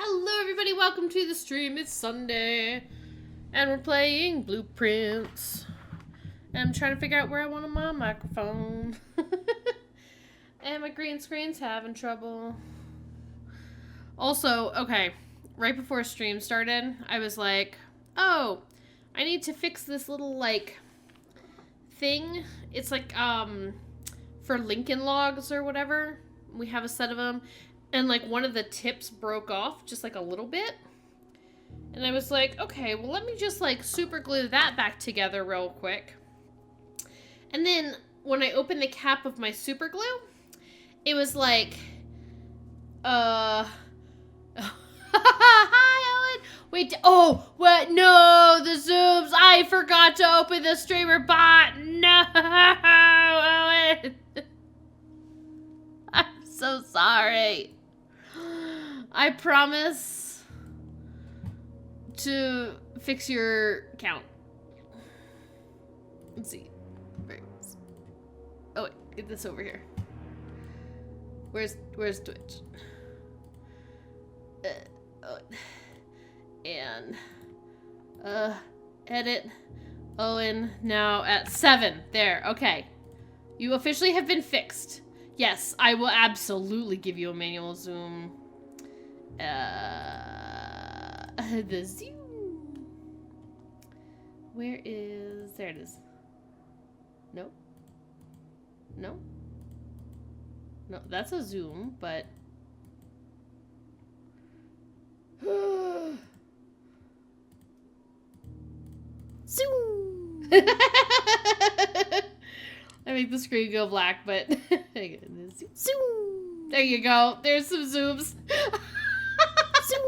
Hello everybody, welcome to the stream. It's Sunday and we're playing Blueprints. And I'm trying to figure out where I want my microphone. And my green screen's having trouble. Also, okay, right before stream started, I was like, oh, I need to fix this little thing. It's for Lincoln Logs or whatever. We have a set of them. And, one of the tips broke off just, a little bit. And I was like, okay, well, let me just, super glue that back together real quick. And then, when I opened the cap of my super glue, it was like, Hi, Owen! Wait, what? No, the Zooms! I forgot to open the streamer bot! No, Owen! I'm so sorry. I promise to fix your count. Let's see. Oh wait, get this over here. Where's Twitch? Edit. Owen now at 7. There, okay. You officially have been fixed. Yes, I will absolutely give you a manual zoom. The zoom. Where is... There it is. Nope. No? No, that's a zoom, but... Zoom! I make the screen go black, but... Zoom! There you go. There's some zooms. Zoom!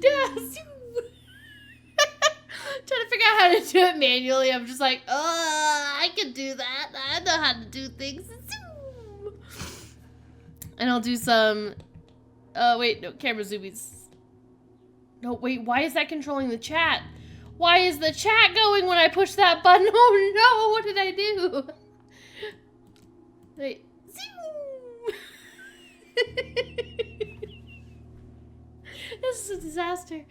Yeah, zoom! Trying to figure out how to do it manually. I'm just like, I can do that. I know how to do things. Zoom! And I'll do some... wait, no, camera zoomies. No, wait, why is that controlling the chat? Why is the chat going when I push that button? Oh no, what did I do? Wait, zoom! This is a disaster.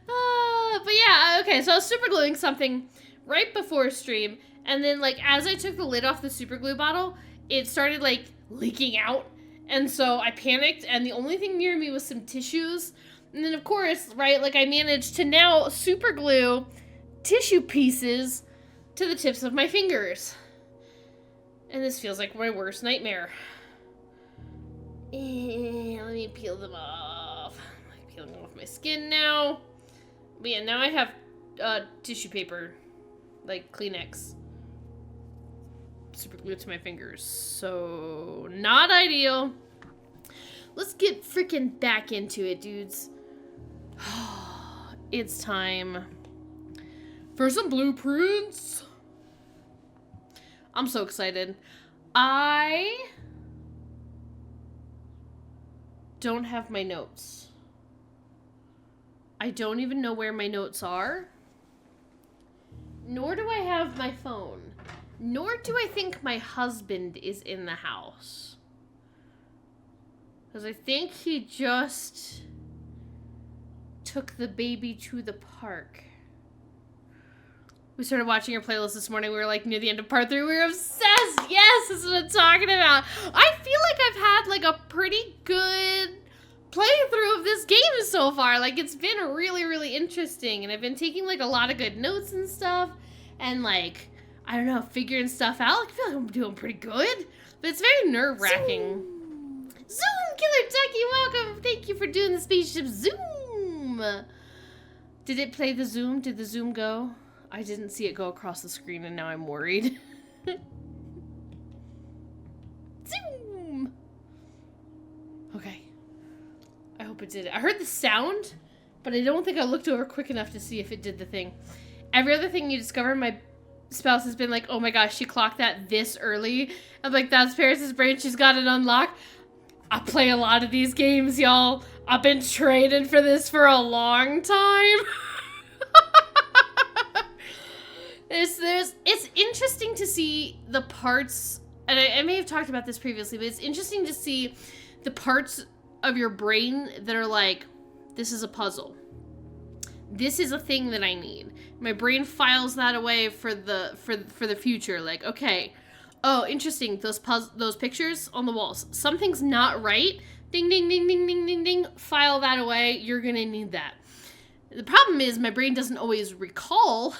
But yeah, okay, so I was super gluing something right before stream, and then, as I took the lid off the super glue bottle, it started, leaking out, and so I panicked, and the only thing near me was some tissues, and then, of course, right, I managed to now super glue tissue pieces to the tips of my fingers. And this feels like my worst nightmare. Let me peel them off. I'm peeling off my skin now. But yeah, now I have tissue paper, Kleenex, super glued to my fingers. So, not ideal. Let's get freaking back into it, dudes. It's time for some blueprints. I'm so excited. I don't have my notes. I don't even know where my notes are. Nor do I have my phone. Nor do I think my husband is in the house. Because I think he just took the baby to the park. We started watching your playlist this morning. We were near the end of part 3. We were obsessed. Yes, this is what I'm talking about. I feel like I've had a pretty good playthrough of this game so far. It's been really, really interesting. And I've been taking a lot of good notes and stuff. And I don't know, figuring stuff out. I feel like I'm doing pretty good. But it's very nerve-wracking. Zoom, Killer Ducky, welcome. Thank you for doing the spaceship Zoom. Did it play the zoom? Did the zoom go? I didn't see it go across the screen and now I'm worried. Zoom! Okay. I hope it did it. I heard the sound, but I don't think I looked over quick enough to see if it did the thing. Every other thing you discover, my spouse has been like, oh my gosh, she clocked that this early. I'm like, that's Paris's brain. She's got it unlocked. I play a lot of these games, y'all. I've been trading for this for a long time. It's interesting to see the parts, and I may have talked about this previously, but it's interesting to see the parts of your brain that are this is a puzzle. This is a thing that I need. My brain files that away for the future. Like, okay, oh, interesting. Those pictures on the walls. Something's not right. Ding, ding, ding, ding, ding, ding, ding. File that away. You're gonna need that. The problem is my brain doesn't always recall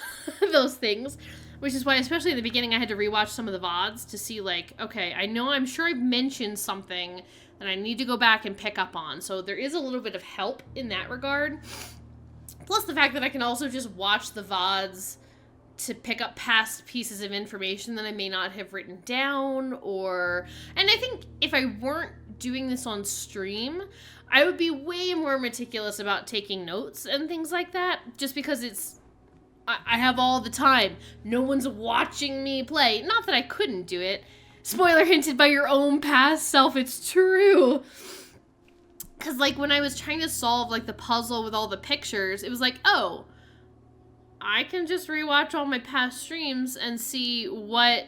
those things, which is why, especially in the beginning, I had to rewatch some of the VODs to see, like, okay, I'm sure I've mentioned something that I need to go back and pick up on. So there is a little bit of help in that regard. Plus the fact that I can also just watch the VODs to pick up past pieces of information that I may not have written down, and I think if I weren't doing this on stream, I would be way more meticulous about taking notes and things like that, just because I have all the time. No one's watching me play. Not that I couldn't do it. Spoiler hinted by your own past self, it's true. Because, like, when I was trying to solve, like, the puzzle with all the pictures, it was like, oh, I can just rewatch all my past streams and see what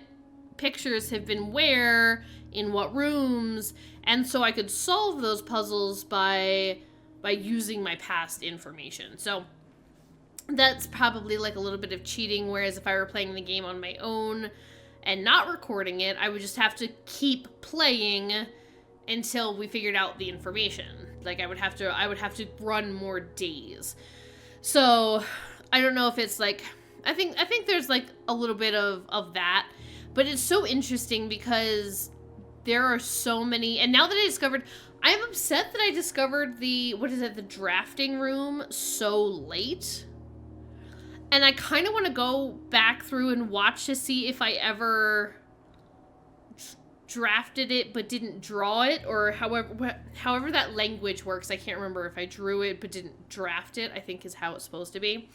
pictures have been where, in what rooms, and so I could solve those puzzles by using my past information. So that's probably, like, a little bit of cheating, whereas if I were playing the game on my own and not recording it, I would just have to keep playing until we figured out the information. Like, I would have to run more days. So I don't know if it's like, I think there's like a little bit of that, but it's so interesting because there are so many, and now that I'm upset that I discovered the drafting room so late. And I kind of want to go back through and watch to see if I ever drafted it but didn't draw it, or however that language works. I can't remember if I drew it but didn't draft it, I think is how it's supposed to be.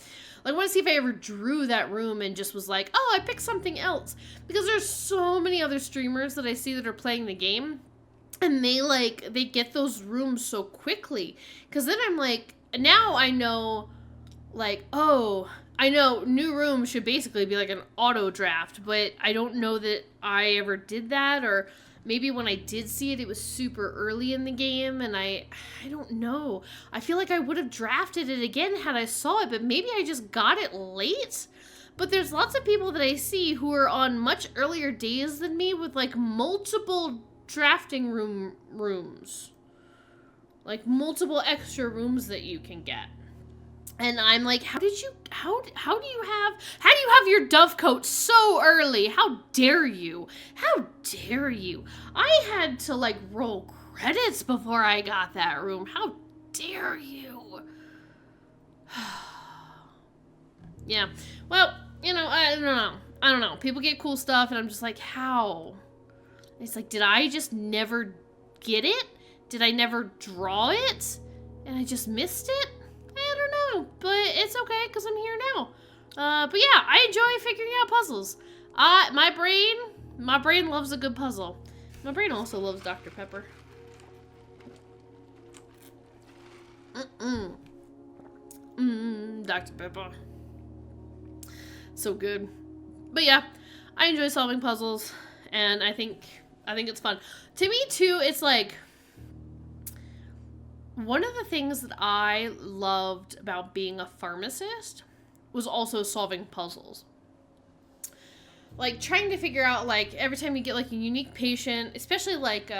Like, I want to see if I ever drew that room and just was like, oh, I picked something else. Because there's so many other streamers that I see that are playing the game, and they get those rooms so quickly. Because then I'm like, now I know, like, oh, I know new room should basically be like an auto draft, but I don't know that I ever did that, or maybe when I did see it, it was super early in the game, and I don't know. I feel like I would have drafted it again had I saw it, but maybe I just got it late. But there's lots of people that I see who are on much earlier days than me with, like, multiple drafting rooms. Like, multiple extra rooms that you can get. And I'm like, how do you have your dove coat so early? How dare you? How dare you? I had to, like, roll credits before I got that room. How dare you? Yeah. Well, you know, I don't know. People get cool stuff, and I'm just like, how? It's like, did I just never get it? Did I never draw it? And I just missed it? I don't know, but it's okay because I'm here now. But yeah, I enjoy figuring out puzzles. My brain loves a good puzzle. My brain also loves Dr. Pepper. Dr. Pepper. So good. But yeah, I enjoy solving puzzles, and I think it's fun. To me too, it's like, one of the things that I loved about being a pharmacist was also solving puzzles. Like, trying to figure out, like, every time you get, like, a unique patient, especially, like,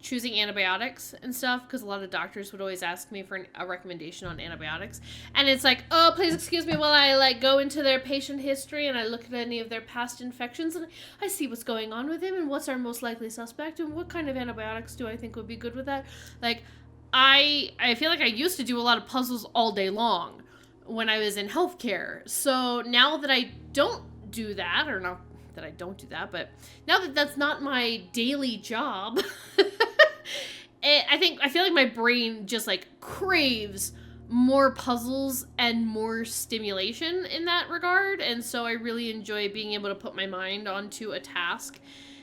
choosing antibiotics and stuff, because a lot of doctors would always ask me for a recommendation on antibiotics. And it's like, oh, please excuse me while I, like, go into their patient history and I look at any of their past infections and I see what's going on with him and what's our most likely suspect and what kind of antibiotics do I think would be good with that. Like, I feel like I used to do a lot of puzzles all day long when I was in healthcare. So now that I don't do that, or not that I don't do that, but now that that's not my daily job, I feel like my brain just, like, craves more puzzles and more stimulation in that regard. And so I really enjoy being able to put my mind onto a task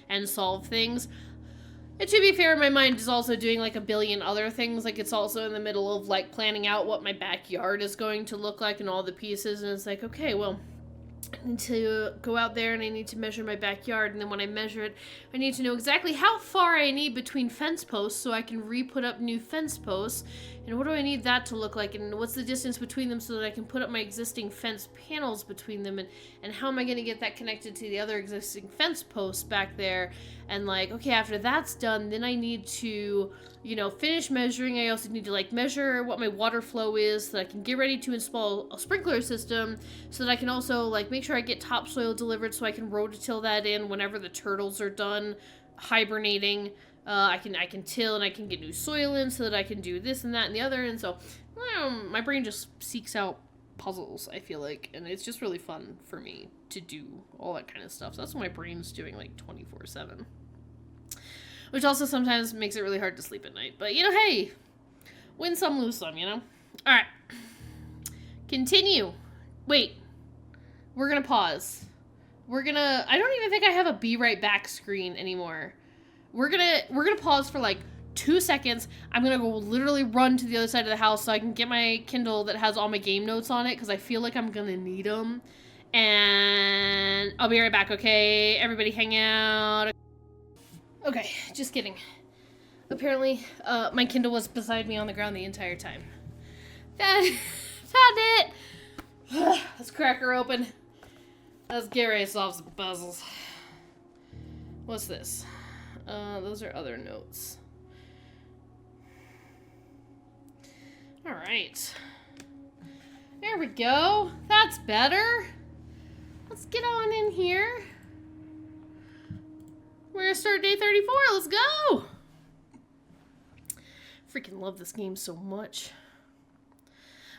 and solve things. And to be fair, my mind is also doing, like, a billion other things. Like, it's also in the middle of, like, planning out what my backyard is going to look like and all the pieces. And it's like, okay, well, I need to go out there and I need to measure my backyard. And then when I measure it, I need to know exactly how far I need between fence posts so I can re-put up new fence posts And what do I need that to look like? And what's the distance between them so that I can put up my existing fence panels between them? And how am I going to get that connected to the other existing fence posts back there? And like, okay, after that's done, then I need to, you know, finish measuring. I also need to like measure what my water flow is so that I can get ready to install a sprinkler system so that I can also like make sure I get topsoil delivered so I can rototill that in whenever the turtles are done hibernating. I can till and I can get new soil in so that I can do this and that and the other. And so my brain just seeks out puzzles, I feel like. And it's just really fun for me to do all that kind of stuff. So that's what my brain's doing like 24/7. Which also sometimes makes it really hard to sleep at night. But, you know, hey, win some, lose some, you know? All right. Continue. Wait. We're going to pause. I don't even think I have a be right back screen anymore. We're gonna pause for like 2 seconds. I'm gonna go literally run to the other side of the house so I can get my Kindle that has all my game notes on it because I feel like I'm gonna need them. And I'll be right back, okay? Everybody hang out. Okay, just kidding. Apparently, my Kindle was beside me on the ground the entire time. Found it! Let's crack her open. Let's get ready to solve some puzzles. What's this? Those are other notes. Alright. There we go. That's better. Let's get on in here. We're gonna start day 34. Let's go! Freaking love this game so much.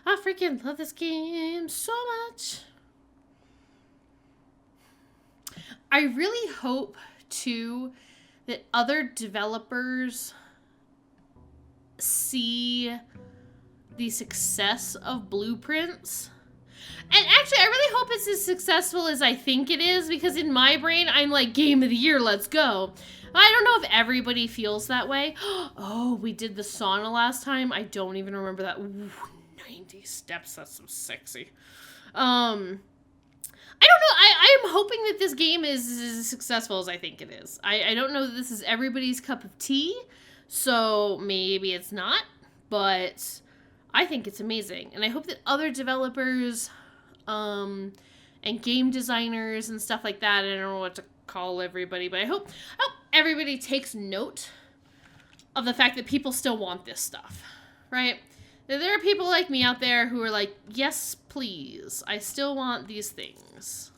I freaking love this game so much. I really hope, too, that other developers see the success of Blueprints. And actually, I really hope it's as successful as I think it is, because in my brain, I'm like, game of the year, let's go. I don't know if everybody feels that way. Oh, we did the sauna last time. I don't even remember that. Ooh, 90 steps, that's so sexy. I don't know. I am hoping that this game is as successful as I think it is. I don't know that this is everybody's cup of tea, so maybe it's not, but I think it's amazing. And I hope that other developers and game designers and stuff like that, I don't know what to call everybody, but I hope everybody takes note of the fact that people still want this stuff, right? There are people like me out there who are like, yes, please. I still want these things.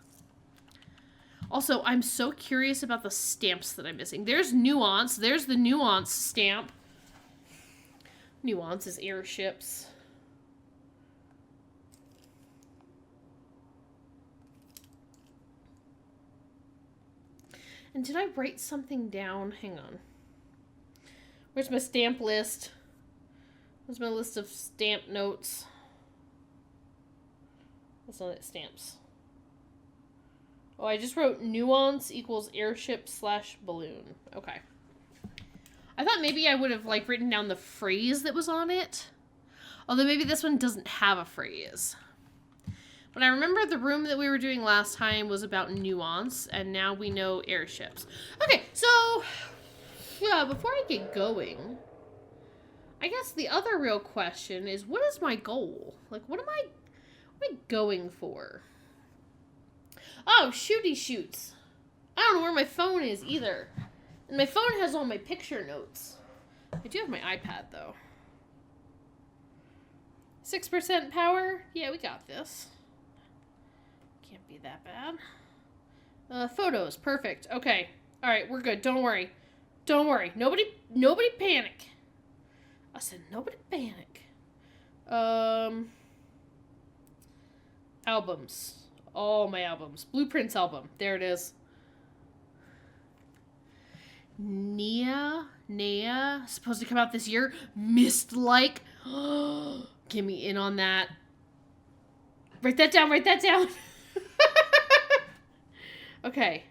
Also, I'm so curious about the stamps that I'm missing. There's Nuance. There's the Nuance stamp. Nuance is airships. And did I write something down? Hang on. Where's my stamp list? Where's my list of stamp notes? That's not it, stamps. Oh, I just wrote nuance equals airship / balloon. Okay. I thought maybe I would have like written down the phrase that was on it. Although maybe this one doesn't have a phrase. But I remember the room that we were doing last time was about nuance, and now we know airships. Okay, so yeah, before I get going, I guess the other real question is, what is my goal? Like, what am I going for? Oh, shooty shoots. I don't know where my phone is either. And my phone has all my picture notes. I do have my iPad, though. 6% power? Yeah, we got this. Can't be that bad. Photos. Perfect. Okay. Alright, we're good. Don't worry. Don't worry. Nobody panic. I said nobody panic. Albums. All my albums. Blueprints album. There it is. Nea, supposed to come out this year. Mist-like. Get me in on that. Write that down. Okay.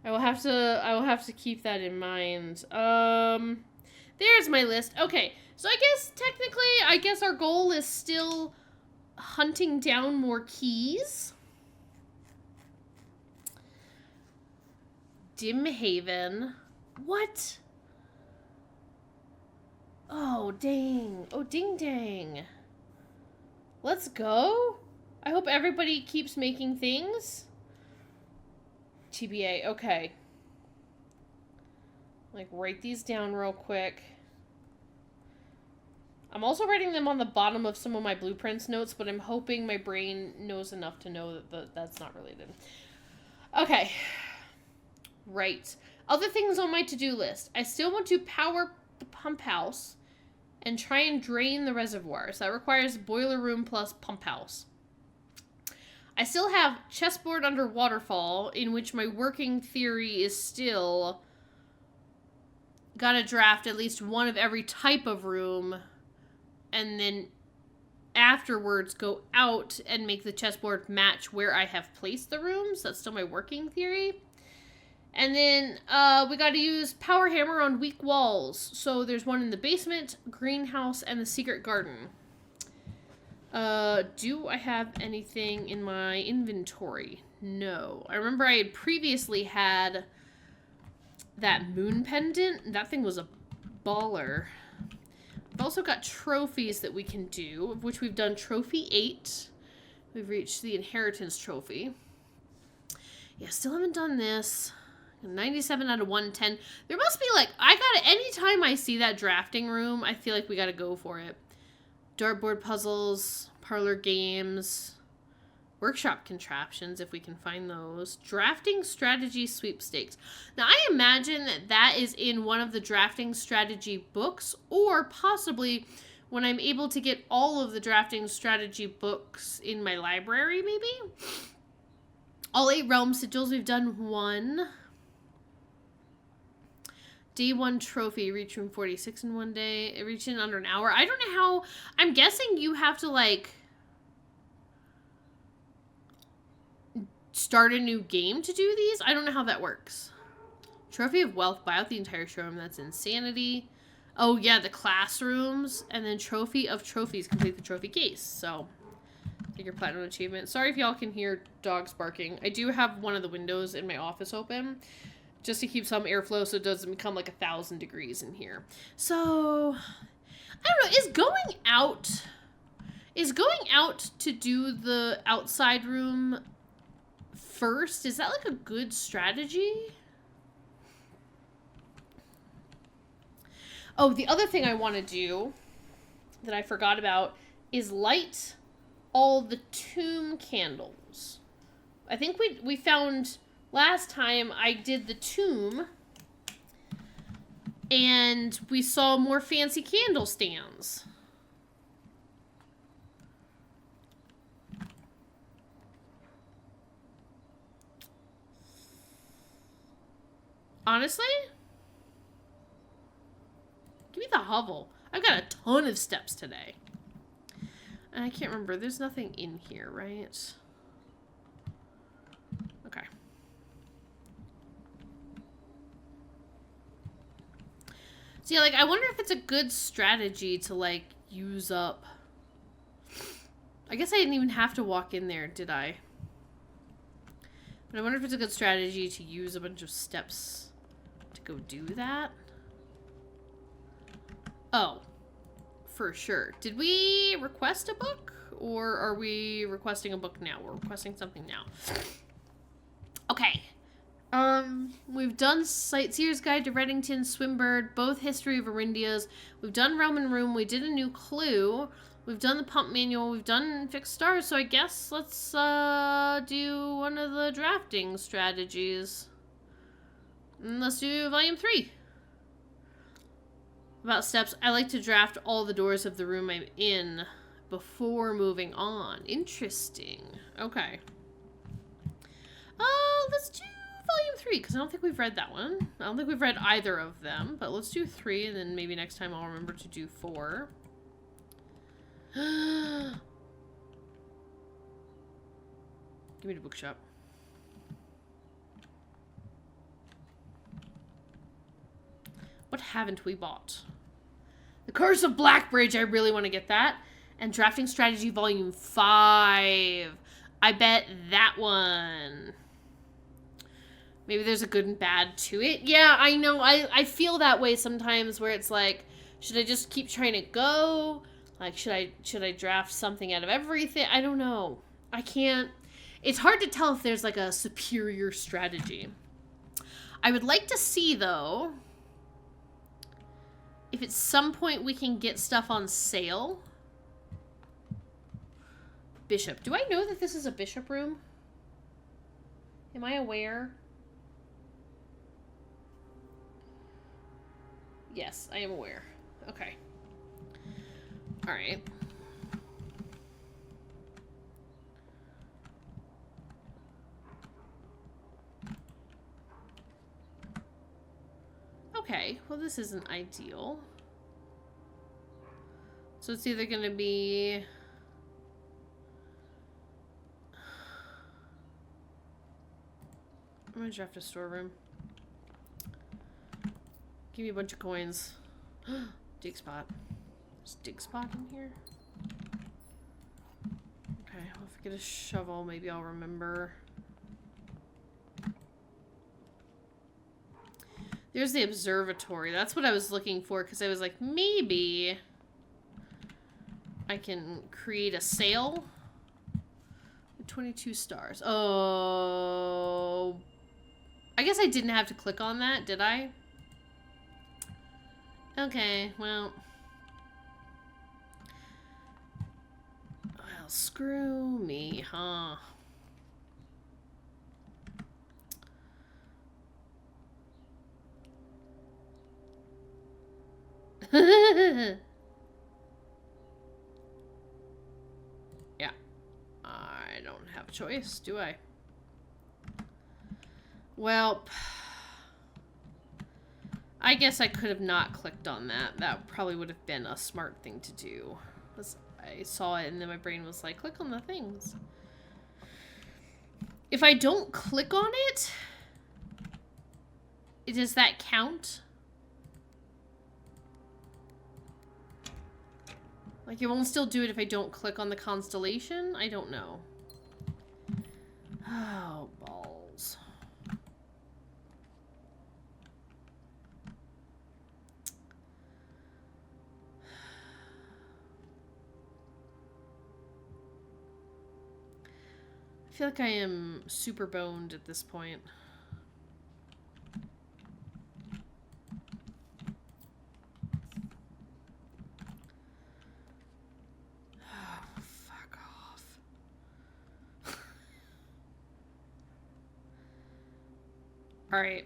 I will have to keep that in mind. There's my list. Okay. So I guess technically our goal is still hunting down more keys. Dimhaven. What? Oh, dang. Oh, ding dang. Let's go. I hope everybody keeps making things. TBA, okay. Like, write these down real quick. I'm also writing them on the bottom of some of my blueprints notes, but I'm hoping my brain knows enough to know that that's not related. Okay. Right. Other things on my to-do list. I still want to power the pump house and try and drain the reservoirs. That requires boiler room plus pump house. I still have chessboard under waterfall, in which my working theory is still gotta draft at least one of every type of room, and then afterwards go out and make the chessboard match where I have placed the rooms. That's still my working theory. And then we got to use power hammer on weak walls. So there's one in the basement, greenhouse, and the secret garden. Do I have anything in my inventory? No. I remember I had previously had that moon pendant. That thing was a baller. I've also got trophies that we can do, of which we've done trophy 8. We've reached the inheritance trophy. Yeah, still haven't done this. 97 out of 110. There must be like, anytime I see that drafting room, I feel like we gotta go for it. Dartboard puzzles, parlor games, workshop contraptions, if we can find those. Drafting strategy sweepstakes. Now, I imagine that is in one of the drafting strategy books, or possibly when I'm able to get all of the drafting strategy books in my library, maybe? All 8 realm sigils, we've done 1. Day 1 trophy, reach room 46 in 1 day. Reach in under an hour. I don't know how. I'm guessing you have to, like, start a new game to do these. I don't know how that works. Trophy of wealth, buy out the entire showroom. That's insanity. Oh, yeah, the classrooms. And then trophy of trophies, complete the trophy case. So, take your platinum achievement. Sorry if y'all can hear dogs barking. I do have one of the windows in my office open, just to keep some airflow so it doesn't become like 1,000 degrees in here. So, I don't know, is going out to do the outside room first, is that like a good strategy? Oh, the other thing I want to do that I forgot about is light all the tomb candles. I think we found last time I did the tomb and we saw more fancy candle stands. Honestly? Give me the hovel. I've got a ton of steps today. And I can't remember. There's nothing in here, right? Okay. So, yeah, like, I wonder if it's a good strategy to, like, use up. I guess I didn't even have to walk in there, did I? But I wonder if it's a good strategy to use a bunch of steps to go do that. Oh, for sure. Did we request a book? Or are we requesting a book now? We're requesting something now. Okay. We've done Sightseer's Guide to Reddington, Swimbird, both History of Arindias. We've done Roman Room. We did a new clue. We've done the pump manual. We've done Fixed Stars. So I guess let's do one of the drafting strategies. And let's do Volume 3. About steps. I like to draft all the doors of the room I'm in before moving on. Interesting. Okay. Let's do Volume 3, because I don't think we've read that one. I don't think we've read either of them, but let's do 3, and then maybe next time I'll remember to do 4. Give me the bookshop. What haven't we bought? The Curse of Blackbridge, I really want to get that. And Drafting Strategy Volume 5. I bet that one. Maybe there's a good and bad to it. Yeah, I know. I feel that way sometimes where it's like, Should I just keep trying to go? Like, should I draft something out of everything? I don't know. I can't. It's hard to tell if there's like a superior strategy. I would like to see, though, if at some point we can get stuff on sale. Bishop. Do I know that this is a bishop room? Am I aware? Yes, I am aware. Okay. Alright. Okay, well this isn't ideal. So it's either gonna be... I'm gonna draft a storeroom. Give me a bunch of coins. Dig spot. There's dig spot in here? Okay, well if I get a shovel, maybe I'll remember. There's the observatory. That's what I was looking for, because I was like, maybe I can create a sail. 22 stars. Oh. I guess I didn't have to click on that, did I? Okay, well. Well, screw me, huh? Yeah. I don't have a choice, do I? Well, I guess I could have not clicked on that. That probably would have been a smart thing to do. I saw it and then my brain was like, click on the things. If I don't click on it, does that count? Like, it won't still do it if I don't click on the constellation? I don't know. Oh, balls. I feel like I am super boned at this point. All right.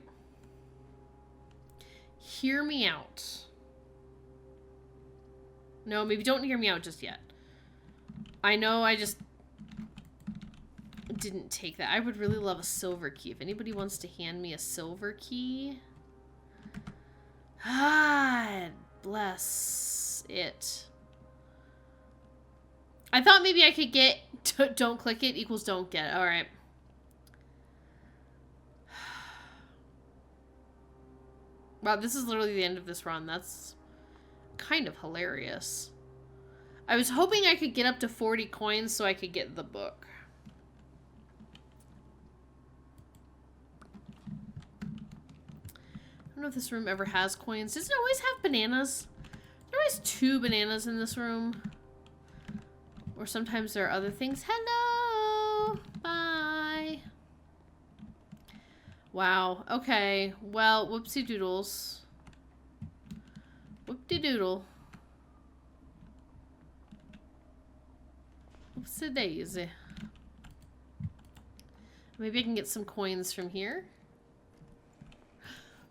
Hear me out. No, maybe don't hear me out just yet. I know I just didn't take that. I would really love a silver key. If anybody wants to hand me a silver key. God bless it. I thought maybe I could get don't click it equals don't get it. All right. Wow, this is literally the end of this run. That's kind of hilarious. I was hoping I could get up to 40 coins so I could get the book. I don't know if this room ever has coins. Does it always have bananas? There are always 2 bananas in this room. Or sometimes there are other things. Hello! Bye! Wow. Okay. Well, whoopsie doodles. Whoop-de doodle. Whoopsie daisy. Maybe I can get some coins from here.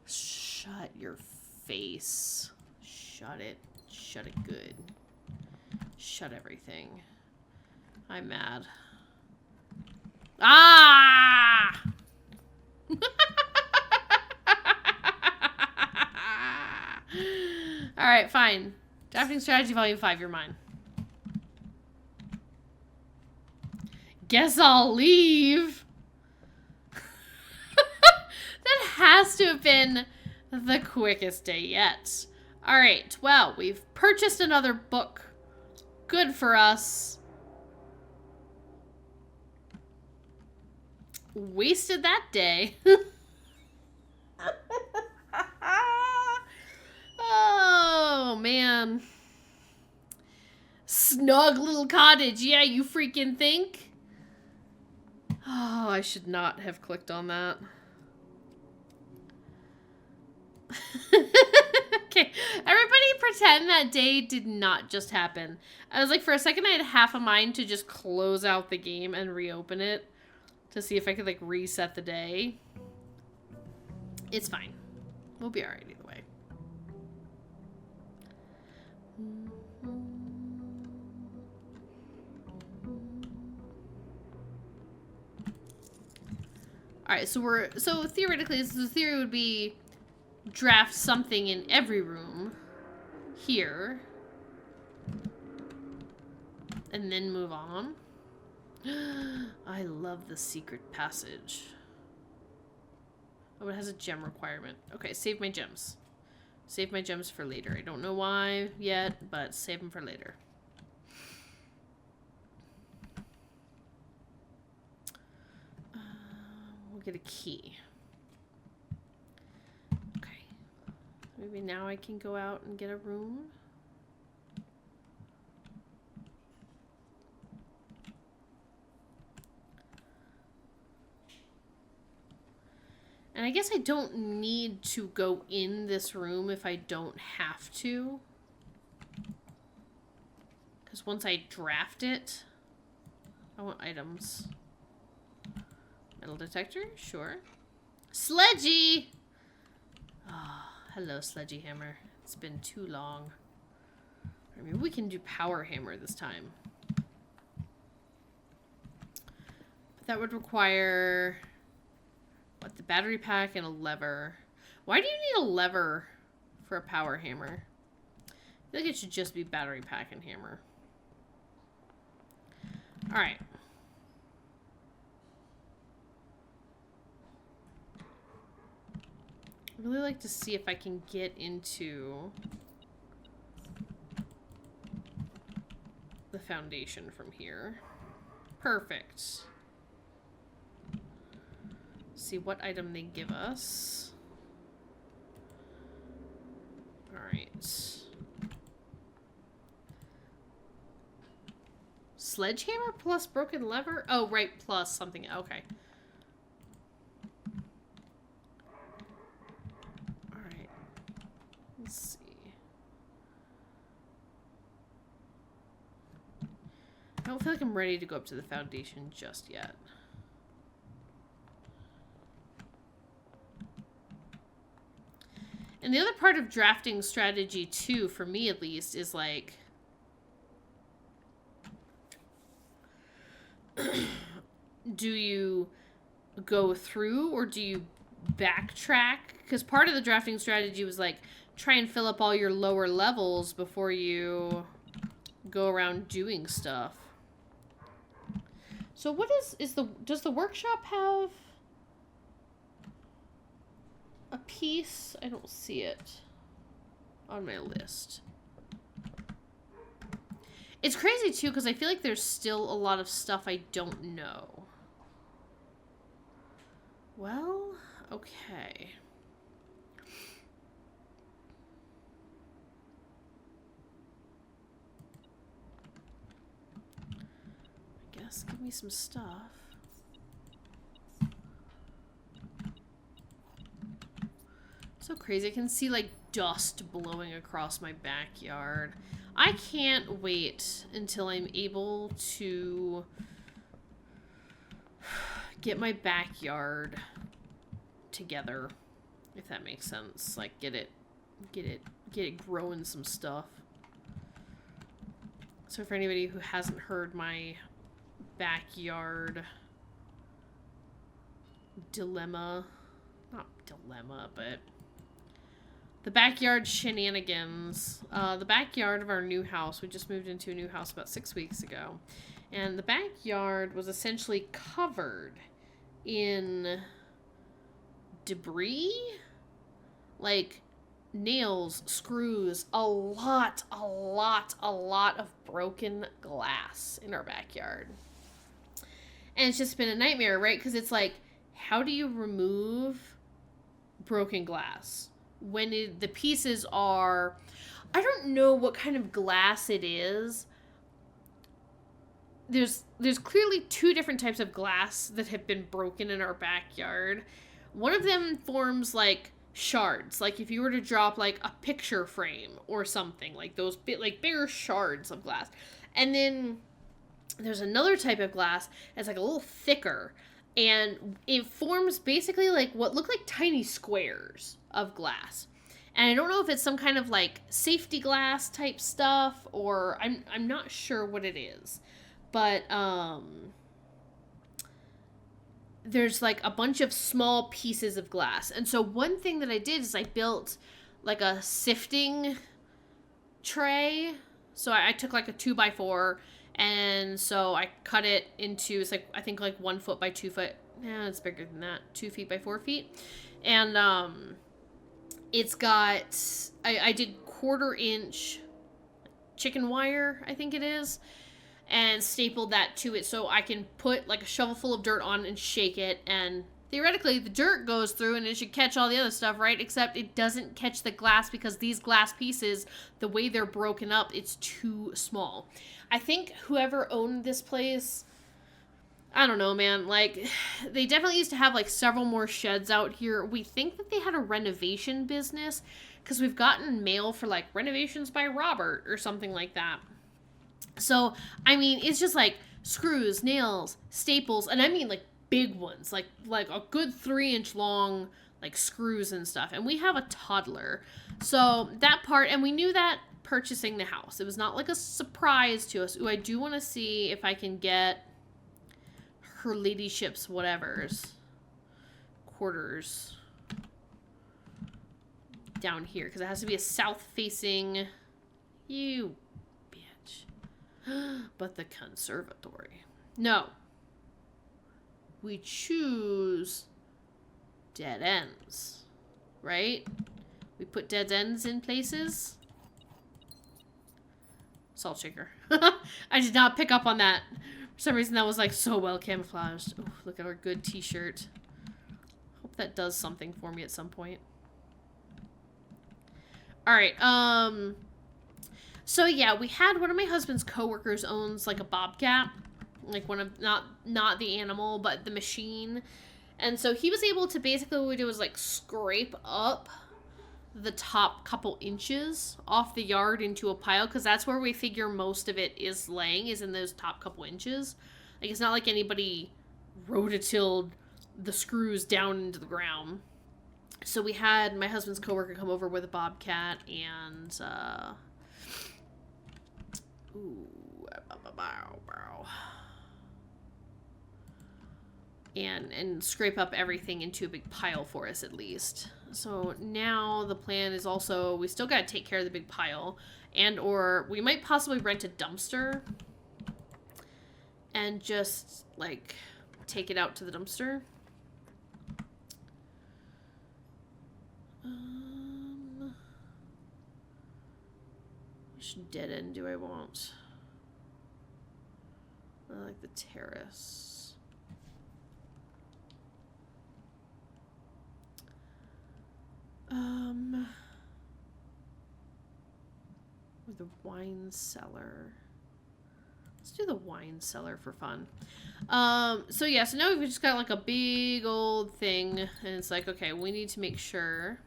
Shut your face. Shut it. Shut it good. Shut everything. I'm mad. Ah! Alright, fine. Drafting Strategy Volume 5, you're mine. Guess I'll leave. That has to have been the quickest day yet. Alright, well, we've purchased another book. Good for us. Wasted that day. Oh Oh, man. Snug little cottage. Yeah, you freaking think? Oh, I should not have clicked on that. Okay, everybody pretend that day did not just happen. I was like, for a second I had half a mind to just close out the game and reopen it to see if I could, like, reset the day. It's fine. We'll be alright either way. Alright, so theoretically, the theory would be draft something in every room here and then move on. I love the secret passage. Oh, it has a gem requirement. Okay, save my gems. Save my gems for later. I don't know why yet, but save them for later. We'll get a key. Okay. Maybe now I can go out and get a room. And I guess I don't need to go in this room if I don't have to. Because once I draft it, I want items. Metal detector? Sure. Sledgy! Oh, hello, Sledgy Hammer. It's been too long. Or maybe we can do Power Hammer this time. But that would require... what, the battery pack and a lever. Why do you need a lever for a power hammer? I feel like it should just be battery pack and hammer. Alright. I'd really like to see if I can get into the foundation from here. Perfect. See what item they give us. Alright. Sledgehammer plus broken lever? Oh, right, plus something. Okay. Alright. Let's see. I don't feel like I'm ready to go up to the foundation just yet. And the other part of drafting strategy, too, for me at least, is like... do you go through or do you backtrack? Because part of the drafting strategy was like, try and fill up all your lower levels before you go around doing stuff. So what does the workshop have... a piece? I don't see it on my list. It's crazy too because I feel like there's still a lot of stuff I don't know. Well, okay. I guess give me some stuff. So crazy. I can see, like, dust blowing across my backyard. I can't wait until I'm able to get my backyard together, if that makes sense. Like, get it growing some stuff. So for anybody who hasn't heard my backyard dilemma, not dilemma, but the backyard shenanigans. The backyard of our new house. We just moved into a new house about 6 weeks ago. And the backyard was essentially covered in debris. Like nails, screws, a lot of broken glass in our backyard. And it's just been a nightmare, right? Because it's like, how do you remove broken glass when the pieces are I don't know what kind of glass it is. There's clearly two different types of glass that have been broken in our backyard. One of them forms like shards, like if you were to drop like a picture frame or something, like those bigger shards of glass. And then there's another type of glass that's like a little thicker, and it forms basically like what look like tiny squares of glass. And I don't know if it's some kind of like safety glass type stuff, or I'm not sure what it is. But there's like a bunch of small pieces of glass. And so one thing that I did is I built like a sifting tray. So I took like a 2x4, and so I cut it into, it's like, I think like 1 foot by 2 foot. Yeah, it's bigger than that. 2 feet by 4 feet. And it's got, I did 1/4 inch chicken wire, I think it is, and stapled that to it so I can put like a shovel full of dirt on and shake it, and theoretically the dirt goes through and it should catch all the other stuff, right? Except it doesn't catch the glass because these glass pieces, the way they're broken up, it's too small. I think whoever owned this place, I don't know, man, like, they definitely used to have like several more sheds out here. We think that they had a renovation business because we've gotten mail for like renovations by Robert or something like that. So, I mean, it's just like screws, nails, staples, and I mean like big ones, like a good 3-inch long, like screws and stuff. And we have a toddler. So that part, and we knew that purchasing the house. It was not like a surprise to us. Ooh, I do want to see if I can get her ladyship's whatever's quarters down here, because it has to be a south-facing, you bitch. But the conservatory. No. We choose dead ends, right? We put dead ends in places. Salt shaker. I did not pick up on that. For some reason that was like so well camouflaged. Oh, look at our good t-shirt. Hope that does something for me at some point. Alright, so yeah, we had one of my husband's coworkers owns like a bobcat. Like one of, not the animal, but the machine. And so he was able to, basically what we did was like scrape up the top couple inches off the yard into a pile, because that's where we figure most of it is laying, is in those top couple inches. Like, it's not like anybody rototilled the screws down into the ground. So we had my husband's coworker come over with a bobcat and and scrape up everything into a big pile for us, at least. So now the plan is also, we still gotta take care of the big pile, and or we might possibly rent a dumpster and just like take it out to the dumpster. Which dead end do I want? I like the terrace. With the wine cellar. Let's do the wine cellar for fun. So yeah, so now we've just got like a big old thing, and it's like, okay, we need to make sure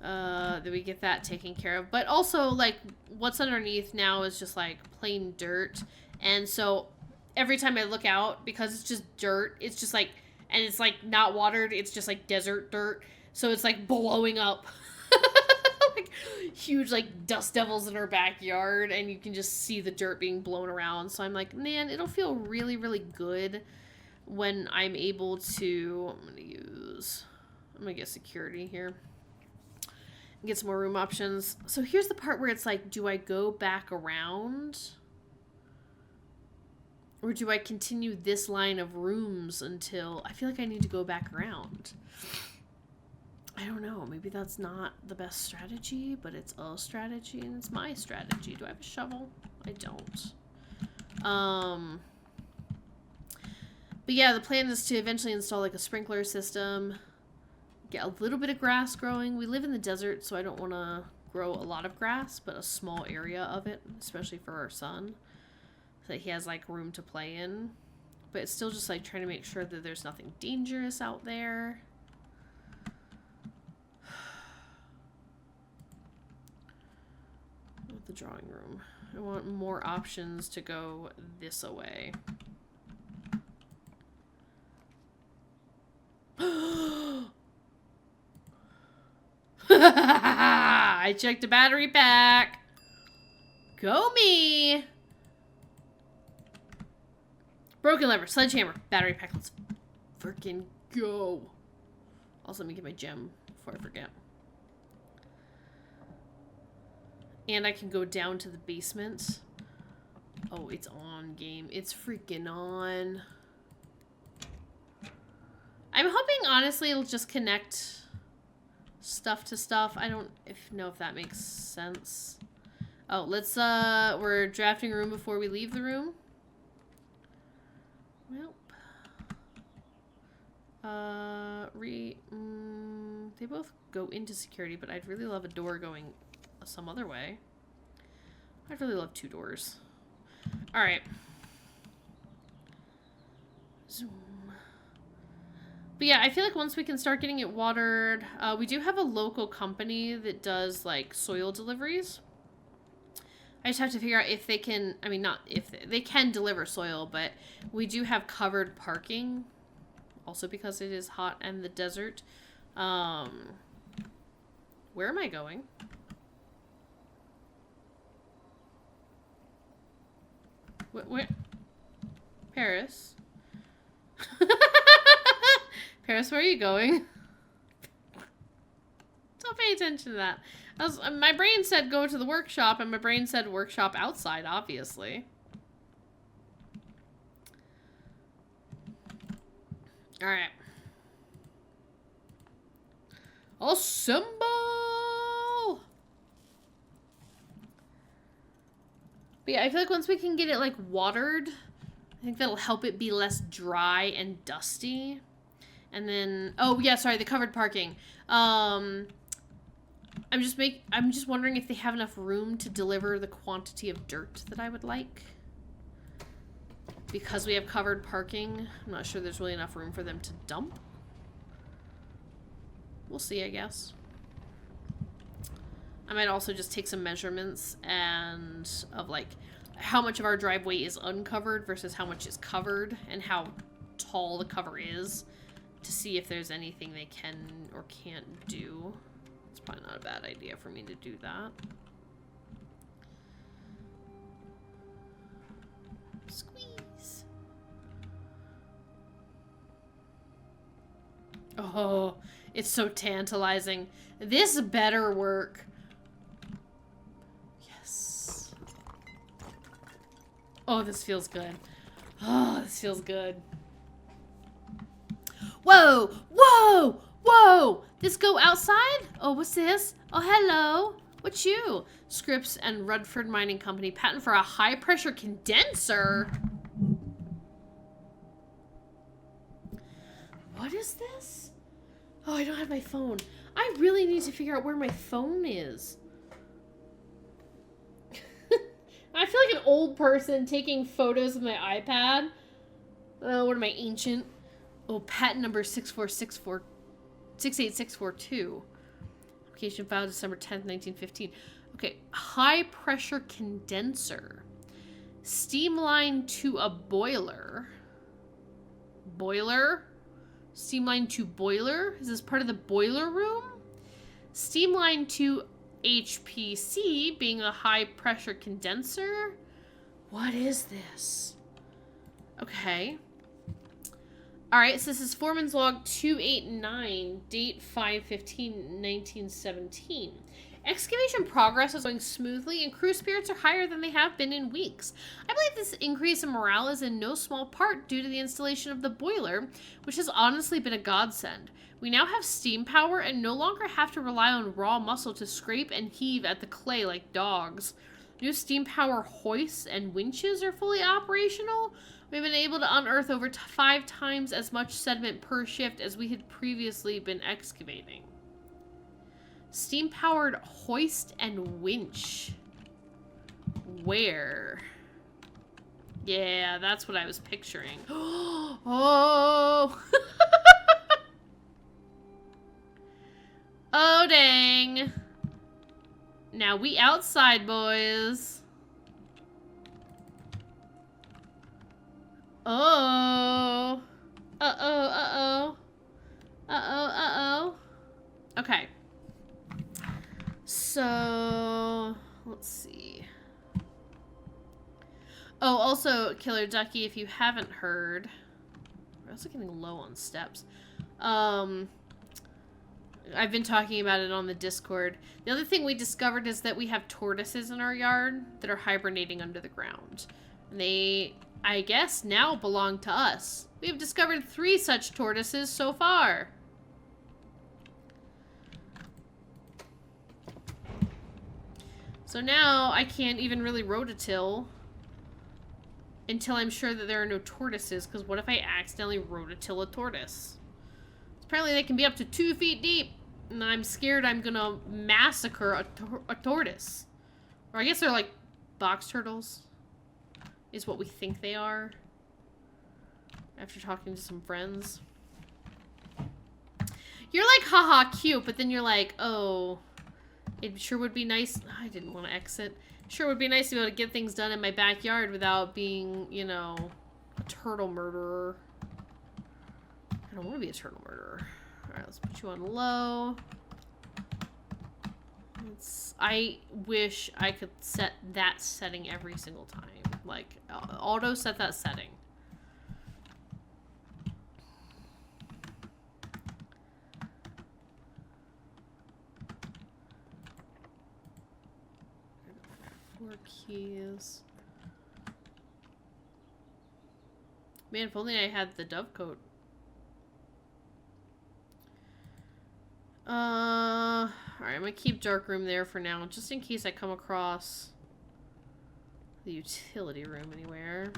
that we get that taken care of. But also, like, what's underneath now is just like plain dirt, and so every time I look out, because it's just dirt, it's just like, and it's like not watered, it's just like desert dirt, so it's like blowing up. Like huge like dust devils in our backyard, and you can just see the dirt being blown around. So I'm like, man, it'll feel really, really good when I'm able to, I'm gonna get security here and get some more room options. So here's the part where it's like, do I go back around, or do I continue this line of rooms until I feel like I need to go back around? I don't know. Maybe that's not the best strategy, but it's a strategy, and it's my strategy. Do I have a shovel? I don't. But yeah, the plan is to eventually install like a sprinkler system get a little bit of grass growing. We live in the desert, so I don't want to grow a lot of grass, but a small area of it, especially for our son, so that he has like room to play in. But it's still just like trying to make sure that there's nothing dangerous out there. The drawing room. I want more options to go this away. I checked a battery pack. Go me. Broken lever, sledgehammer, battery pack. Let's freaking go. Also, let me get my gem before I forget. And I can go down to the basement. Oh, it's on, game. It's freaking on. I'm hoping, honestly, it'll just connect stuff to stuff. I don't know if that makes sense. Oh, let's, we're drafting a room before we leave the room. Well. They both go into security, but I'd really love a door going some other way. I'd really love 2 doors. Alright. Zoom. But yeah, I feel like once we can start getting it watered, we do have a local company that does like soil deliveries. I just have to figure out if they can, I mean, not if they can deliver soil, but we do have covered parking. Also because it is hot and the desert. Where am I going? Where? Paris? Paris, where are you going? Don't pay attention to that. My brain said go to the workshop, and my brain said workshop outside, obviously. Alright. Assemble! But yeah, I feel like once we can get it, like, watered, I think that'll help it be less dry and dusty. And then, oh, yeah, sorry, the covered parking. I'm just wondering if they have enough room to deliver the quantity of dirt that I would like. Because we have covered parking, I'm not sure there's really enough room for them to dump. We'll see, I guess. I might also just take some measurements and of like how much of our driveway is uncovered versus how much is covered and how tall the cover is to see if there's anything they can or can't do. It's probably not a bad idea for me to do that. Squeeze. Oh, it's so tantalizing. This better work. Yes. Oh, this feels good. Oh, this feels good. Whoa! Whoa! Whoa! This go outside? Oh, what's this? Oh, hello. What's you? Scripps and Rutherford Mining Company patent for a high-pressure condenser. What is this? Oh, I don't have my phone. I really need to figure out where my phone is. I feel like an old person taking photos with my iPad. Oh, what am I, ancient? Oh, patent number 68642. Application filed December 10th, 1915. Okay, high pressure condenser. Steam line to a boiler. Boiler? Steam line to boiler? Is this part of the boiler room? Steam line to HPC being a high pressure condenser? What is this? Okay. Alright, so this is Foreman's Log 289, date 5/15/1917. Excavation progress is going smoothly and crew spirits are higher than they have been in weeks. I believe this increase in morale is in no small part due to the installation of the boiler, which has honestly been a godsend. We now have steam power and no longer have to rely on raw muscle to scrape and heave at the clay like dogs. New steam power hoists and winches are fully operational. We've been able to unearth over 5 times as much sediment per shift as we had previously been excavating. Steam-powered hoist and winch. Where? Yeah, that's what I was picturing. Oh! Oh, dang. Now we outside, boys. Oh. Uh-oh, uh-oh. Uh-oh, uh-oh. Okay. So, let's see. Oh, also, Killer Ducky, if you haven't heard, we're also getting low on steps. I've been talking about it on the Discord. The other thing we discovered is that we have tortoises in our yard that are hibernating under the ground. And they, I guess, now belong to us. We have discovered 3 such tortoises so far. So now I can't even really rototill until I'm sure that there are no tortoises, because what if I accidentally rototill a tortoise? Apparently they can be up to 2 feet deep, and I'm scared I'm gonna massacre a tortoise. Or I guess they're like box turtles, is what we think they are, after talking to some friends. You're like, haha, cute, but then you're like, oh, it sure would be nice. I didn't want to exit. Sure would be nice to be able to get things done in my backyard without being, you know, a turtle murderer. I don't want to be a turtle murderer. Alright, let's put you on low. I wish I could set that setting every single time. Like, auto set that setting. Four keys. Man, if only I had the dovecoat. Alright, I'm gonna keep dark room there for now, just in case I come across the utility room anywhere.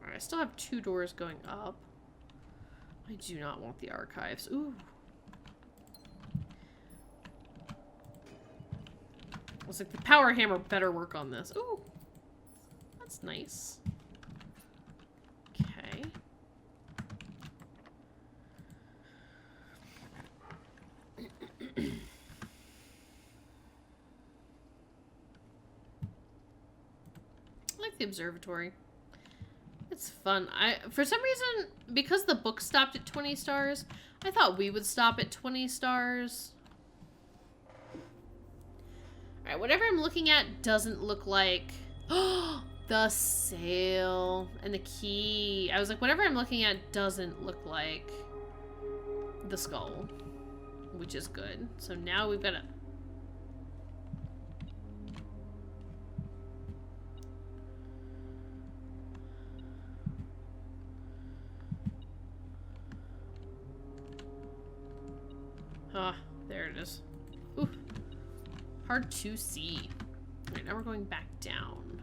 Alright, I still have 2 doors going up. I do not want the archives. Ooh. Looks like the power hammer better work on this. Ooh. That's nice. Okay. I like the observatory. It's fun. For some reason, because the book stopped at 20 stars, I thought we would stop at 20 stars. Alright, whatever I'm looking at doesn't look like... the sail and the key. I was like, whatever I'm looking at doesn't look like the skull, which is good. So now we've got to... Ah, there it is. Ooh. Hard to see. Alright, now we're going back down.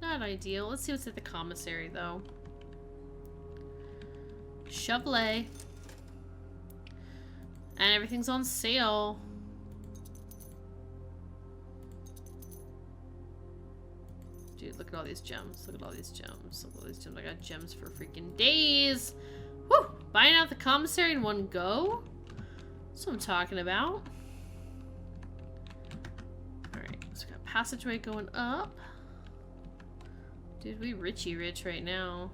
Not ideal. Let's see what's at the commissary, though. Chevrolet. And everything's on sale. Dude, look at all these gems. Look at all these gems. Look at all these gems. I got gems for freaking days. Woo! Buying out the commissary in one go? That's what I'm talking about. Alright, so we got passageway going up. Dude, we richy rich right now.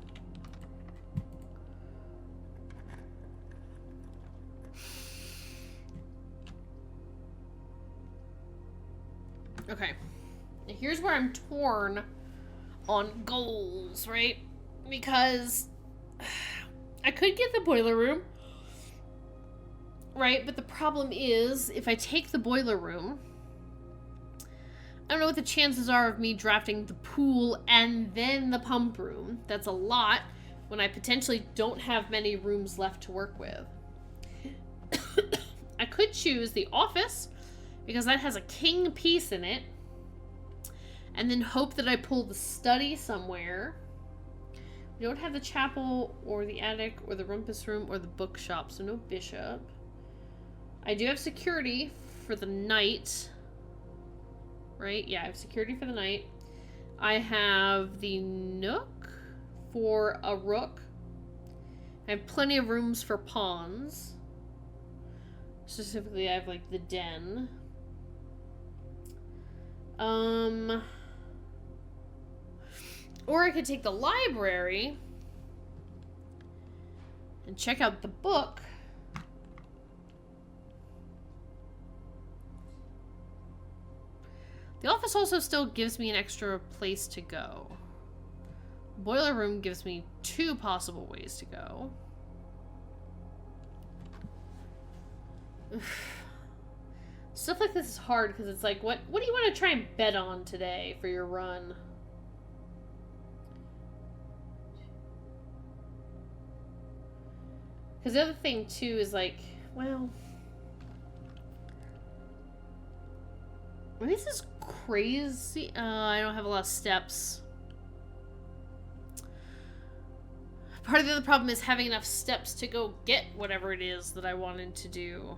Okay. Now here's where I'm torn on goals, right? Because I could get the boiler room, right? But the problem is, if I take the boiler room, I don't know what the chances are of me drafting the pool and then the pump room. That's a lot when I potentially don't have many rooms left to work with. I could choose the office because that has a king piece in it. And then hope that I pull the study somewhere. We don't have the chapel or the attic or the rumpus room or the bookshop, so no bishop. I do have security for the night. Right? Yeah, I have security for the night. I have the nook for a rook. I have plenty of rooms for pawns. Specifically, I have, like, the den. Or I could take the library and check out the book. The office also still gives me an extra place to go. Boiler room gives me 2 possible ways to go. Stuff like this is hard because it's like, what do you want to try and bet on today for your run? Because the other thing too is like, well, this is crazy. I don't have a lot of steps. Part of the other problem is having enough steps to go get whatever it is that I wanted to do.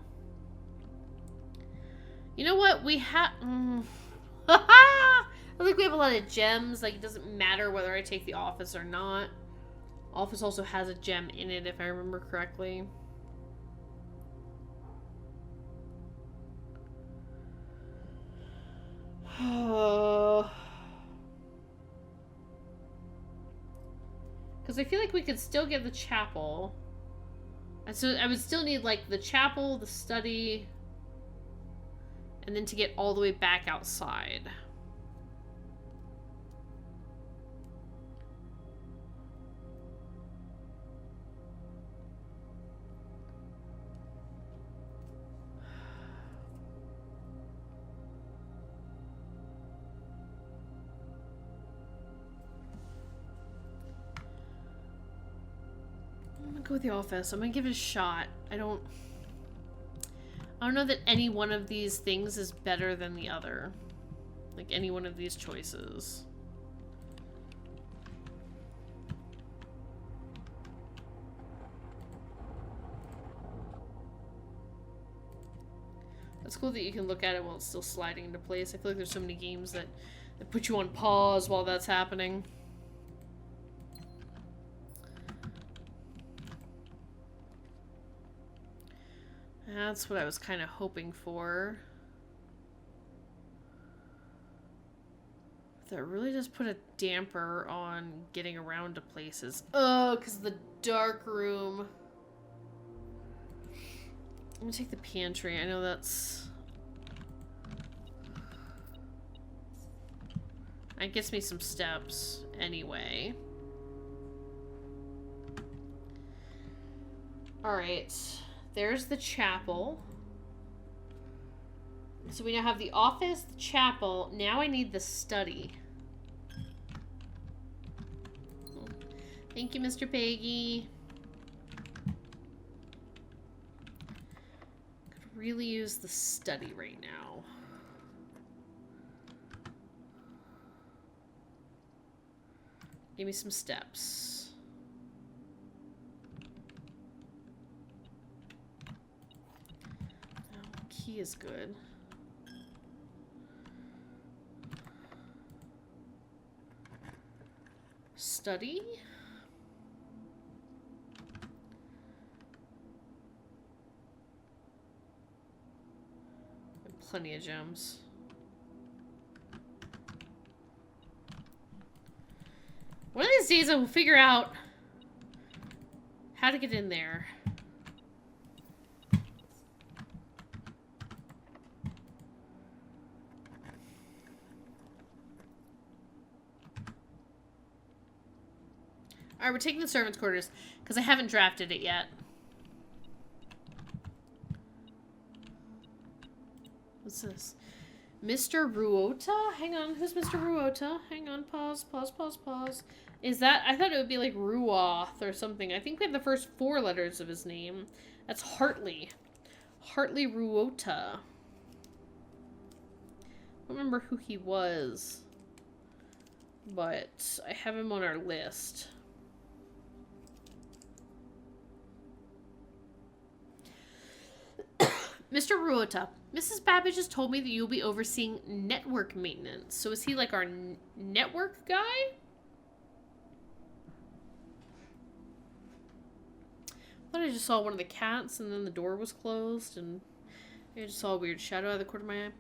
You know what? We have... I think we have a lot of gems. Like, it doesn't matter whether I take the office or not. Office also has a gem in it, if I remember correctly. Because I feel like we could still get the chapel. And so I would still need, like, the chapel, the study, and then to get all the way back outside. I'm gonna go with the office. I'm gonna give it a shot. I don't know that any one of these things is better than the other. Like, any one of these choices. It's cool that you can look at it while it's still sliding into place. I feel like there's so many games that put you on pause while that's happening. That's what I was kind of hoping for. That really just put a damper on getting around to places. Oh, because of the dark room. I'm gonna take the pantry. I know that's... It gets me some steps anyway. Alright. There's the chapel. So we now have the office, the chapel. Now I need the study. Thank you, Mr. Peggy. Could really use the study right now. Give me some steps. Key is good. Study. Plenty of gems. One of these days I will figure out how to get in there. Alright, we're taking the servants' quarters because I haven't drafted it yet. What's this? Mr. Ruota? Hang on, who's Mr. Ruota? Hang on, pause. Is that, I thought it would be like Ruoth or something. I think we have the first 4 letters of his name. That's Hartley. Hartley Ruota. I don't remember who he was, but I have him on our list. Mr. Ruota, Mrs. Babbage has told me that you'll be overseeing network maintenance. So is he like our network guy? I thought I just saw one of the cats and then the door was closed and I just saw a weird shadow out of the corner of my eye.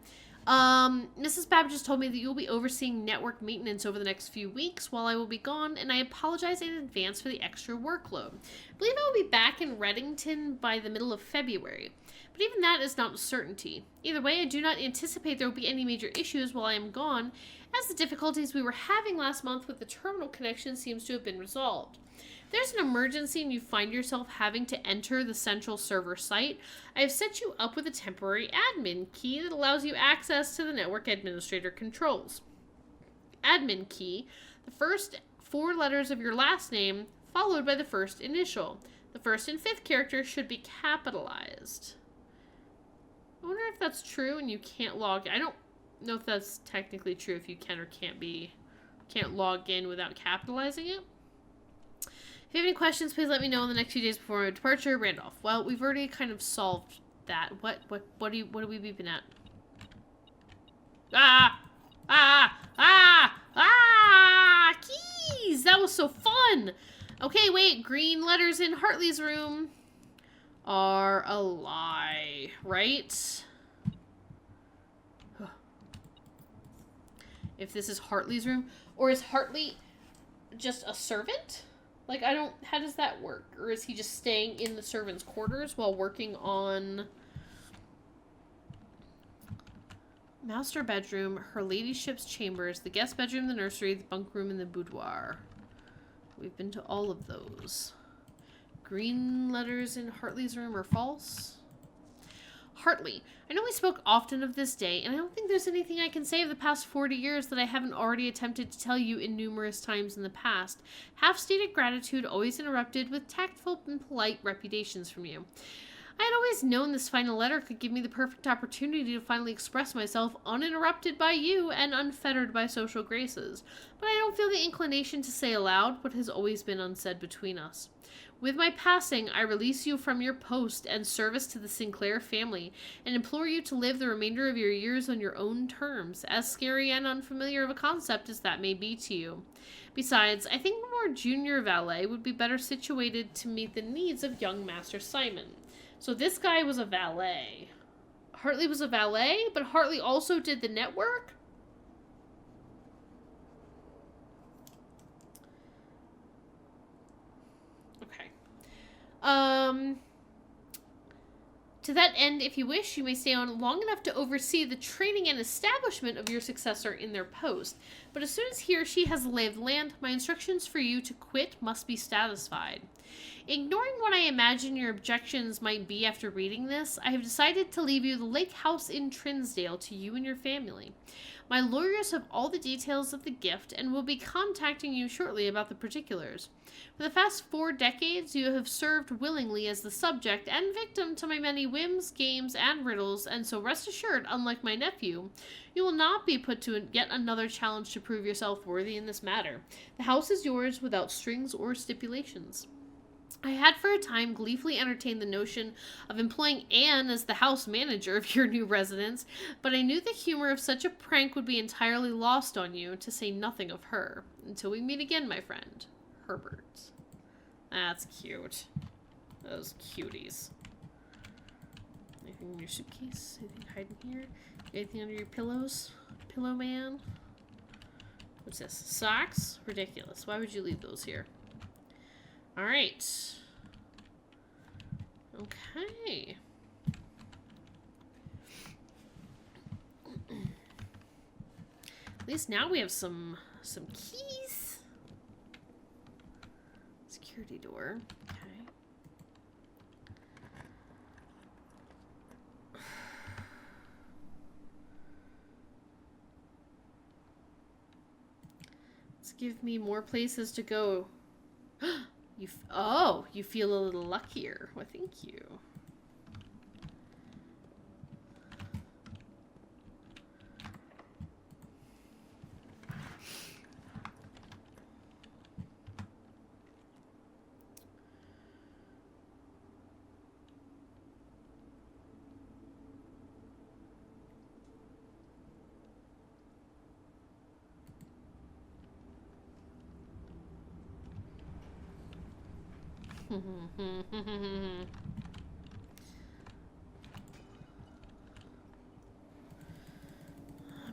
Mrs. Babbage has told me that you'll be overseeing network maintenance over the next few weeks while I will be gone, and I apologize in advance for the extra workload. I believe I will be back in Reddington by the middle of February, but even that is not a certainty. Either way, I do not anticipate there will be any major issues while I am gone, as the difficulties we were having last month with the terminal connection seems to have been resolved. If there's an emergency and you find yourself having to enter the central server site, I have set you up with a temporary admin key that allows you access to the network administrator controls. Admin key, the first 4 letters of your last name, followed by the first initial. The first and 5th character should be capitalized. I wonder if that's true and you can't log in. I don't know if that's technically true, if you can or can't log in without capitalizing it. If you have any questions, please let me know in the next few days before my departure. Randolph. Well, we've already kind of solved that. What are we beeping at? Keys! That was so fun! Okay, wait. Green letters in Hartley's room are a lie, right? If this is Hartley's room, or is Hartley just a servant? Like, how does that work? Or is he just staying in the servants' quarters while working on master bedroom, her ladyship's chambers, the guest bedroom, the nursery, the bunk room, and the boudoir? We've been to all of those. Green letters in Hartley's room are false. Hartley. I know we spoke often of this day, and I don't think there's anything I can say of the past 40 years that I haven't already attempted to tell you in numerous times in the past. Half-stated gratitude always interrupted with tactful and polite reputations from you. I had always known this final letter could give me the perfect opportunity to finally express myself uninterrupted by you and unfettered by social graces, but I don't feel the inclination to say aloud what has always been unsaid between us. With my passing, I release you from your post and service to the Sinclair family, and implore you to live the remainder of your years on your own terms, as scary and unfamiliar of a concept as that may be to you. Besides, I think a more junior valet would be better situated to meet the needs of young Master Simon. So this guy was a valet. Hartley was a valet, but Hartley also did the network? To that end, if you wish, you may stay on long enough to oversee the training and establishment of your successor in their post. But as soon as he or she has the lay of the land, my instructions for you to quit must be satisfied. Ignoring what I imagine your objections might be after reading this, I have decided to leave you the lake house in Trinsdale to you and your family. My lawyers have all the details of the gift and will be contacting you shortly about the particulars. For the past 4 decades, you have served willingly as the subject and victim to my many whims, games, and riddles, and so rest assured, unlike my nephew, you will not be put to yet another challenge to prove yourself worthy in this matter. The house is yours without strings or stipulations. I had for a time gleefully entertained the notion of employing Anne as the house manager of your new residence, but I knew the humor of such a prank would be entirely lost on you, to say nothing of her. Until we meet again, my friend. Herbert. That's cute. Those cuties. Anything in your suitcase? Anything hiding here? Anything under your pillows? Pillow man? What's this? Socks? Ridiculous. Why would you leave those here? Alright. Okay. At least now we have some keys. Security door. Okay. give me more places to go. You feel a little luckier. Well, thank you. A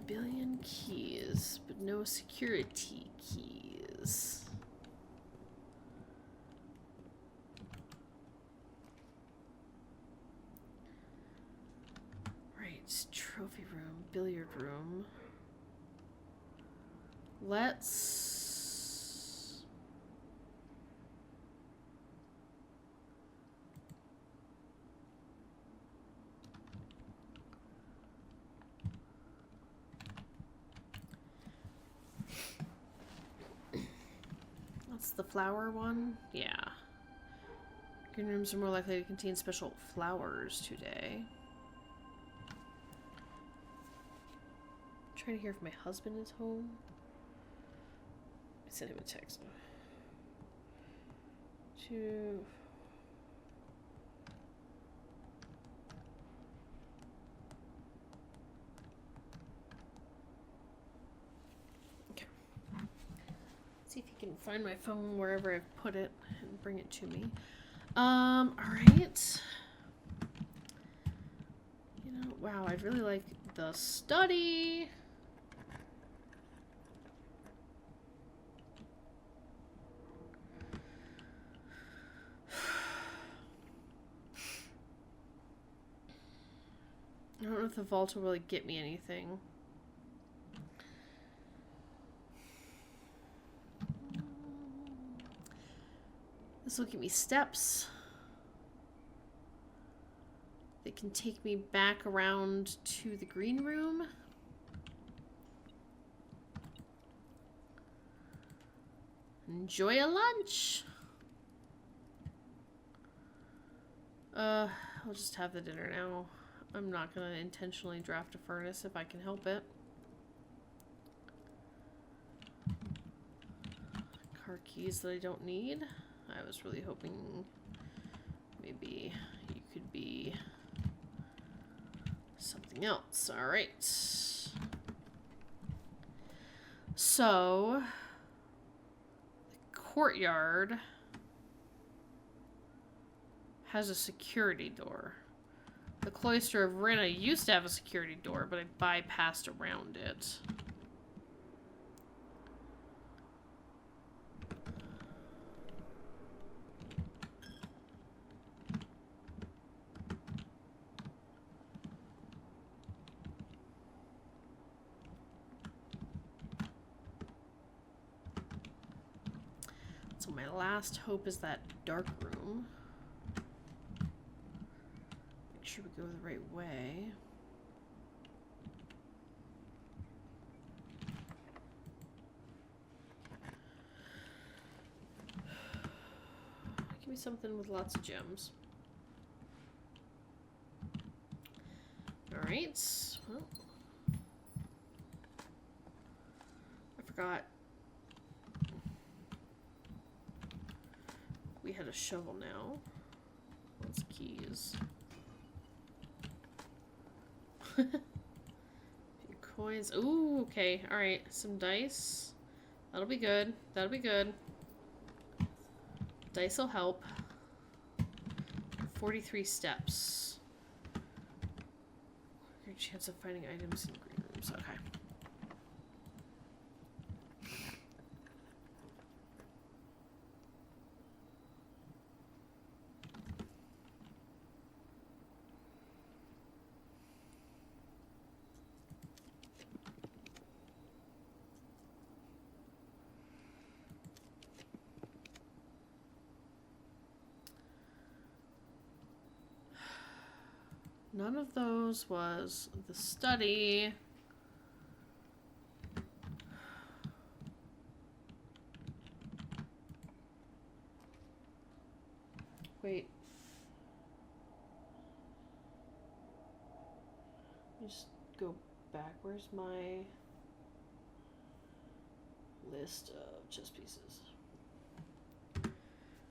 billion keys, but no security keys. Right, trophy room, billiard room. Let's... That's the flower one? Yeah. Green rooms are more likely to contain special flowers today. I'm trying to hear if my husband is home. I sent him a text. Okay. See if you can find my phone wherever I've put it and bring it to me. Alright. You know, wow, I'd really like the study. I don't know if the vault will really get me anything. This will give me steps. They can take me back around to the green room. Enjoy a lunch. I'll just have the dinner now. I'm not gonna intentionally draft a furnace if I can help it. Car keys that I don't need. I was really hoping maybe you could be something else. All right. So, the courtyard has a security door. The Cloister of Rinna used to have a security door, but I bypassed around it. So my last hope is that dark room. Make sure we go the right way. Give me something with lots of gems. Alright. Well, I forgot. We had a shovel now. Lots of keys. Few coins. Ooh, okay. Alright. Some dice. That'll be good. That'll be good. Dice will help. 43 steps. Great chance of finding items in green rooms. Okay. None of those was the study. Wait. Let me just go back. Where's my list of chess pieces?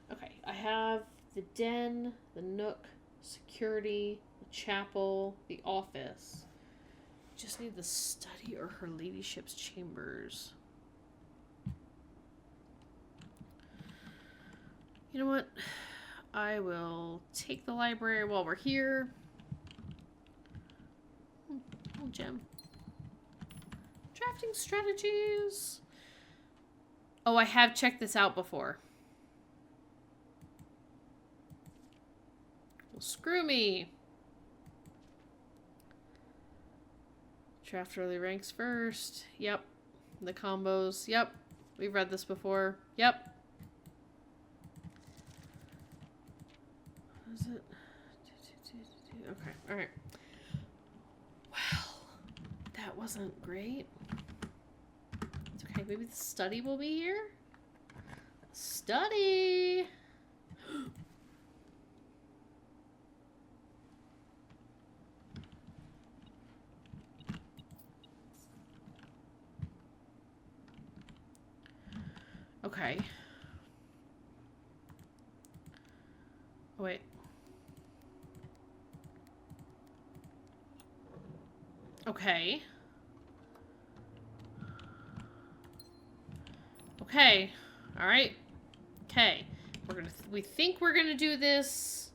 Okay, I have the den, the nook, security, the chapel, the office. Just need the study or her ladyship's chambers. You know what? I will take the library while we're here. Oh, gem. Drafting strategies. Oh, I have checked this out before. Well, screw me. Draft early ranks first. Yep. The combos. Yep. We've read this before. Yep. What is it? Okay. Alright. Well, that wasn't great. It's okay. Maybe the study will be here? Study! Okay. Oh, wait. Okay. Okay. All right. Okay. We think we're gonna do this.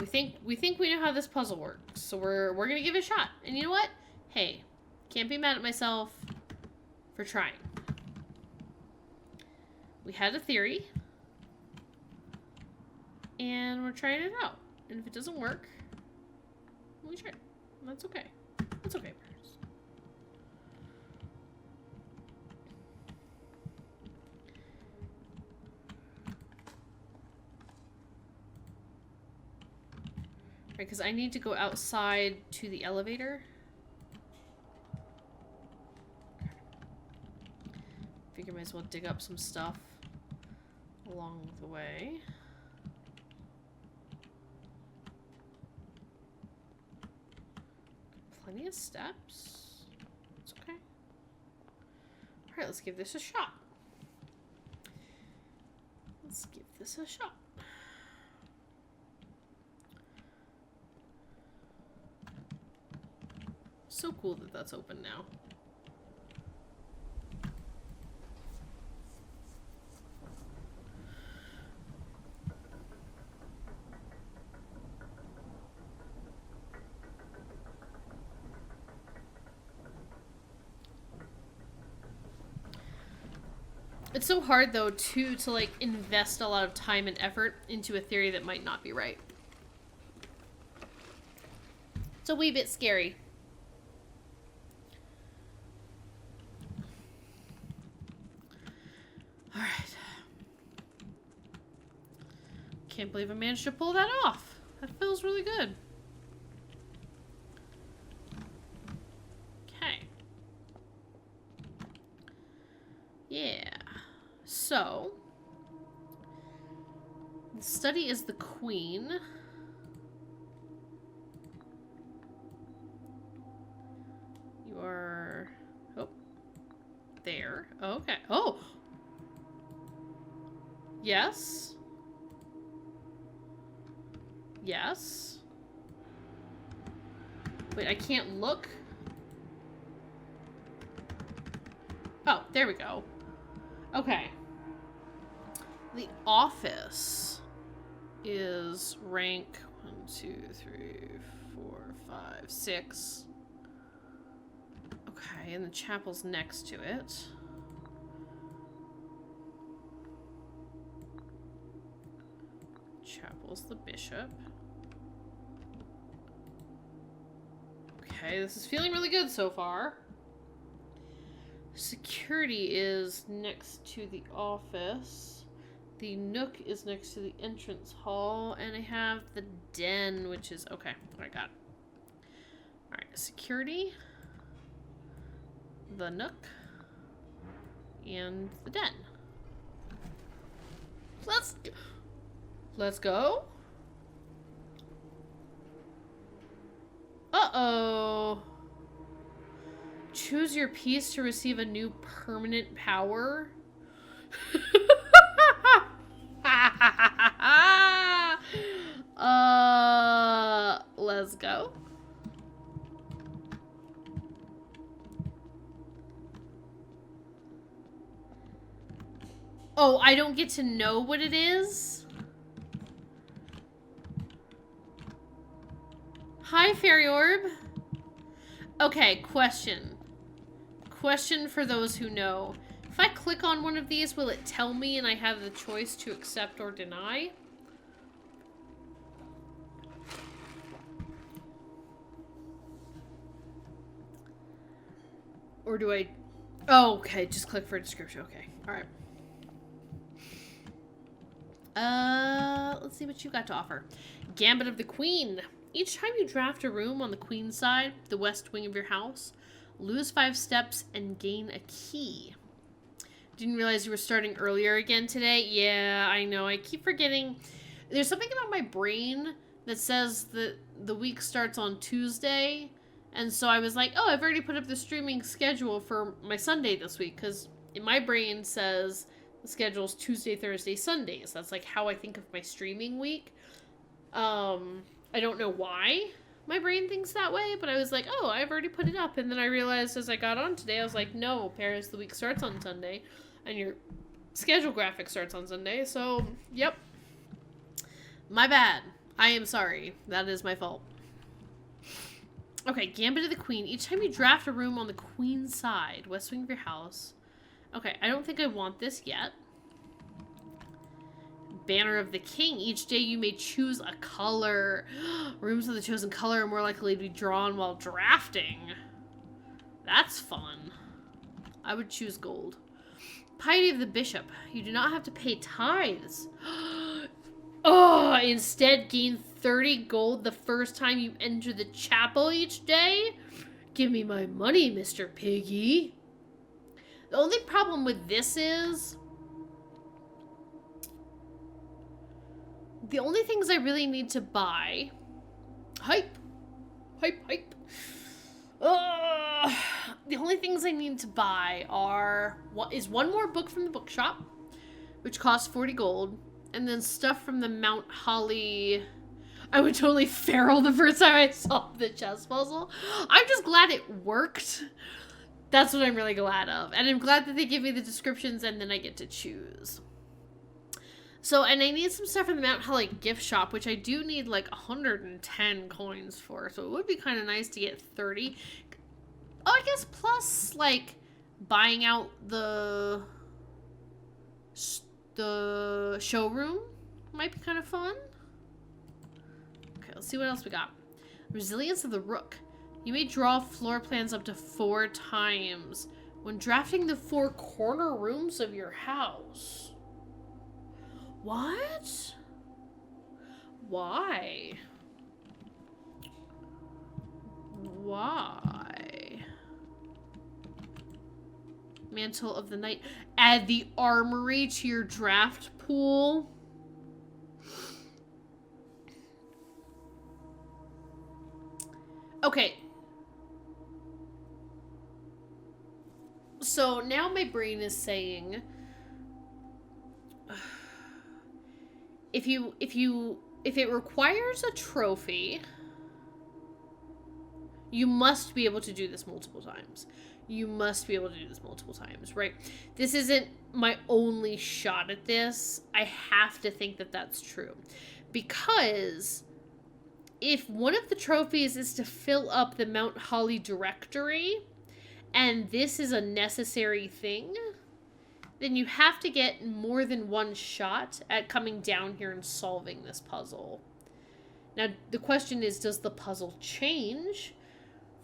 We think we know how this puzzle works. So we're gonna give it a shot. And you know what? Hey, can't be mad at myself for trying. We had a theory. And we're trying it out. And if it doesn't work, we try it. That's okay. That's okay, Paris. Right, because I need to go outside to the elevator. Figure might as well dig up some stuff along the way. Plenty of steps. It's okay. Alright, let's give this a shot. Let's give this a shot. So cool that that's open now. It's so hard, though, to like, invest a lot of time and effort into a theory that might not be right. It's a wee bit scary. Alright. Can't believe I managed to pull that off. That feels really good. Okay. Yeah. So, the study is the queen. You are... Oh. There. Okay. Oh! Yes. Yes. Wait, I can't look? Oh, there we go. Okay. The office is rank 1, 2, 3, 4, 5, 6. Okay, and the chapel's next to it. Chapel's the bishop. Okay, this is feeling really good so far. Security is next to the office. The nook is next to the entrance hall. And I have the den, which is... Okay, I got it. Alright, security. The nook. And the den. Let's go. Uh-oh. Choose your piece to receive a new permanent power. Let's go. Oh, I don't get to know what it is? Hi, Fairy Orb. Okay, question. Question for those who know. If I click on one of these, will it tell me and I have the choice to accept or deny? Or do I... Oh, okay, just click for a description. Okay, alright. Let's see what you got to offer. Gambit of the Queen. Each time you draft a room on the Queen's side, the west wing of your house, lose 5 steps and gain a key. Didn't realize you were starting earlier again today. Yeah, I know. I keep forgetting. There's something about my brain that says that the week starts on Tuesday. And so I was like, oh, I've already put up the streaming schedule for my Sunday this week. Because in my brain says the schedule's Tuesday, Thursday, Sundays. That's like how I think of my streaming week. I don't know why my brain thinks that way, but I was like, oh, I've already put it up. And then I realized as I got on today, I was like, no, Paris, the week starts on Sunday. And your schedule graphic starts on Sunday. So, yep. My bad. I am sorry. That is my fault. Okay, Gambit of the Queen. Each time you draft a room on the Queen's side, west wing of your house. Okay, I don't think I want this yet. Banner of the King. Each day you may choose a color. Rooms of the chosen color are more likely to be drawn while drafting. That's fun. I would choose gold. Piety of the Bishop. You do not have to pay tithes. Oh, instead gain 30 gold the first time you enter the chapel each day? Give me my money, Mr. Piggy. The only problem with this is... the only things I really need to buy... Hype! Hype, hype! The only things I need to buy are... is one more book from the bookshop, which costs 40 gold, and then stuff from the Mount Holly... I would totally feral the first time I saw the chess puzzle. I'm just glad it worked. That's what I'm really glad of. And I'm glad that they give me the descriptions and then I get to choose. So, and I need some stuff from the Mount Holly gift shop, which I do need like 110 coins for. So it would be kind of nice to get 30. Oh, I guess plus like buying out the showroom might be kind of fun. Okay, let's see what else we got. Resilience of the Rook. You may draw floor plans up to 4 times when drafting the 4 corner rooms of your house. What? Why? Why? Mantle of the Night. Add the armory to your draft pool. Okay. So now my brain is saying... If it requires a trophy, you must be able to do this multiple times. You must be able to do this multiple times, right? This isn't my only shot at this. I have to think that that's true. Because if one of the trophies is to fill up the Mount Holly directory, and this is a necessary thing, then you have to get more than one shot at coming down here and solving this puzzle. Now, the question is, does the puzzle change?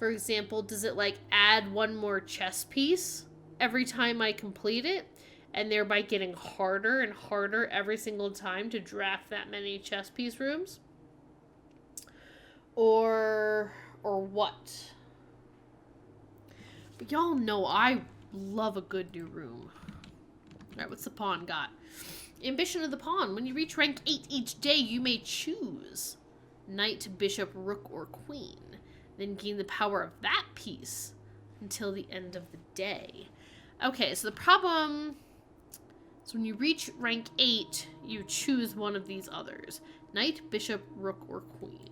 For example, does it, like, add one more chess piece every time I complete it, and thereby getting harder and harder every single time to draft that many chess piece rooms? Or what? But y'all know I love a good new room. Alright, what's the pawn got? Ambition of the pawn. When you reach rank 8 each day, you may choose knight, bishop, rook, or queen. Then gain the power of that piece until the end of the day. Okay, so the problem is when you reach rank 8, you choose one of these others. Knight, bishop, rook, or queen.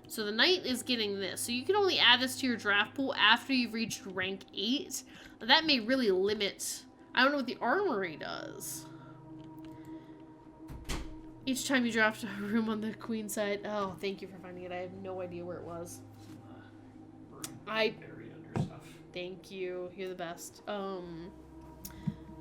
So the knight is getting this. So you can only add this to your draft pool after you've reached rank 8. That may really limit... I don't know what the armory does. Each time you draft a room on the queen side. Oh, thank you for finding it. I have no idea where it was. Buried under stuff. Thank you. You're the best.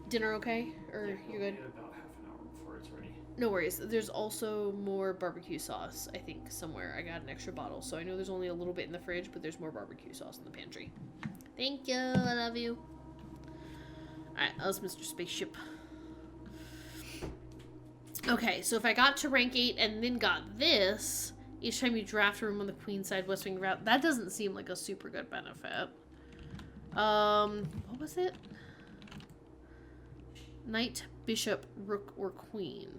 Dinner okay? Or Yeah, you're good? About half an hour before it's ready. No worries. There's also more barbecue sauce, I think, somewhere. I got an extra bottle, so I know there's only a little bit in the fridge, but there's more barbecue sauce in the pantry. Thank you. I love you. Alright, that was Mr. Spaceship. Okay, so if I got to rank 8 and then got this, each time you draft a room on the queen side, west wing route, that doesn't seem like a super good benefit. What was it? Knight, bishop, rook, or queen.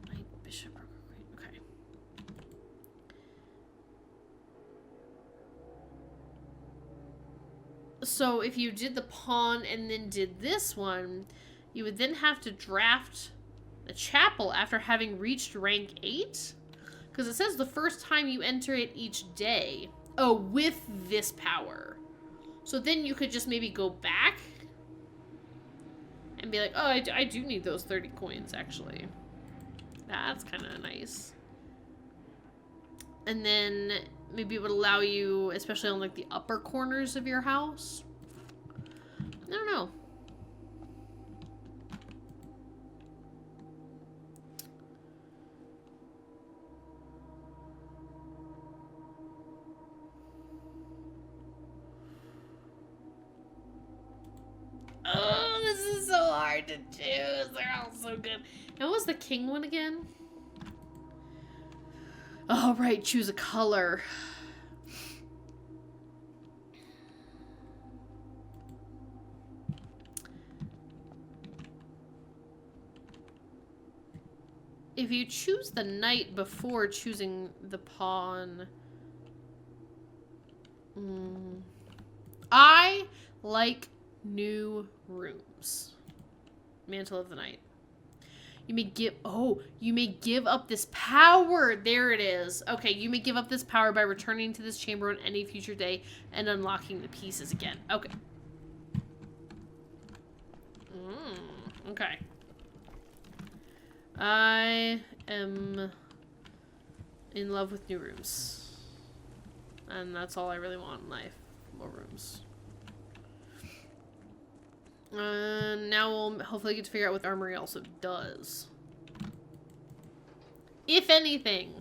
Knight, bishop, rook, or queen. Okay. So if you did the pawn and then did this one, you would then have to draft the chapel after having reached rank 8? Because it says the first time you enter it each day. Oh, with this power. So then you could just maybe go back and be like, oh, I do need those 30 coins, actually. That's kind of nice. And then maybe it would allow you, especially on like the upper corners of your house. I don't know. Oh, this is so hard to choose. They're all so good. And what was the king one again? Oh, right. Choose a color. If you choose the knight before choosing the pawn... I like new rooms. Mantle of the Knight. You may give up this power. There it is. Okay, you may give up this power by returning to this chamber on any future day and unlocking the pieces again. Okay. Okay. I am in love with new rooms. And that's all I really want in life. More rooms. Now we'll hopefully get to figure out what the armory also does. If anything.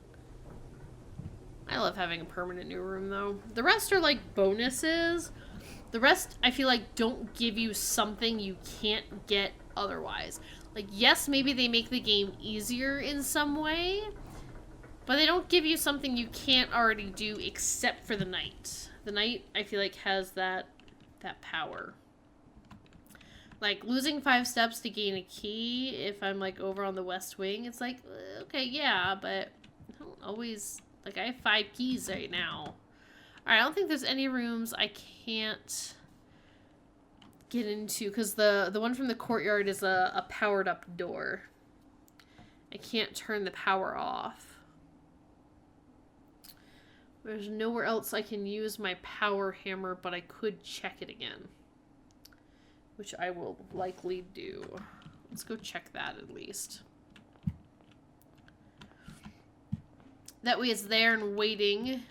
I love having a permanent new room, though. The rest are, like, bonuses. The rest, I feel like, don't give you something you can't get otherwise. Like, yes, maybe they make the game easier in some way, but they don't give you something you can't already do except for the knight. The knight, I feel like, has that power. Like, losing 5 steps to gain a key, if I'm, like, over on the west wing, it's like, okay, yeah, but I don't always... Like, I have 5 keys right now. Alright, I don't think there's any rooms I can't get into, because the one from the courtyard is a powered-up door. I can't turn the power off. There's nowhere else I can use my power hammer, but I could check it again. Which I will likely do. Let's go check that at least. That way it's there and waiting.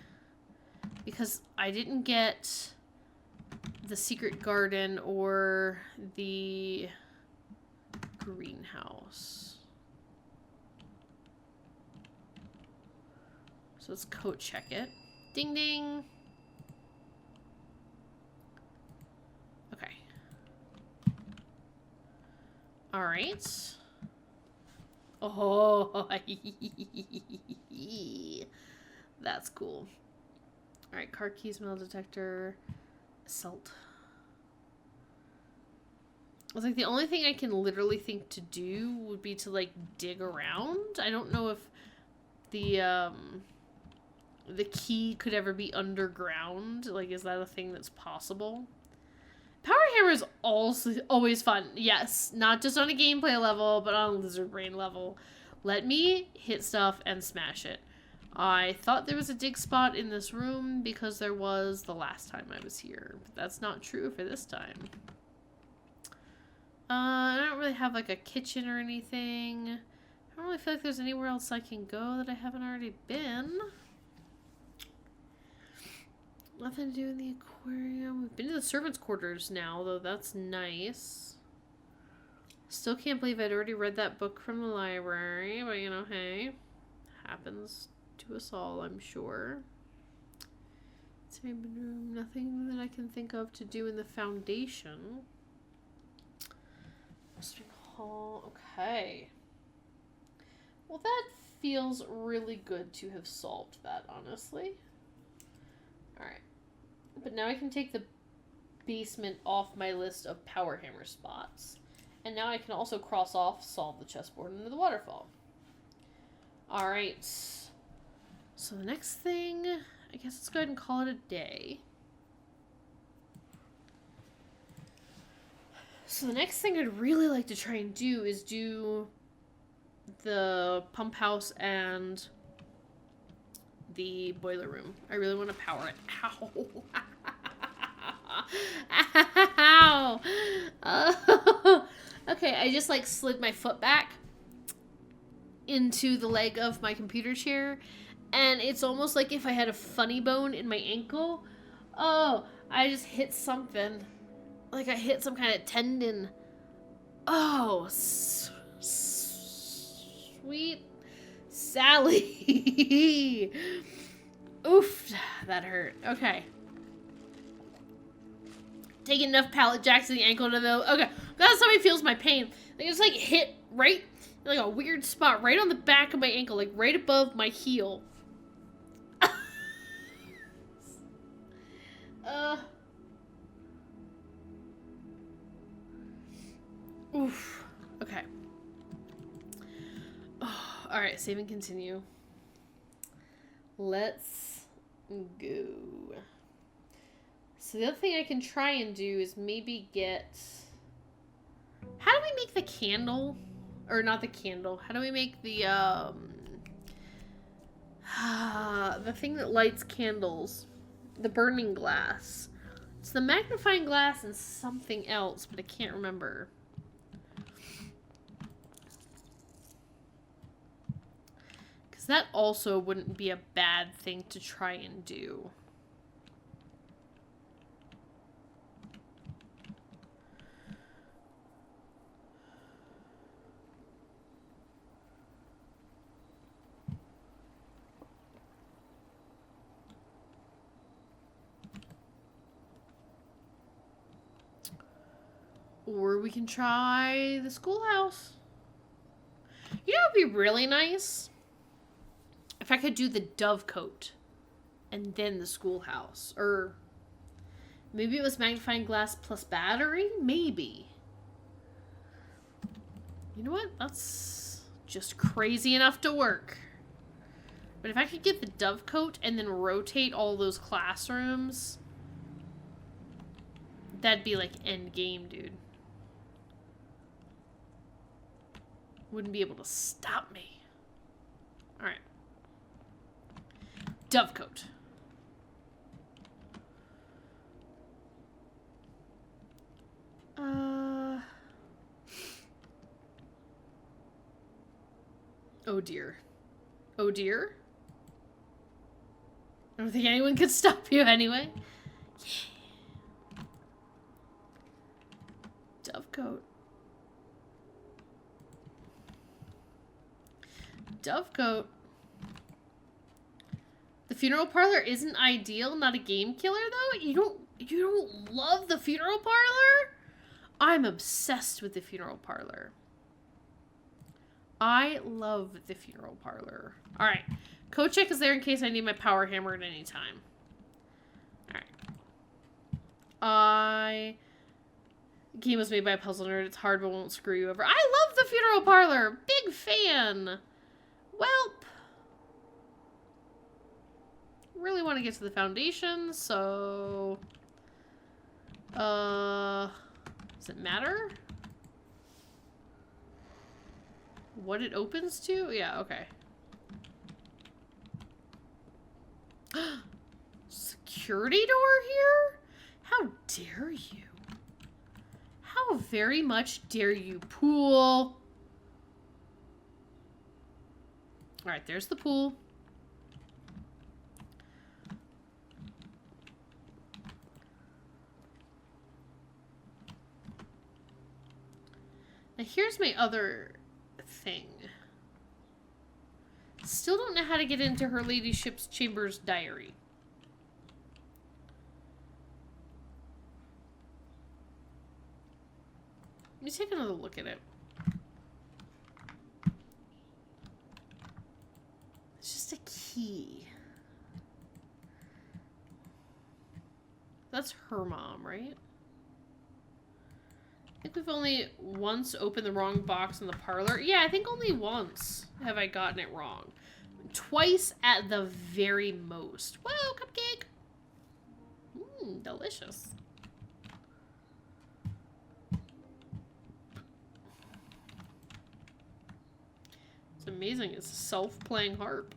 Because I didn't get the secret garden or the greenhouse. So let's code check it. Ding ding. Okay. Alright. Oh, that's cool. Alright, car keys, metal detector, assault. was like, the only thing I can literally think to do would be to, like, dig around. I don't know if the key could ever be underground. Like, is that a thing that's possible? Power Hammer is also always fun. Yes, not just on a gameplay level, but on a lizard brain level. Let me hit stuff and smash it. I thought there was a dig spot in this room because there was the last time I was here. But that's not true for this time. I don't really have, like, a kitchen or anything. I don't really feel like there's anywhere else I can go that I haven't already been. Nothing to do in the aquarium. We've been to the servants' quarters now, though that's nice. Still can't believe I'd already read that book from the library, but you know, hey. Happens to us all, I'm sure. Same room. Nothing that I can think of to do in the foundation. Western Hall. Okay. Well, that feels really good to have solved that, honestly. Alright. But now I can take the basement off my list of power hammer spots. And now I can also cross off solve the chessboard into the waterfall. Alright. So the next thing, I guess let's go ahead and call it a day. So the next thing I'd really like to try and do is do the pump house and the boiler room. I really want to power it. Ow! Ow! Okay, I just like slid my foot back into the leg of my computer chair, and it's almost like if I had a funny bone in my ankle. Oh, I just hit something. Like I hit some kind of tendon. Oh, sweet Sally. Oof, that hurt. Okay. Taking enough pallet jacks to the ankle to know. Okay, that's how he feels my pain. Like it's like hit right, like a weird spot right on the back of my ankle, like right above my heel. Oof. Okay. Oh, all right, save and continue. Let's go. So the other thing I can try and do is maybe get... How do we make the candle? Or not the candle. How do we make the the thing that lights candles? The burning glass. It's the magnifying glass and something else, but I can't remember. Because that also wouldn't be a bad thing to try and do. Or we can try the schoolhouse. You know what would be really nice? If I could do the Dovecote and then the schoolhouse. Or maybe it was magnifying glass plus battery? Maybe. You know what? That's just crazy enough to work. But if I could get the Dovecote and then rotate all those classrooms, that'd be like end game, dude. Wouldn't be able to stop me. Alright. Dovecote. Oh dear. Oh dear. I don't think anyone could stop you anyway. Yeah. Dovecote. Dovecote. The funeral parlor isn't ideal, not a game killer though. You don't love the funeral parlor? I'm obsessed with the funeral parlor. I love the funeral parlor. All right, code check is there in case I need my power hammer at any time. All right. The game was made by a puzzle nerd. It's hard but won't screw you over. I love the funeral parlor. Big fan. Welp. Really want to get to the foundation, so... does it matter? What it opens to? Yeah, okay. Security door here? How dare you? How very much dare you, pool? Alright, there's the pool. Now here's my other thing. Still don't know how to get into her ladyship's chambers diary. Let me take another look at it. It's just a key. That's her mom, right? I think we've only once opened the wrong box in the parlor. Yeah, I think only once have I gotten it wrong. Twice at the very most. Whoa, cupcake! Mmm, delicious. It's amazing. It's a self-playing harp.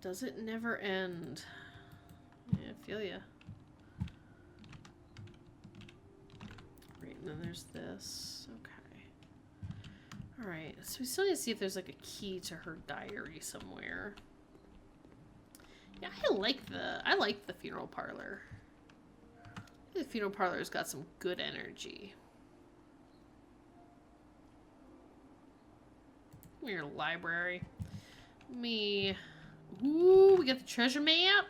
Does it never end? Yeah, I feel ya. Right, and then there's this. Okay. Alright, so we still need to see if there's like a key to her diary somewhere. Yeah, I like the funeral parlor. The funeral parlor's got some good energy. Your library. Me. Ooh, we got the treasure map.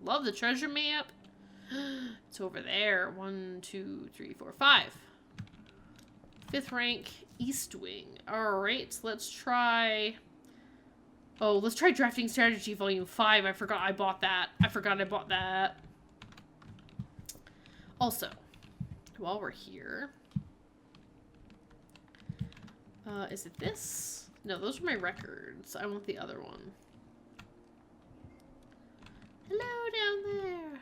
Love the treasure map. It's over there. 1, 2, 3, 4, 5. 5th rank, East Wing. Alright, let's try... Oh, let's try Drafting Strategy Volume 5. I forgot I bought that. Also, while we're here... is it this? No, those are my records. I want the other one. Hello down there.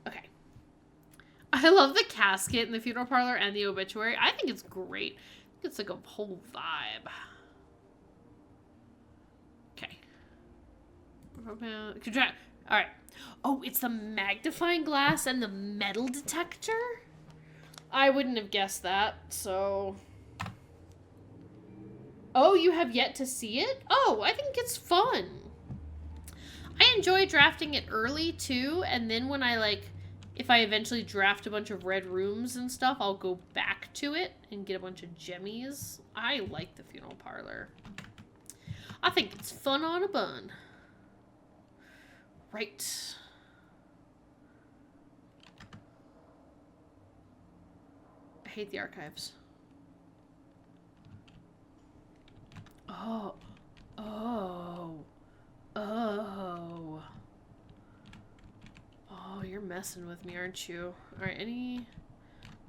Okay. I love the casket in the funeral parlor and the obituary. I think it's great. I think it's like a whole vibe. Okay. Alright. Oh, it's the magnifying glass and the metal detector? I wouldn't have guessed that, so... Oh, you have yet to see it? Oh, I think it's fun. I enjoy drafting it early, too, and then when I, like, if I eventually draft a bunch of red rooms and stuff, I'll go back to it and get a bunch of gemmies. I like the funeral parlor. I think it's fun on a bun. Right. I hate the archives. Oh. Oh. Oh. Oh, you're messing with me, aren't you? Alright, I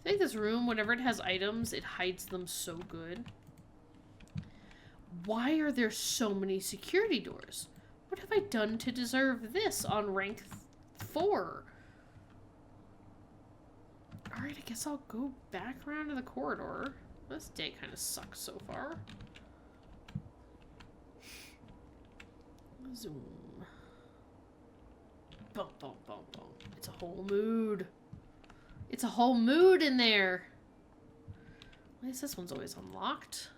think this room, whenever it has items, it hides them so good. Why are there so many security doors? What have I done to deserve this on rank 4? Alright, I guess I'll go back around to the corridor. This day kind of sucks so far. Zoom. Bump, bump, bump, bump. It's a whole mood. It's a whole mood in there. Why is this one's always unlocked?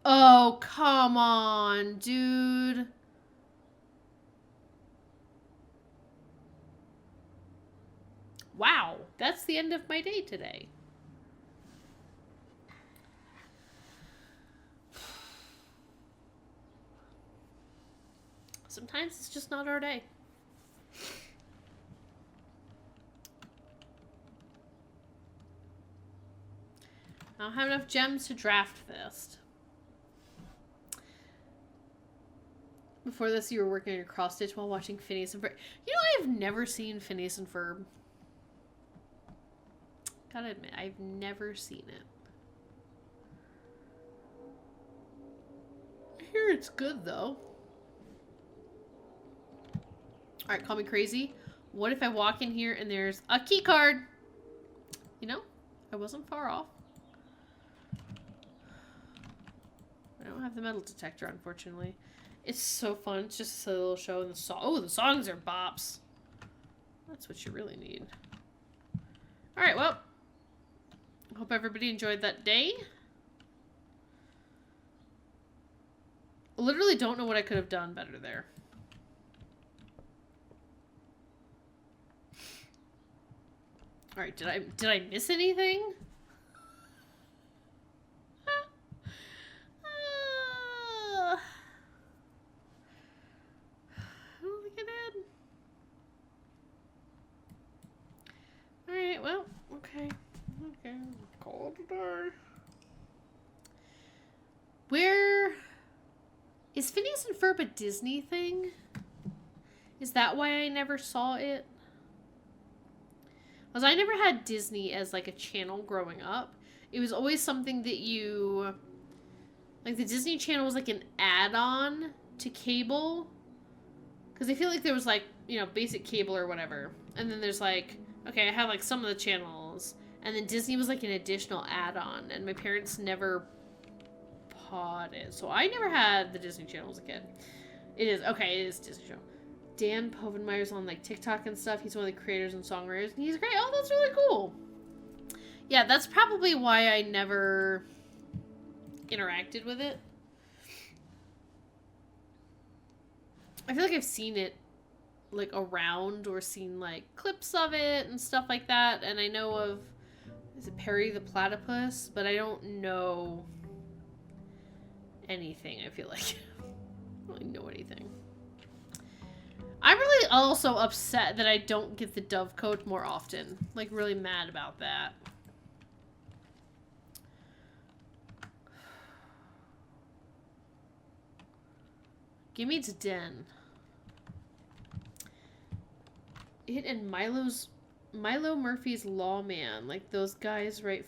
Oh, come on, dude. Wow, that's the end of my day today. Sometimes it's just not our day. I don't have enough gems to draft this. Before this, you were working on your cross stitch while watching Phineas and Ferb. You know, I've never seen Phineas and Ferb. Gotta admit, I've never seen it. I hear it's good, though. Alright, call me crazy. What if I walk in here and there's a key card? You know, I wasn't far off. I don't have the metal detector, unfortunately. It's so fun. It's just a silly little show. And the songs are bops. That's what you really need. Alright, well. Hope everybody enjoyed that day. Literally don't know what I could have done better there. Alright, did I miss anything? I don't think I did. Alright, well, okay. Okay, call it a day. Where... Is Phineas and Ferb a Disney thing? Is that why I never saw it? Because I never had Disney as, like, a channel growing up. It was always something that you... Like, the Disney Channel was, like, an add-on to cable. Because I feel like there was, like, you know, basic cable or whatever. And then there's, like... Okay, I have, like, some of the channels. And then Disney was, like, an additional add-on. And my parents never... it. So I never had the Disney Channel as a kid. It is Disney Channel. Dan Povenmire's on like TikTok and stuff. He's one of the creators and songwriters, and he's great. Oh, that's really cool. Yeah, that's probably why I never interacted with it. I feel like I've seen it like around or seen like clips of it and stuff like that, and I know of, is it Perry the Platypus? But I don't know anything, I feel like. I don't really know anything. I'm really also upset that I don't get the Dove Coat more often. Like, really mad about that. Gimme to Den. It and Milo Murphy's Lawman. Like, those guys write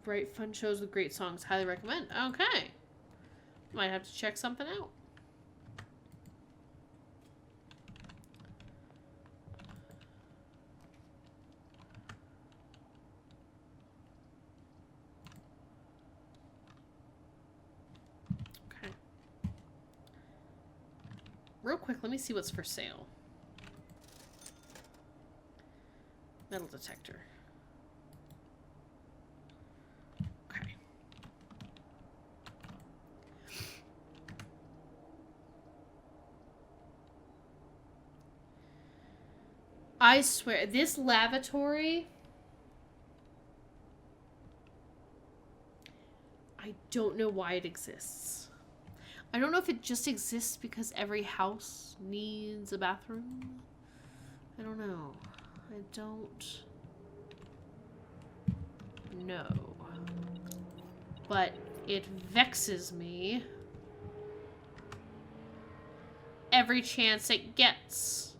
fun shows with great songs. Highly recommend. Okay. Might have to check something out. Okay. Real quick, let me see what's for sale. Metal detector. Okay. I swear, this lavatory, I don't know why it exists. I don't know if it just exists because every house needs a bathroom. I don't know. I don't know. But it vexes me every chance it gets.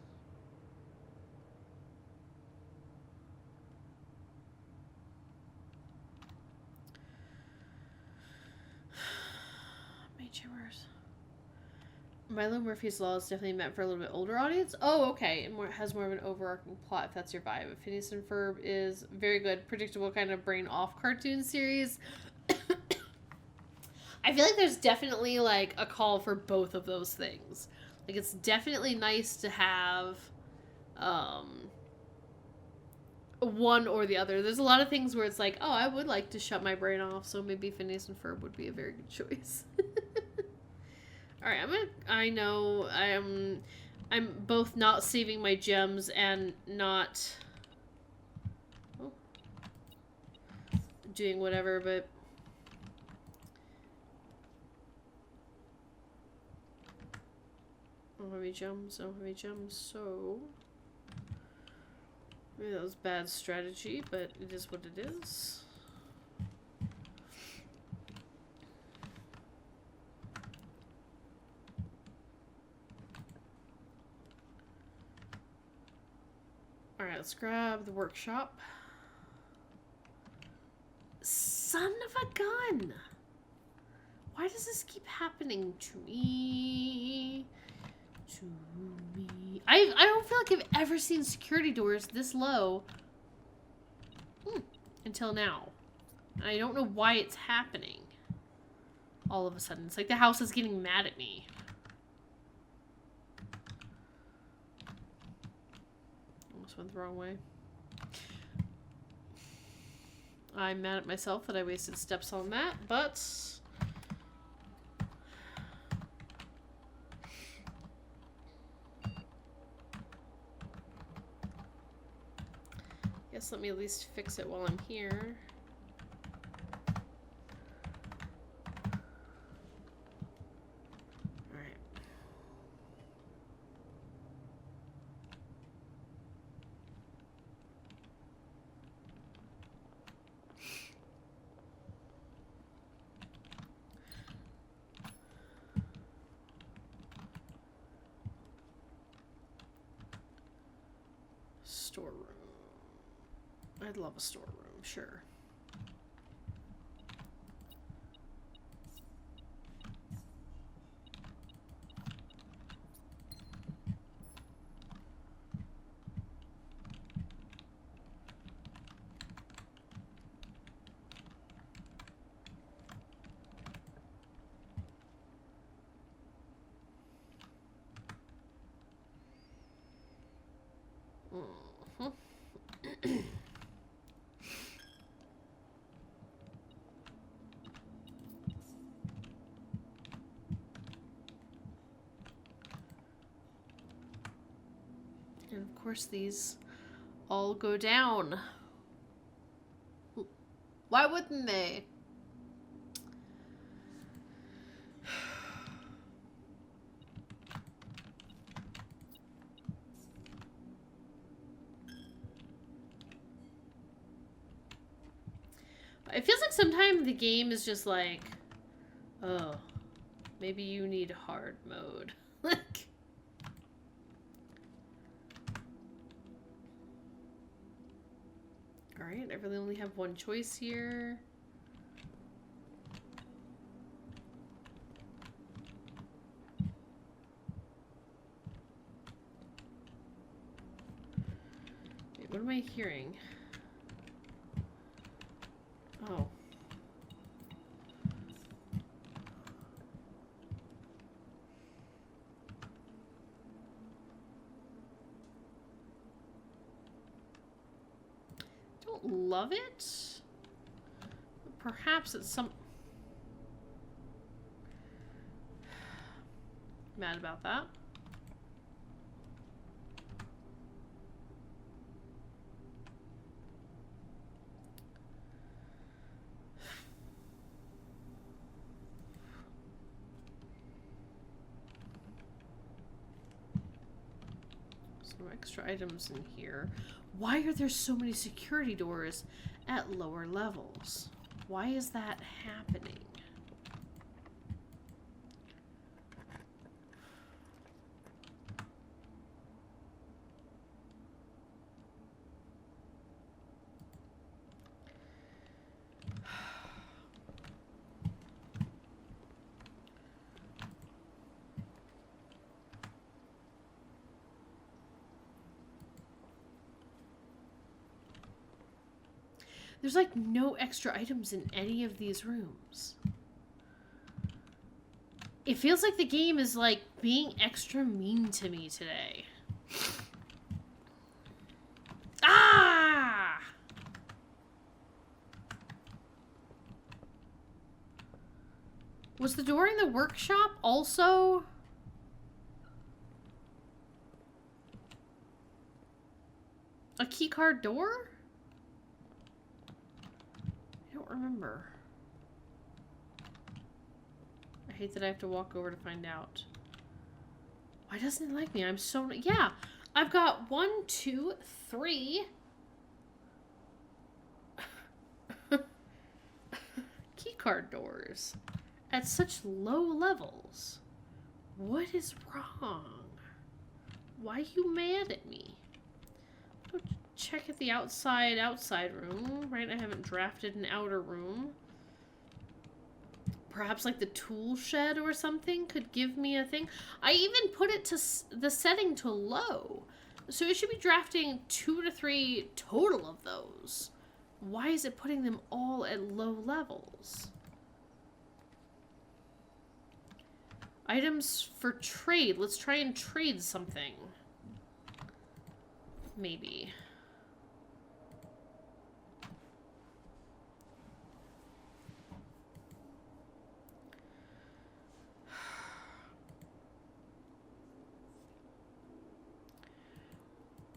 Milo Murphy's Law is definitely meant for a little bit older audience. Oh, okay. It has more of an overarching plot, if that's your vibe. Phineas and Ferb is very good, predictable, kind of brain-off cartoon series. I feel like there's definitely, like, a call for both of those things. Like, it's definitely nice to have, one or the other. There's a lot of things where it's like, oh, I would like to shut my brain off, so maybe Phineas and Ferb would be a very good choice. Alright, I'm both not saving my gems and not doing whatever, but I don't have any gems, so maybe that was bad strategy, but it is what it is. let's grab the workshop. Son of a gun! Why does this keep happening to me? To me. I don't feel like I've ever seen security doors this low. Until now. I don't know why it's happening. All of a sudden. It's like the house is getting mad at me. Almost went the wrong way. I'm mad at myself that I wasted steps on that, but... guess let me at least fix it while I'm here. Alright. Storeroom. I'd love a storeroom, sure. And of course these all go down. Why wouldn't they? It feels like sometimes the game is just like, oh, maybe you need hard mode. Like, alright, I really only have one choice here. Wait, what am I hearing? Oh. Don't love it. Perhaps it's some... Mad about that. Extra items in here. Why are there so many security doors at lower levels? Why is that happening? There's like no extra items in any of these rooms. It feels like the game is like being extra mean to me today. Ah! Was the door in the workshop also? A keycard door? I don't remember. I hate that I have to walk over to find out. Why doesn't it like me? I'm so... Yeah! I've got 1, 2, 3... keycard doors. At such low levels. What is wrong? Why are you mad at me? check at the outside room, right? I haven't drafted an outer room. Perhaps like the tool shed or something could give me a thing. I even put it to the setting to low. So it should be drafting 2 to 3 total of those. Why is it putting them all at low levels? Items for trade. Let's try and trade something. Maybe.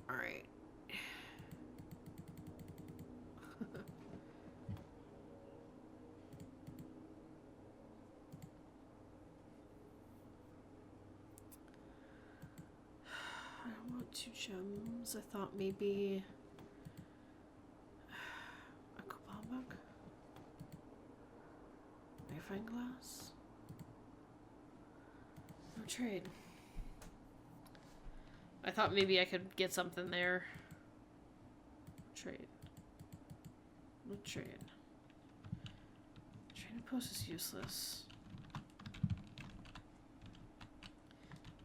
All right. I don't want 2 gems. I thought maybe a coupon book, magnifying glass. No trade. I thought maybe I could get something there. Trade. No trade. Trading post is useless.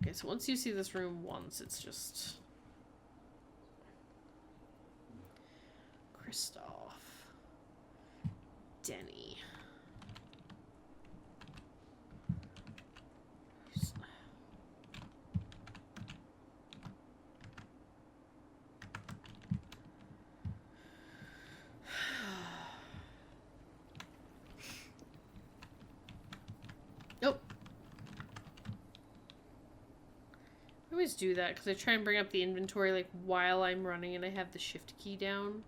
Okay, so once you see this room once, it's just Kristoff, Denny. I always do that because I try and bring up the inventory like while I'm running and I have the shift key down.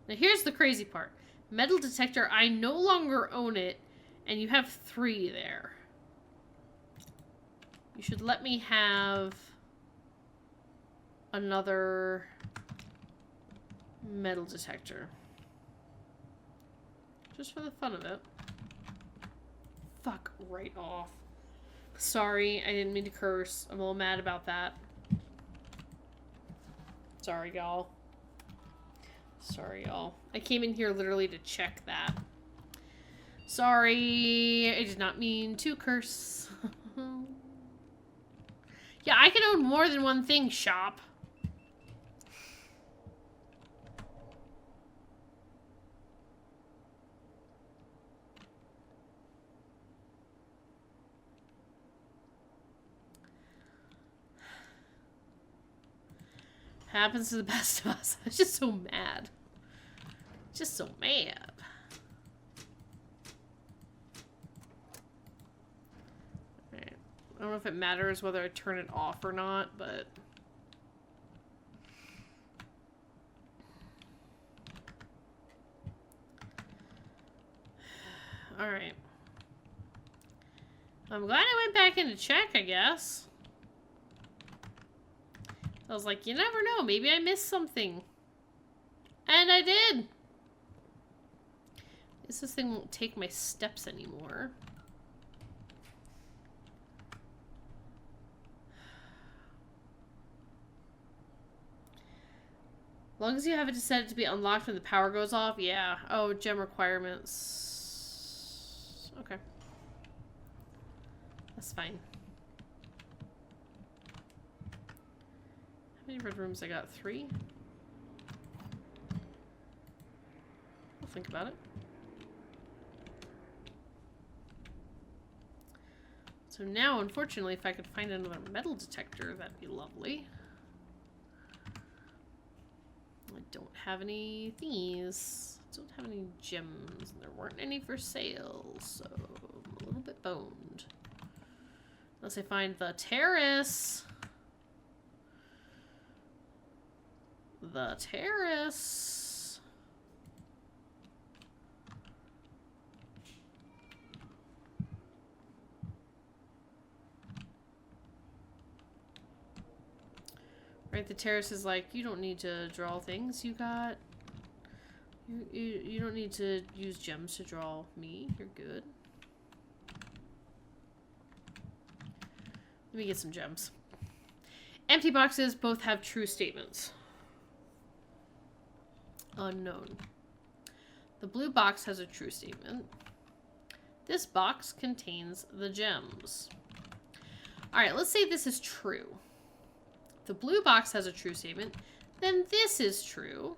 Now here's the crazy part. Metal detector, I no longer own it, and you have 3 there. You should let me have another metal detector. Just for the fun of it. Fuck right off. Sorry, I didn't mean to curse. I'm a little mad about that. Sorry, y'all. Sorry, y'all. I came in here literally to check that. Sorry, I did not mean to curse. Yeah, I can own more than one thing, shop. Happens to the best of us. I was just so mad. Just so mad. Alright. I don't know if it matters whether I turn it off or not, but... Alright. I'm glad I went back in to check, I guess. I was like, you never know, maybe I missed something. And I did! This thing won't take my steps anymore. As long as you have it set to be unlocked when the power goes off, yeah. Oh, gem requirements. Okay. That's fine. How many red rooms I got? 3? I'll think about it. So now, unfortunately, if I could find another metal detector, that'd be lovely. I don't have any thingies. I don't have any gems. There weren't any for sale, so I'm a little bit boned. Unless I find the terrace. The terrace. Right, the terrace is like, you don't need to draw things. You got... You don't need to use gems to draw me. You're good. Let me get some gems. Empty boxes both have true statements. Unknown. The blue box has a true statement. This box contains the gems. Alright, let's say this is true. The blue box has a true statement. Then this is true.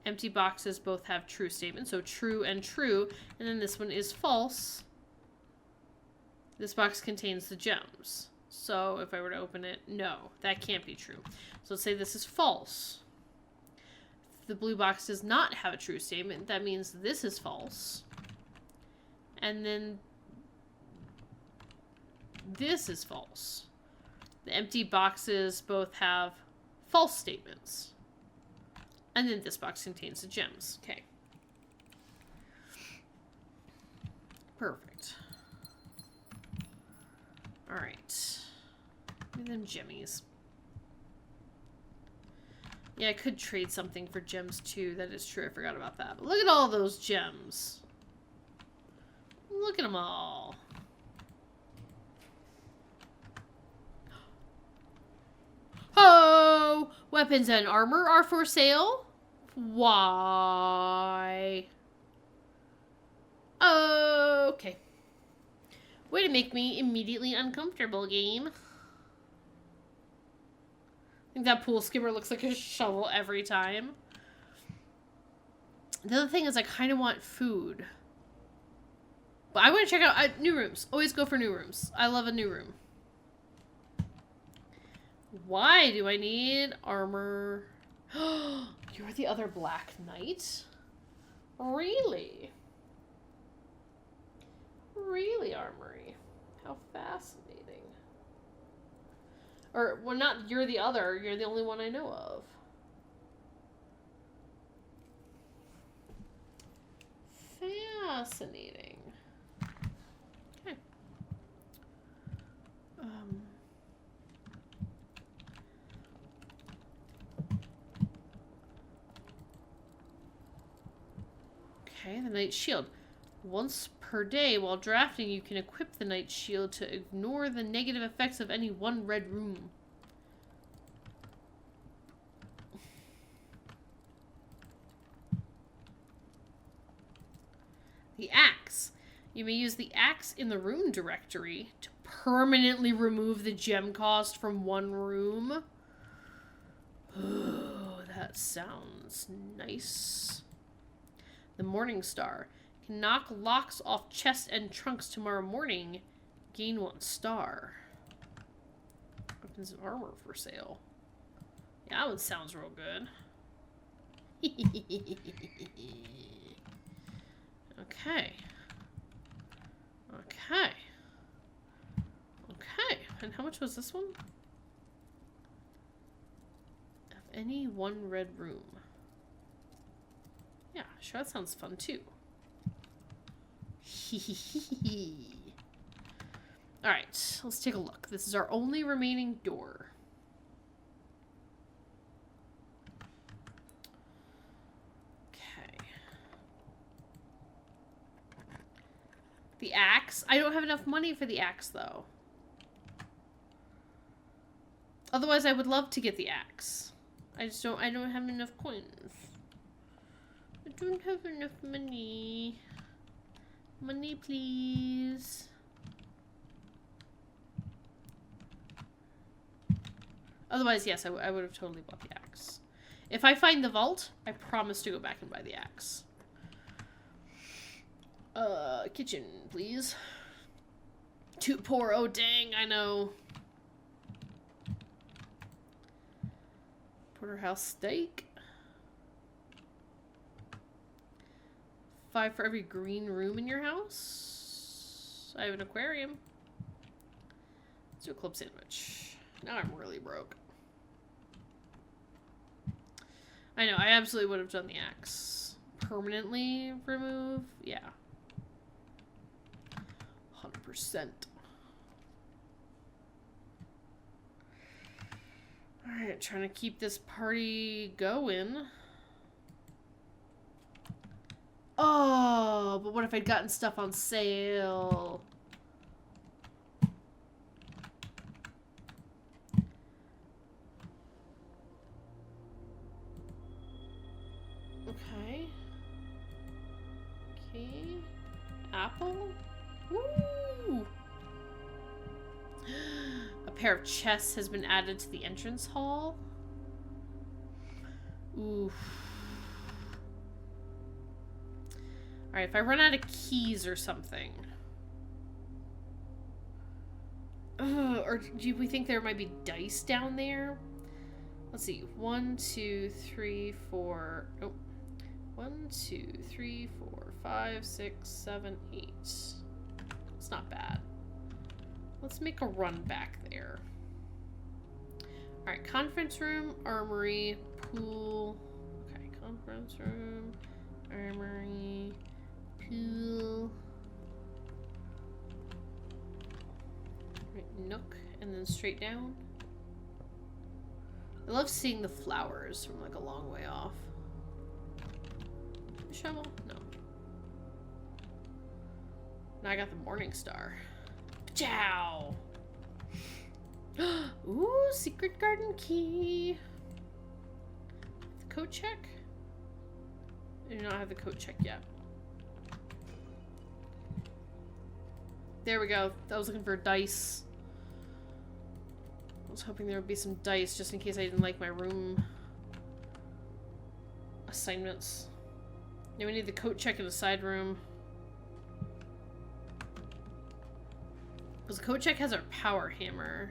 Empty boxes both have true statements, so true and true. And then this one is false. This box contains the gems. So if I were to open it, no, that can't be true. So let's say this is false. If the blue box does not have a true statement, that means this is false. And then this is false. The empty boxes both have false statements. And then this box contains the gems. Okay. Perfect. Alright. Give me them jemmies. Yeah, I could trade something for gems too. That is true. I forgot about that. But look at all those gems. Look at them all. Oh! Weapons and armor are for sale? Why? Okay. Way to make me immediately uncomfortable, game. I think that pool skimmer looks like a shovel every time. The other thing is I kind of want food. But I want to check out new rooms. Always go for new rooms. I love a new room. Why do I need armor? You're the other Black Knight? Really? Really, Armory? How fascinating. Or, well, not you're the other. You're the only one I know of. Fascinating. Okay. Okay, the Knight Shield. Once per day, while drafting, you can equip the Knight Shield to ignore the negative effects of any one red room. The Axe. You may use the Axe in the room directory to permanently remove the gem cost from one room. Oh, that sounds nice. The Morning Star. Can knock locks off chests and trunks tomorrow morning. Gain 1 star. Weapons and armor for sale. Yeah, that one sounds real good. Okay. Okay. Okay. And how much was this one? Of any one red room. Yeah, sure, that sounds fun too. Alright, let's take a look. This is our only remaining door. Okay. The axe? I don't have enough money for the axe, though. Otherwise, I would love to get the axe. I don't have enough coins. I don't have enough money. Money, please. Otherwise, yes, I would have totally bought the axe. If I find the vault, I promise to go back and buy the axe. Kitchen, please. Too poor, oh dang, I know. Porterhouse steak. 5 for every green room in your house. I have an aquarium. Let's do a club sandwich. Now I'm really broke. I know, I absolutely would have done the axe. Permanently remove? Yeah. 100%. Alright, trying to keep this party going. Oh, but what if I'd gotten stuff on sale? pair of chests has been added to the entrance hall. Oof. Alright, if I run out of keys or something. Or do we think there might be dice down there? Let's see. 1, 2, 3, 4. Oh. 1, 2, 3, 4, 5, 6, 7, 8. It's not bad. Let's make a run back there. Alright, conference room, armory, pool. Okay, conference room, armory, pool. Right, nook, and then straight down. I love seeing the flowers from like a long way off. Shovel? No. Now I got the Morning Star. Ciao! Ooh, secret garden key. The coat check? I do not have the coat check yet. There we go. I was looking for dice. I was hoping there would be some dice just in case I didn't like my room assignments. Now we need the coat check in the side room. Because the coat check has our power hammer.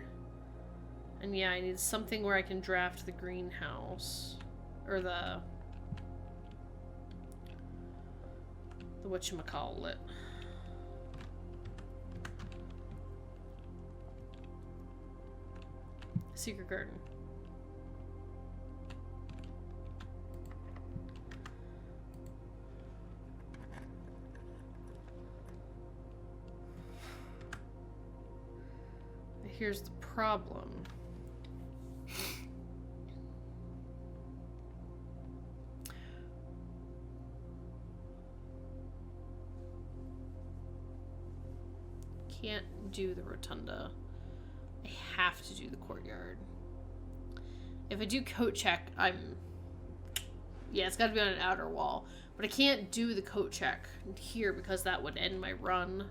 And yeah, I need something where I can draft the greenhouse. Or the whatchamacallit. Secret garden. Here's the problem. Can't do the rotunda. I have to do the courtyard. If I do coat check, yeah, it's got to be on an outer wall. But I can't do the coat check here because that would end my run.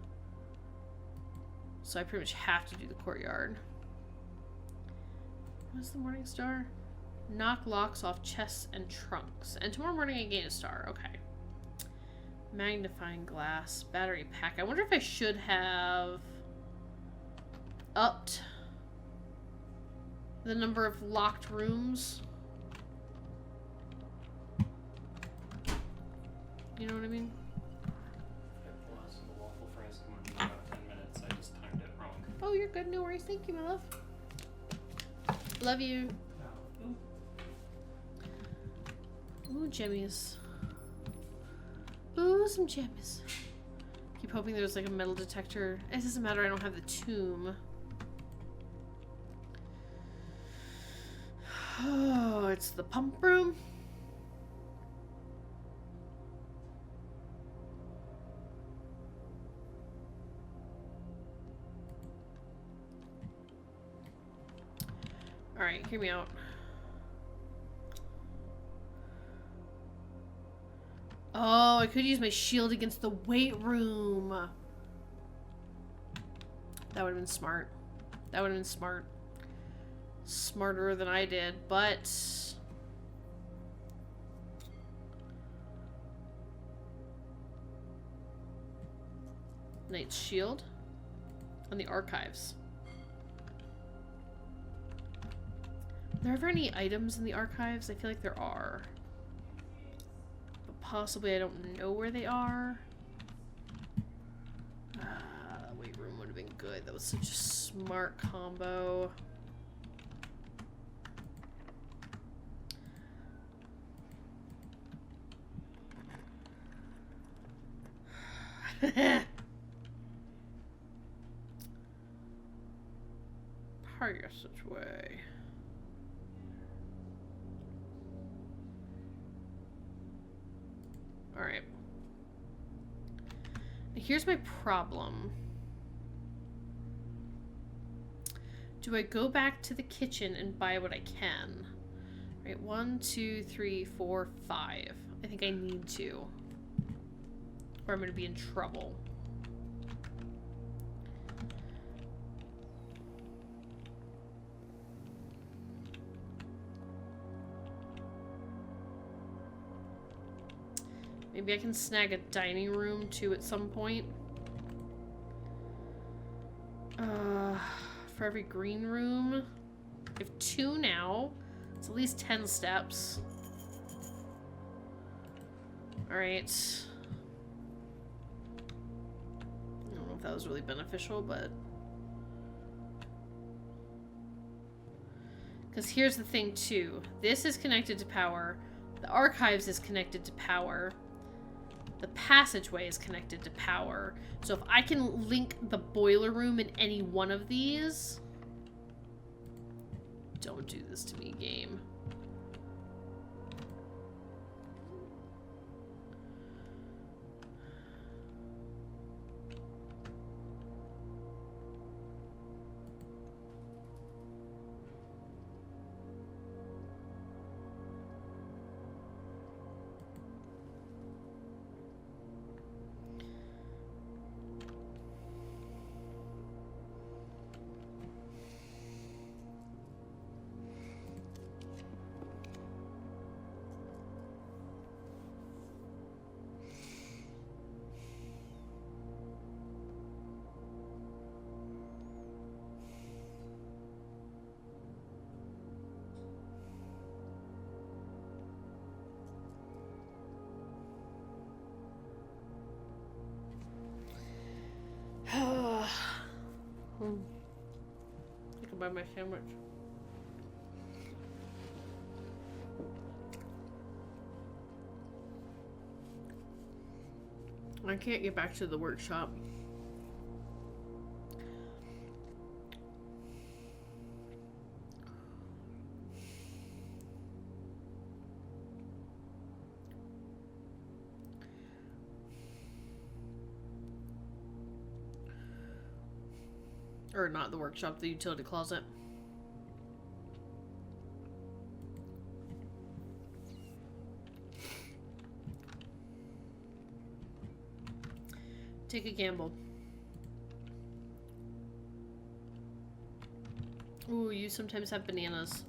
So I pretty much have to do the courtyard. What's the Morning Star? Knock locks off chests and trunks. And tomorrow morning I gain a star. Okay. Magnifying glass. Battery pack. I wonder if I should have upped the number of locked rooms. You know what I mean? Oh, you're good. No worries. Thank you, my love. Love you. Ooh, jemmies. Ooh, some jemmies. Keep hoping there's like a metal detector. It doesn't matter. I don't have the tomb. Oh, it's the pump room. Alright, hear me out. Oh, I could use my shield against the weight room. That would have been smart. That would have been smart. Smarter than I did, but... Knight's Shield on the archives. Are there ever any items in the archives? I feel like there are. But possibly I don't know where they are. The weight room would have been good. That was such a smart combo. Such way. Alright. Here's my problem. Do I go back to the kitchen and buy what I can? Right, 1, 2, 3, 4, 5. I think I need to. Or I'm gonna be in trouble. Maybe I can snag a dining room too at some point. For every green room. I have 2 now. It's at least 10 steps. Alright. I don't know if that was really beneficial, but... Because here's the thing, too. This is connected to power. The archives is connected to power. The passageway is connected to power. So if I can link the boiler room in any one of these... Don't do this to me, game. I can buy my sandwich. I can't get back to the workshop. Or not the workshop, the utility closet. Take a gamble. Ooh, you sometimes have bananas.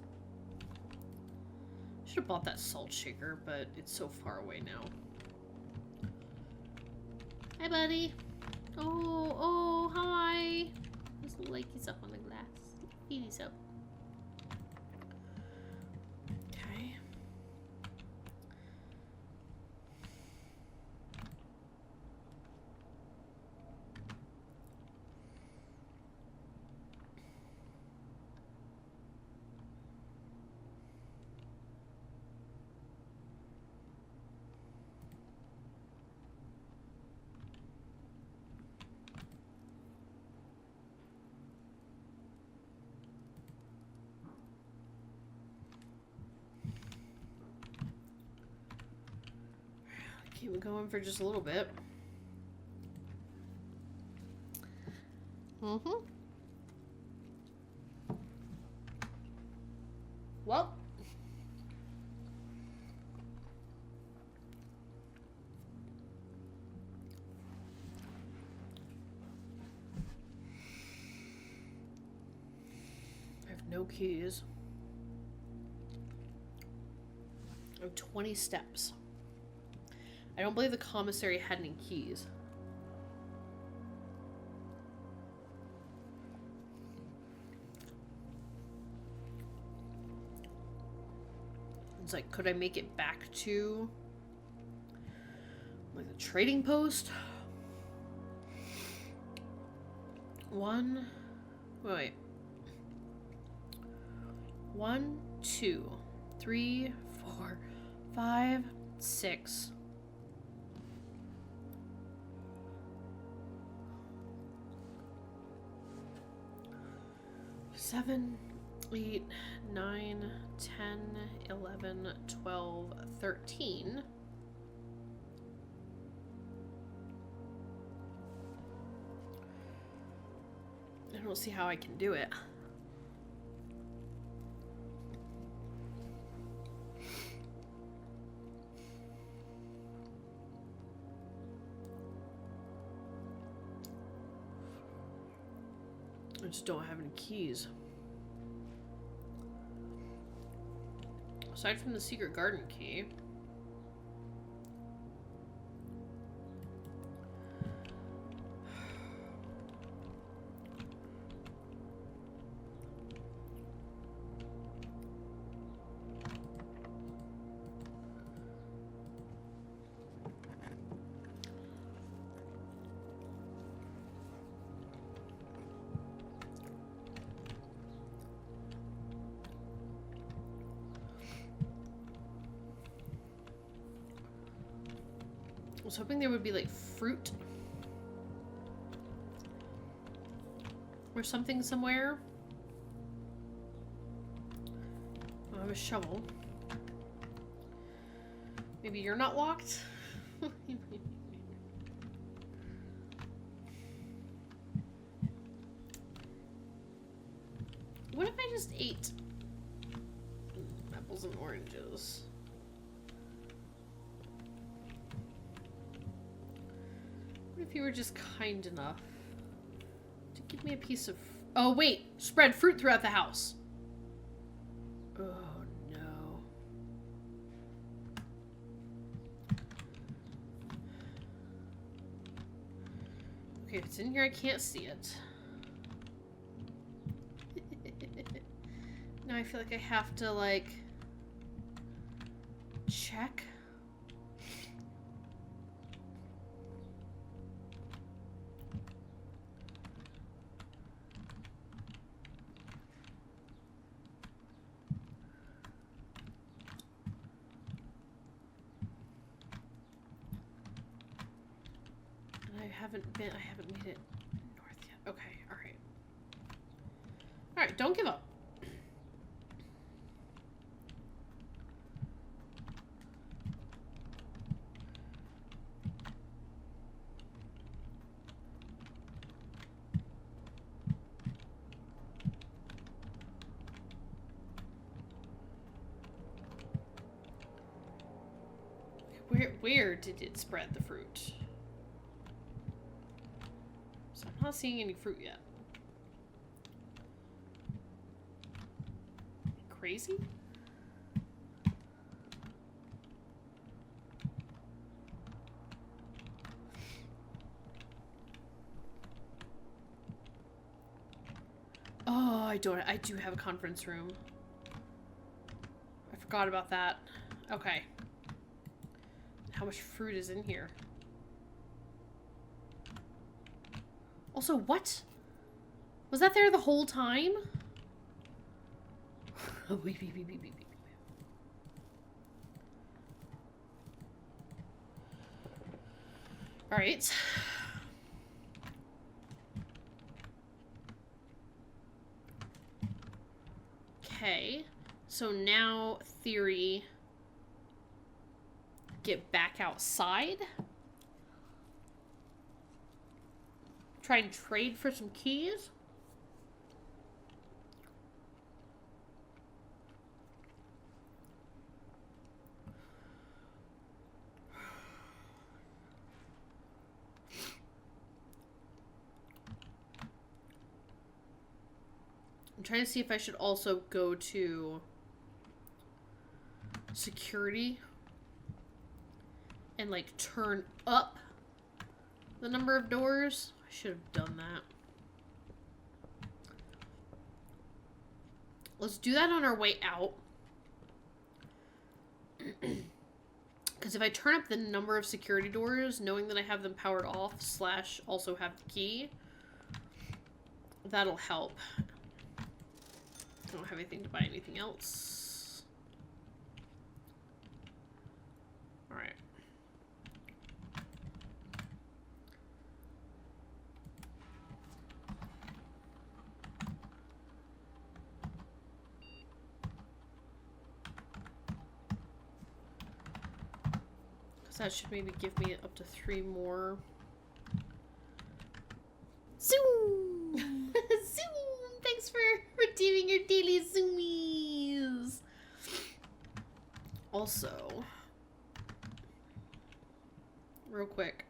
Should have bought that salt shaker, but it's so far away now. Hi, buddy. Oh, hi. Just like he's up on the glass. He's up. Okay. Keep it going for just a little bit. Well. I have no keys. I have 20 steps. I don't believe the commissary had any keys. It's like, could I make it back to like the trading post? Wait. 1, 2, 3, 4, 5, 6. 7, 8, 9, 10, 11, 12, 13. I don't see how I can do it. I just don't have any keys. Aside from the secret garden key. I was hoping there would be like fruit. Or something somewhere. I have a shovel. Maybe you're not locked? What if I just ate apples and oranges? What if you were just kind enough to give me a piece of... Oh, wait! Spread fruit throughout the house! Oh, no. Okay, if it's in here, I can't see it. Now I feel like I have to, like... check. I haven't made it north yet. Okay, alright. Alright, don't give up. Where did it spread the fruit? So I'm not seeing any fruit yet. Crazy? Oh, I do have a conference room. I forgot about that. Okay. How much fruit is in here? Also, what? Was that there the whole time? Wait. All right. Okay. So now, theory... get back outside. Try and trade for some keys. I'm trying to see if I should also go to security and like turn up the number of doors. I should have done that. Let's do that on our way out. Because if I turn up the number of security doors, knowing that I have them powered off / also have the key, that'll help. I don't have anything to buy anything else. Alright. So that should maybe give me up to 3 more. Zoom! Zoom! Thanks for redeeming your daily zoomies. Also, real quick.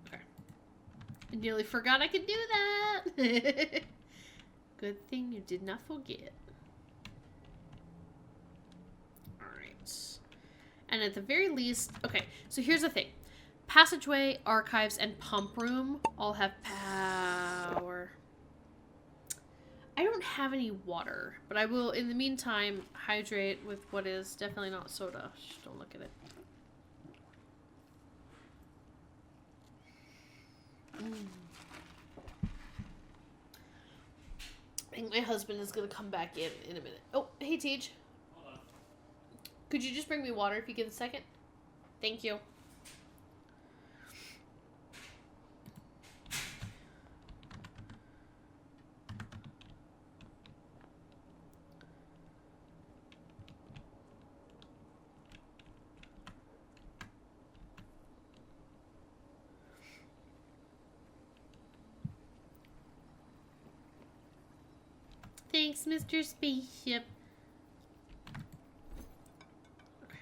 Okay. I nearly forgot I could do that. Good thing you did not forget. Alright. And at the very least... Okay, so here's the thing. Passageway, archives, and pump room all have power. I don't have any water, but I will, in the meantime, hydrate with what is definitely not soda. Shh, don't look at it. I think my husband is gonna come back in a minute. Oh, hey, Teej. Hold on. Could you just bring me water if you give a second? Thank you. Thanks, Mr. Spaceship. Okay.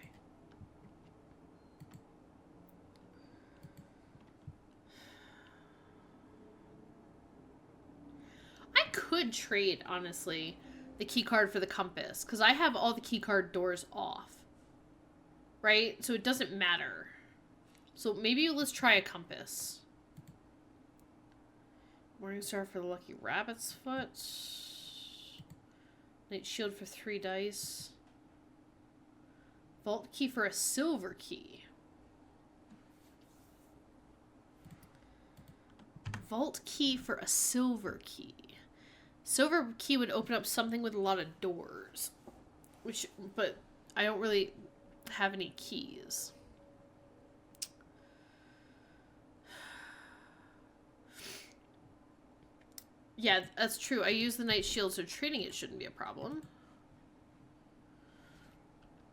I could trade, honestly, the key card for the compass, because I have all the key card doors off. Right? So it doesn't matter. So maybe let's try a compass. Morningstar for the lucky rabbit's foot. Night shield for 3 dice. Vault key for a silver key. Vault key for a silver key. Silver key would open up something with a lot of doors. But I don't really have any keys. Yeah, that's true. I use the night shield, so trading it shouldn't be a problem.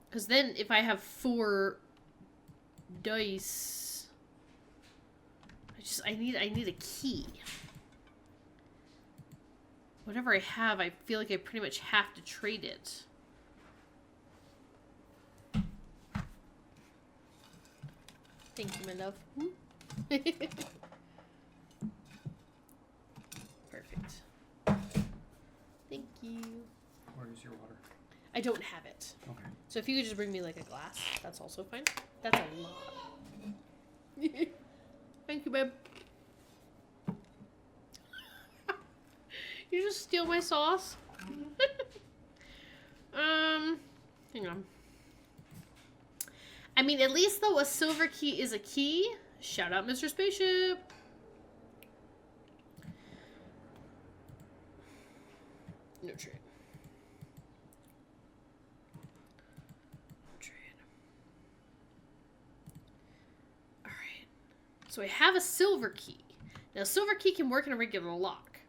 Because then, if I have 4 dice, I need a key. Whatever I have, I feel like I pretty much have to trade it. Thank you, my love. Perfect. Thank you. Where's your water? I don't have it. Okay. So if you could just bring me like a glass, that's also fine. That's a lot. Thank you, babe. You just steal my sauce? Hang on. I mean, at least though a silver key is a key. Shout out Mr. Spaceship. No trade. Trade. Alright. So I have a silver key. Now, silver key can work in a regular lock.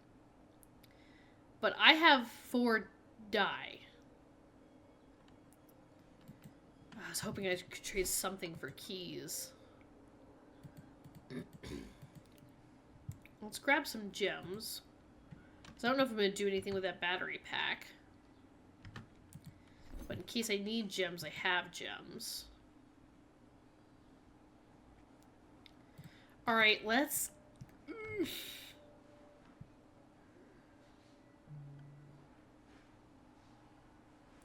But I have 4 die. I was hoping I could trade something for keys. Let's grab some gems. So I don't know if I'm going to do anything with that battery pack. But in case I need gems, I have gems. Alright, let's...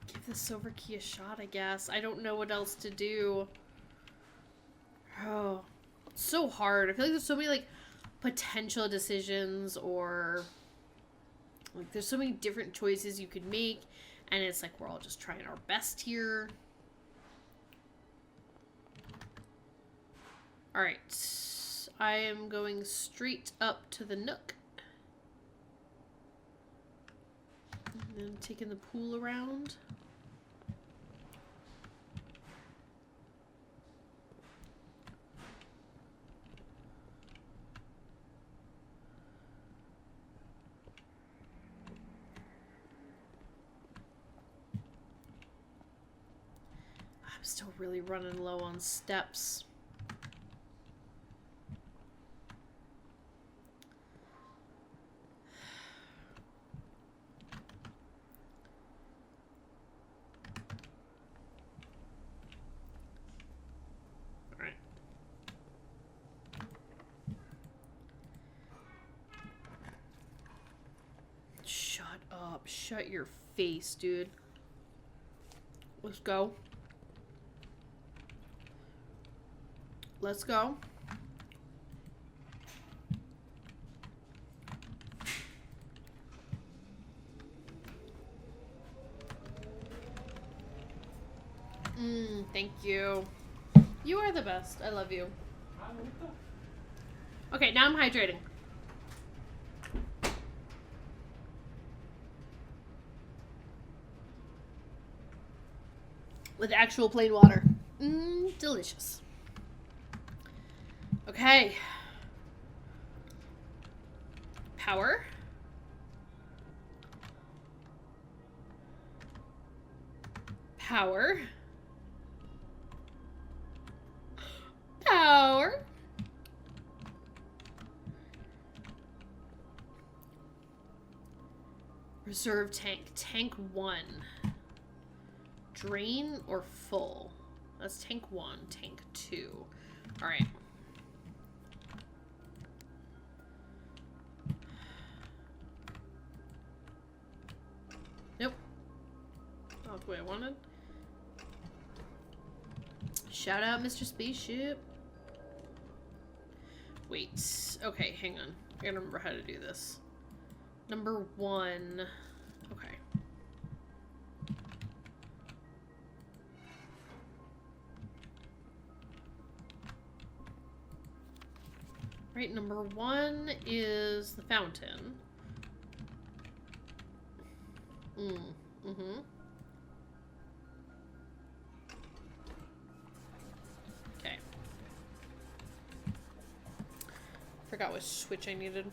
give the silver key a shot, I guess. I don't know what else to do. Oh, it's so hard. I feel like there's so many, like, potential decisions or... like, there's so many different choices you could make, and it's like we're all just trying our best here. Alright. I am going straight up to the Nook. And then taking the pool around. I'm still really running low on steps. Alright. Shut up. Shut your face, dude. Let's go. Let's go. Thank you. You are the best. I love you. Okay, now I'm hydrating. with actual plain water. Delicious. Okay. Power. Power. Power. Reserve tank. Tank 1. Drain or full? That's tank 1. Tank 2. Alright. Nope. Not the way I wanted. Shout out, Mr. Spaceship. Wait. Okay, hang on. I gotta remember how to do this. Number 1. Okay. Right, number 1 is the fountain. Okay. Forgot which switch I needed.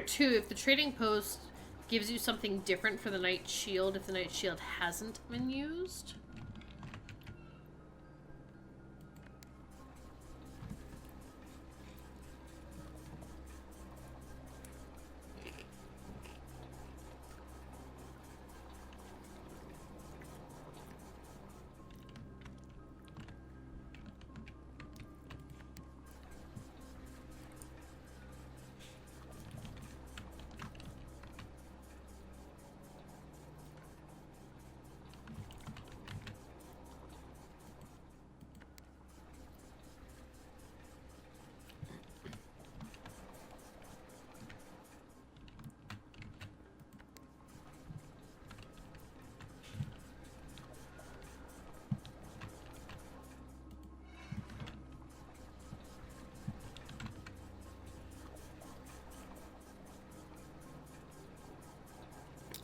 Too, if the trading post gives you something different for the Knight Shield if the Knight Shield hasn't been used.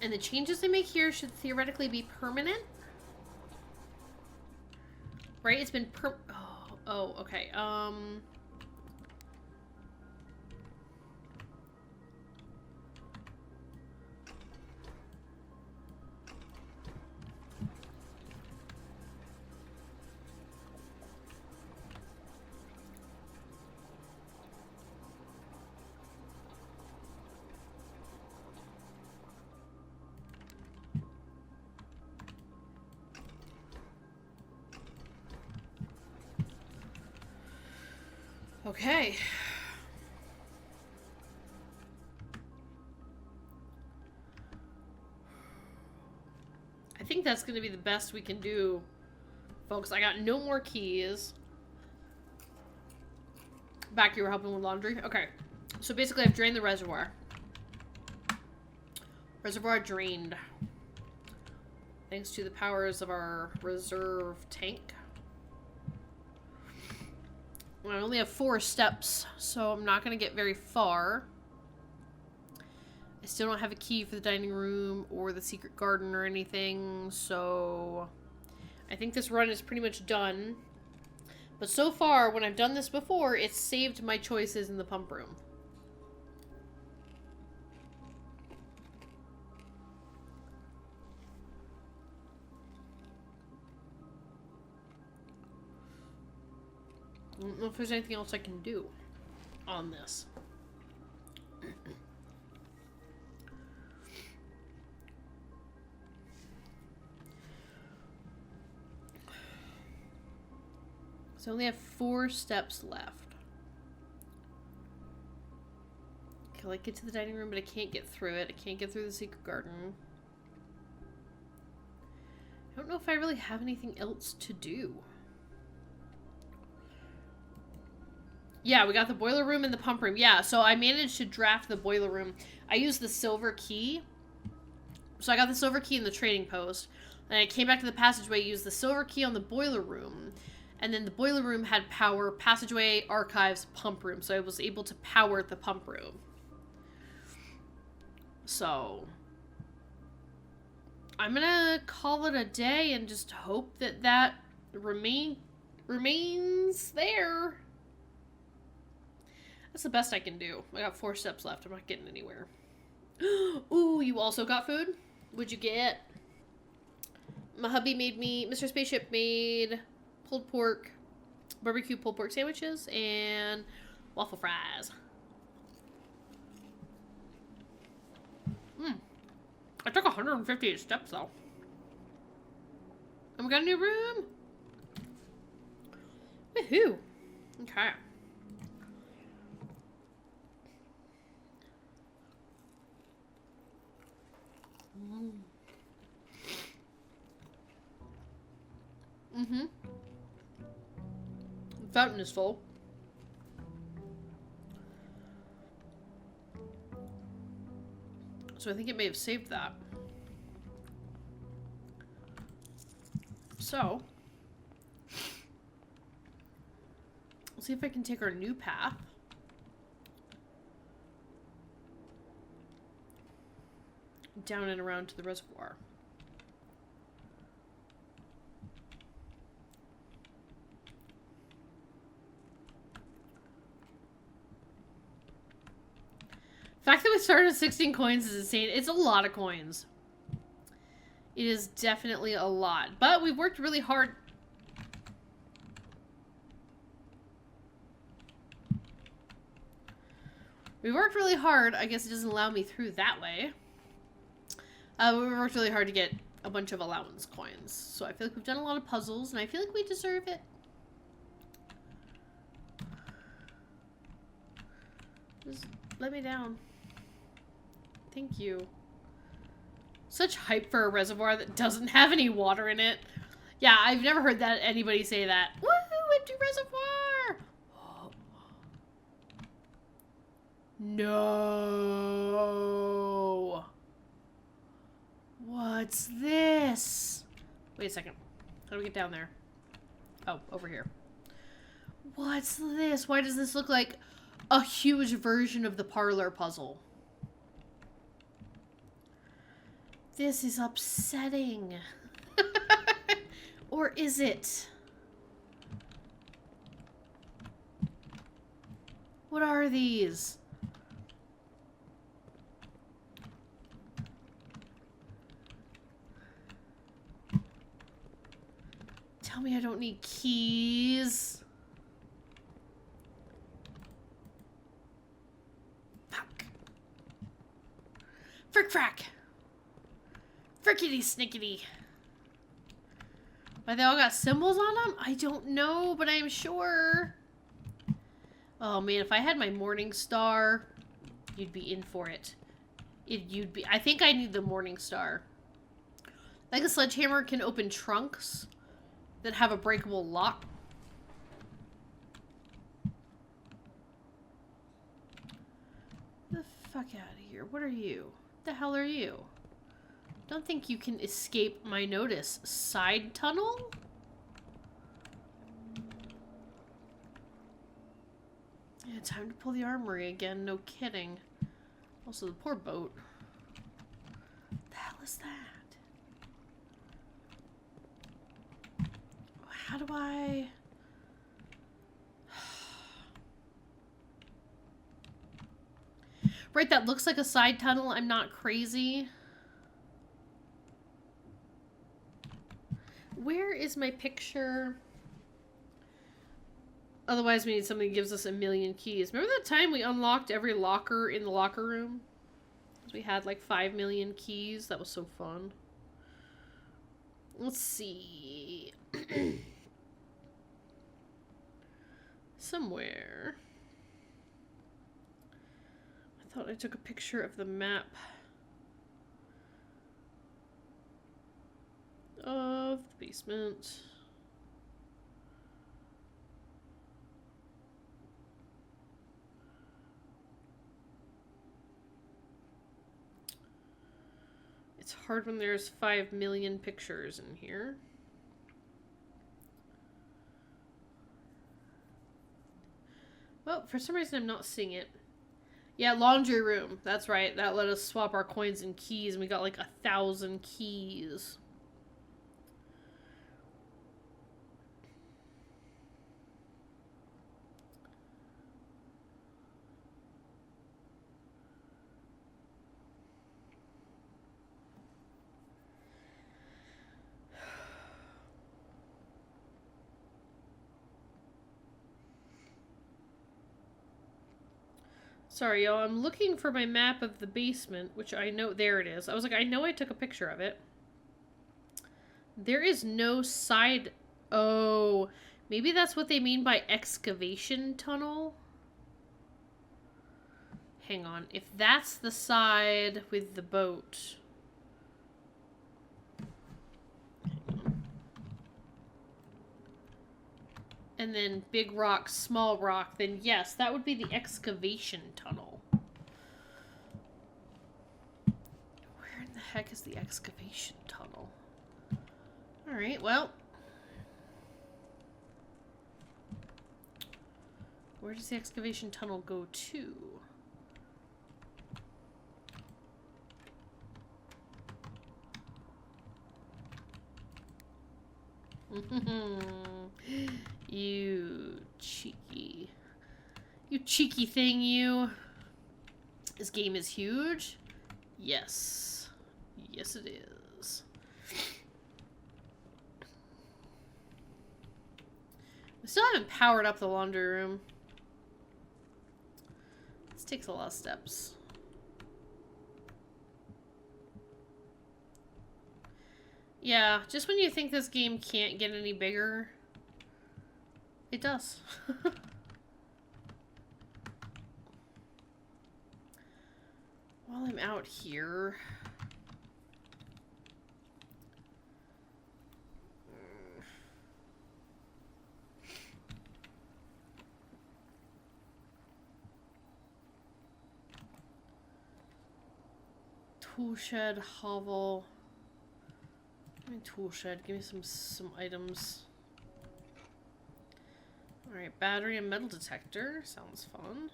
And the changes they make here should theoretically be permanent. Right? It's been oh, okay. Okay. I think that's going to be the best we can do, folks. I got no more keys. Back, you were helping with laundry? Okay. So basically, I've drained the reservoir. Reservoir drained. Thanks to the powers of our reserve tank. I only have 4 steps, so I'm not going to get very far. I still don't have a key for the dining room or the secret garden or anything, so I think this run is pretty much done. But so far, when I've done this before, it's saved my choices in the pump room. I don't know if there's anything else I can do on this. So I only have 4 steps left. can like get to the dining room, but I can't get through it. I can't get through the secret garden. I don't know if I really have anything else to do. Yeah, we got the boiler room and the pump room. Yeah, so I managed to draft the boiler room. I used the silver key. So I got the silver key in the trading post. And I came back to the passageway, used the silver key on the boiler room. And then the boiler room had power, passageway, archives, pump room. So I was able to power the pump room. So I'm gonna call it a day and just hope that that remains there. That's the best I can do. I got 4 steps left. I'm not getting anywhere. Ooh, you also got food? What'd you get? My hubby made me, Mr. Spaceship made pulled pork, barbecue pulled pork sandwiches, and waffle fries. I took 158 steps, though. And we got a new room. Woohoo. Okay. Mm-hmm. The fountain is full. So I think it may have saved that. So, let's see if I can take our new path. Down and around to the reservoir. The fact that we started with 16 coins is insane. It's a lot of coins. It is definitely a lot. But we've worked really hard. We worked really hard. I guess it doesn't allow me through that way. We worked really hard to get a bunch of allowance coins. So I feel like we've done a lot of puzzles, and I feel like we deserve it. Just let me down. Thank you. Such hype for a reservoir that doesn't have any water in it. Yeah, I've never heard that anybody say that. Woohoo, empty reservoir! No. What's this? Wait a second. How do we get down there? Oh, over here. What's this? Why does this look like a huge version of the parlor puzzle? This is upsetting. Or is it? What are these? Tell me I don't need keys. Fuck. Frick frack. Frickety snickety. But they all got symbols on them? I don't know, but I'm sure. Oh man, if I had my morning star, you'd be in for it. You'd be. I think I need the morning star. Like a sledgehammer can open trunks that have a breakable lock. Get the fuck out of here. What are you? What the hell are you? Don't think you can escape my notice. Side tunnel? Yeah, time to pull the armory again. No kidding. Also, the poor boat. What the hell is that? How do I... Right, that looks like a side tunnel. I'm not crazy. Where is my picture? Otherwise, we need something that gives us 1,000,000 keys. Remember that time we unlocked every locker in the locker room? We had like 5,000,000 keys. That was so fun. Let's see. Somewhere. thought I took a picture of the map of the basement. It's hard when there's 5 million pictures in here. Well, for some reason I'm not seeing it. Yeah, laundry room. That's right. That let us swap our coins and keys, and we got like 1,000 keys. Sorry, y'all. I'm looking for my map of the basement, which I know... There it is. I was like, I know I took a picture of it. There is no side... Oh, maybe that's what they mean by excavation tunnel? Hang on. If that's the side with the boat... and then big rock, small rock, then yes, that would be the excavation tunnel. Where in the heck is the excavation tunnel? Alright, well. Where does the excavation tunnel go to? You cheeky thing, you. This game is huge. Yes. Yes, it is. We still haven't powered up the laundry room. This takes a lot of steps. Yeah, just when you think this game can't get any bigger, it does. While I'm out here... Tool shed, hovel... Tool shed, give me some items. Alright, battery and metal detector. Sounds fun.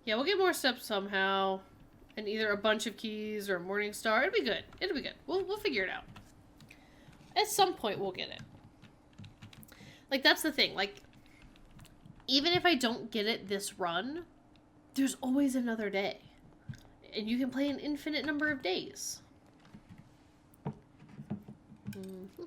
Yeah, we'll get more steps somehow. And either a bunch of keys or a morning star. It'll be good. It'll be good. We'll figure it out. At some point we'll get it. Like, that's the thing. Like, even if I don't get it this run, there's always another day. And you can play an infinite number of days. Mm-hmm.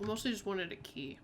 I mostly just wanted a key.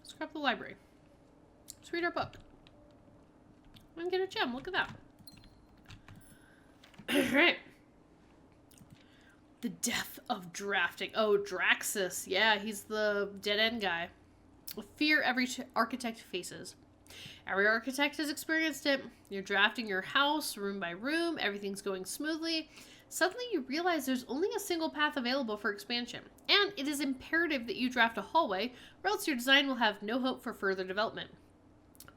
Scrap the library. Let's read our book. And get a gem. Look at that. Alright. The death of drafting. Oh, Draxus. Yeah, he's the dead-end guy. A fear every architect faces. Every architect has experienced it. You're drafting your house room by room. Everything's going smoothly. Suddenly you realize there's only a single path available for expansion, and it is imperative that you draft a hallway, or else your design will have no hope for further development.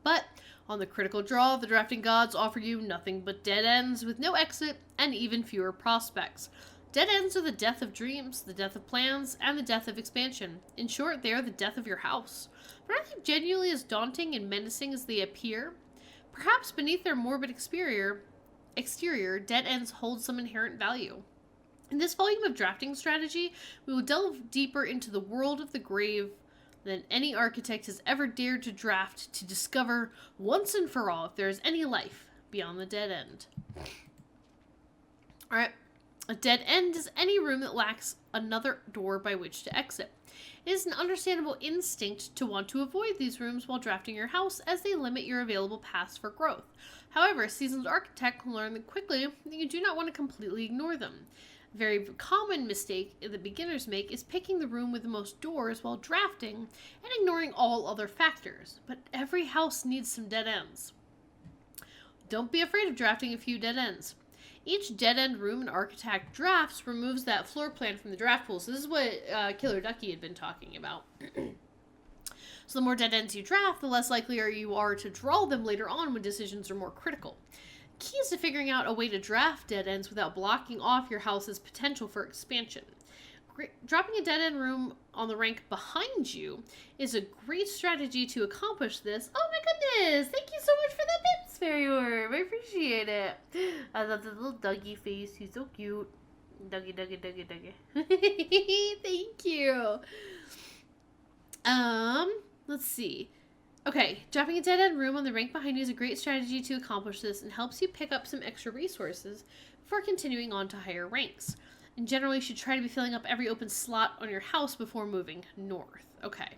But on the critical draw, the drafting gods offer you nothing but dead ends with no exit and even fewer prospects. Dead ends are the death of dreams, the death of plans, and the death of expansion. In short, they are the death of your house. But are they genuinely as daunting and menacing as they appear? Perhaps beneath their morbid exterior exterior, dead ends hold some inherent value. In this volume of drafting strategy, we will delve deeper into the world of the grave than any architect has ever dared to draft to discover once and for all if there is any life beyond the dead end. Alright, a dead end is any room that lacks another door by which to exit. It is an understandable instinct to want to avoid these rooms while drafting your house, as they limit your available paths for growth. However, a seasoned architect can learn quickly that you do not want to completely ignore them. A very common mistake that beginners make is picking the room with the most doors while drafting and ignoring all other factors. But every house needs some dead ends. Don't be afraid of drafting a few dead ends. Each dead end room an architect drafts removes that floor plan from the draft pool. So this is what Killer Ducky had been talking about. So the more dead ends you draft, the less likely you are to draw them later on when decisions are more critical. Key is to figuring out a way to draft dead ends without blocking off your house's potential for expansion. Dropping a dead end room on the rank behind you is a great strategy to accomplish this. Oh my goodness! Thank you so much for that bits, Fairy Orb. I appreciate it. I love the little Dougie face. He's so cute. Dougie. Thank you. Let's see. Okay, dropping a dead end room on the rank behind you is a great strategy to accomplish this and helps you pick up some extra resources before continuing on to higher ranks. And generally, you should try to be filling up every open slot on your house before moving north. Okay.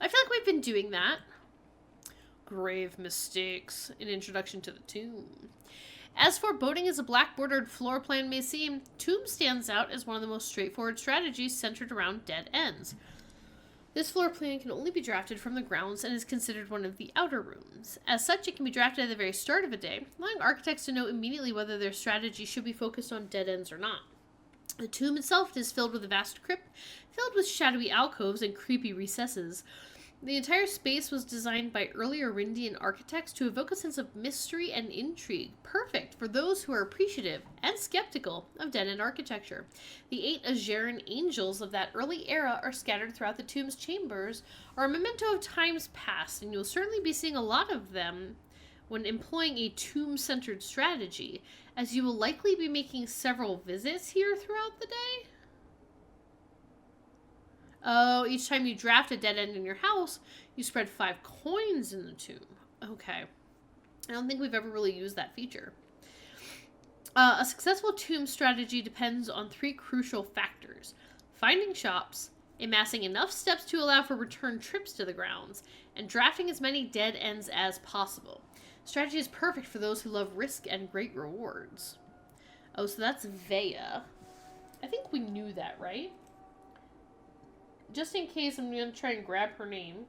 I feel like we've been doing that. Grave mistakes. An introduction to the tomb. As foreboding as a black-bordered floor plan may seem, tomb stands out as one of the most straightforward strategies centered around dead ends. This floor plan can only be drafted from the grounds and is considered one of the outer rooms. As such, it can be drafted at the very start of a day, allowing architects to know immediately whether their strategy should be focused on dead ends or not. The tomb itself is filled with a vast crypt, filled with shadowy alcoves and creepy recesses. The entire space was designed by early Arindian architects to evoke a sense of mystery and intrigue, perfect for those who are appreciative and skeptical of dead-end architecture. The 8 Ajeran angels of that early era are scattered throughout the tomb's chambers, are a memento of times past, and you'll certainly be seeing a lot of them when employing a tomb-centered strategy, as you will likely be making several visits here throughout the day. Oh, each time you draft a dead end in your house, you spread 5 coins in the tomb. Okay. I don't think we've ever really used that feature. A successful tomb strategy depends on 3 crucial factors: finding shops, amassing enough steps to allow for return trips to the grounds, and drafting as many dead ends as possible. Strategy is perfect for those who love risk and great rewards. Oh, so that's Vea. I think we knew that, right? Just in case, I'm going to try and grab her name.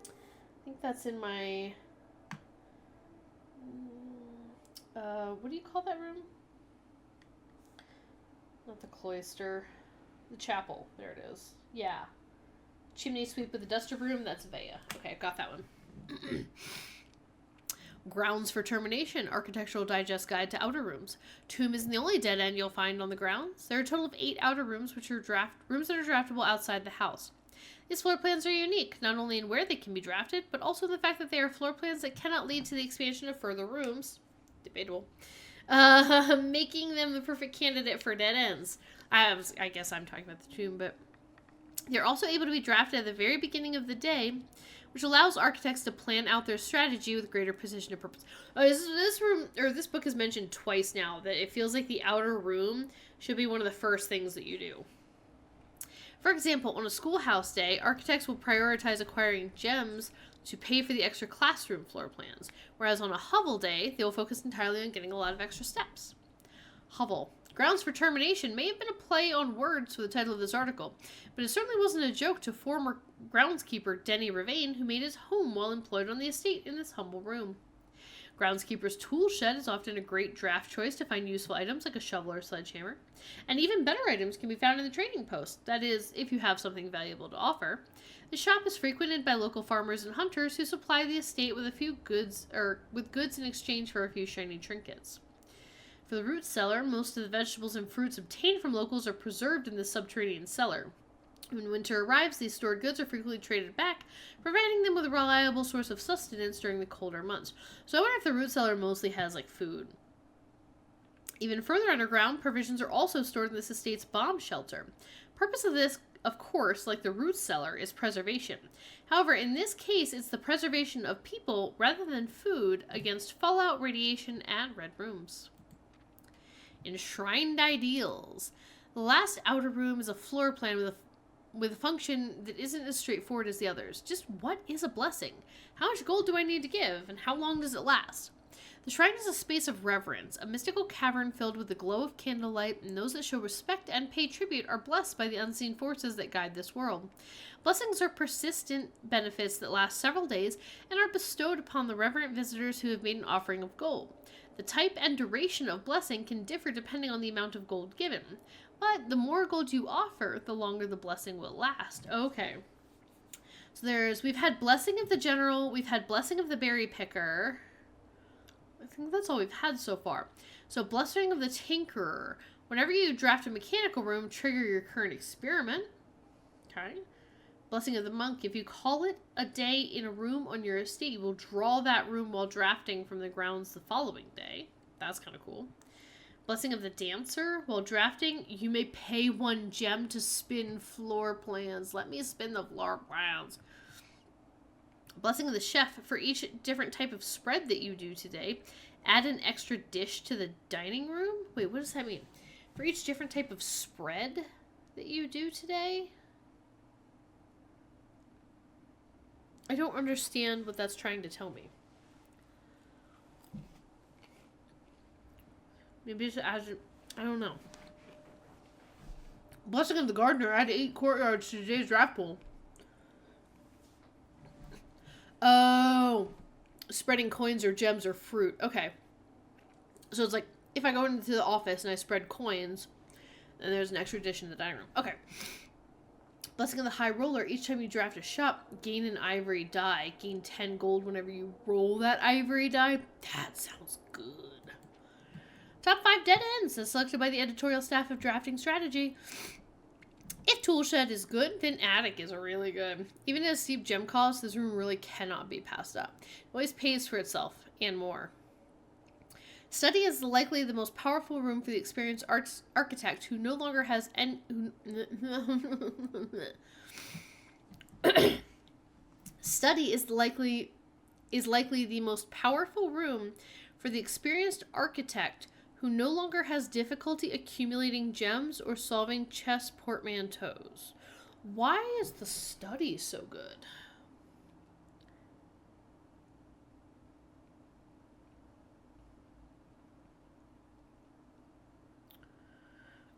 I think that's in my... what do you call that room? Not the cloister. The chapel. There it is. Yeah. Chimney sweep with a duster broom. That's Vea. Okay, I've got that one. Grounds for Termination, Architectural Digest Guide to Outer Rooms. Tomb isn't the only dead end you'll find on the grounds. There are a total of 8 outer rooms, which are rooms that are draftable outside the house. These floor plans are unique, not only in where they can be drafted, but also in the fact that they are floor plans that cannot lead to the expansion of further rooms. Debatable. Making them the perfect candidate for dead ends. I guess I'm talking about the tomb, but they're also able to be drafted at the very beginning of the day, which allows architects to plan out their strategy with greater precision and purpose. This book has mentioned twice now that it feels like the outer room should be one of the first things that you do. For example, on a schoolhouse day, architects will prioritize acquiring gems to pay for the extra classroom floor plans, whereas on a hovel day, they will focus entirely on getting a lot of extra steps. Hovel. Grounds for Termination may have been a play on words for the title of this article, but it certainly wasn't a joke to former groundskeeper Denny Ravane, who made his home while employed on the estate in this humble room. Groundskeeper's tool shed is often a great draft choice to find useful items like a shovel or sledgehammer, and even better items can be found in the trading post, that is, if you have something valuable to offer. The shop is frequented by local farmers and hunters who supply the estate with goods in exchange for a few shiny trinkets. For the root cellar, most of the vegetables and fruits obtained from locals are preserved in the subterranean cellar. When winter arrives, these stored goods are frequently traded back, providing them with a reliable source of sustenance during the colder months. So I wonder if the root cellar mostly has, like, food. Even further underground, provisions are also stored in this estate's bomb shelter. Purpose of this, of course, like the root cellar, is preservation. However, in this case, it's the preservation of people rather than food against fallout, radiation, and red rooms. Enshrined ideals. The last outer room is a floor plan with a function that isn't as straightforward as the others. Just what is a blessing? How much gold do I need to give, and how long does it last? The shrine is a space of reverence, a mystical cavern filled with the glow of candlelight, and those that show respect and pay tribute are blessed by the unseen forces that guide this world. Blessings are persistent benefits that last several days and are bestowed upon the reverent visitors who have made an offering of gold. The type and duration of blessing can differ depending on the amount of gold given, but the more gold you offer, the longer the blessing will last. Okay. So we've had Blessing of the General, we've had Blessing of the Berry Picker. I think that's all we've had so far. So Blessing of the Tinkerer. Whenever you draft a mechanical room, trigger your current experiment. Okay. Blessing of the Monk. If you call it a day in a room on your estate, you will draw that room while drafting from the grounds the following day. That's kind of cool. Blessing of the Dancer. While drafting, you may pay 1 gem to spin floor plans. Let me spin the floor plans. Blessing of the Chef. For each different type of spread that you do today, add an extra dish to the dining room. Wait, what does that mean? For each different type of spread that you do today? I don't understand what that's trying to tell me. Maybe it's I don't know. Blessing of the Gardener. Add 8 courtyards to today's draft pool. Oh. Spreading coins or gems or fruit. Okay. So it's like, if I go into the office and I spread coins, then there's an extra dish in the dining room. Okay. Blessing of the High Roller. Each time you draft a shop, gain an ivory die. Gain 10 gold whenever you roll that ivory die. That sounds good. Top 5 dead ends, as selected by the editorial staff of Drafting Strategy. If Toolshed is good, then Attic is really good. Even at a steep gem cost, this room really cannot be passed up. It always pays for itself, and more. Study is likely the most powerful room for the experienced architect who no longer has any... Study is likely the most powerful room for the experienced architect who no longer has difficulty accumulating gems or solving chess portmanteaus. Why is the study so good?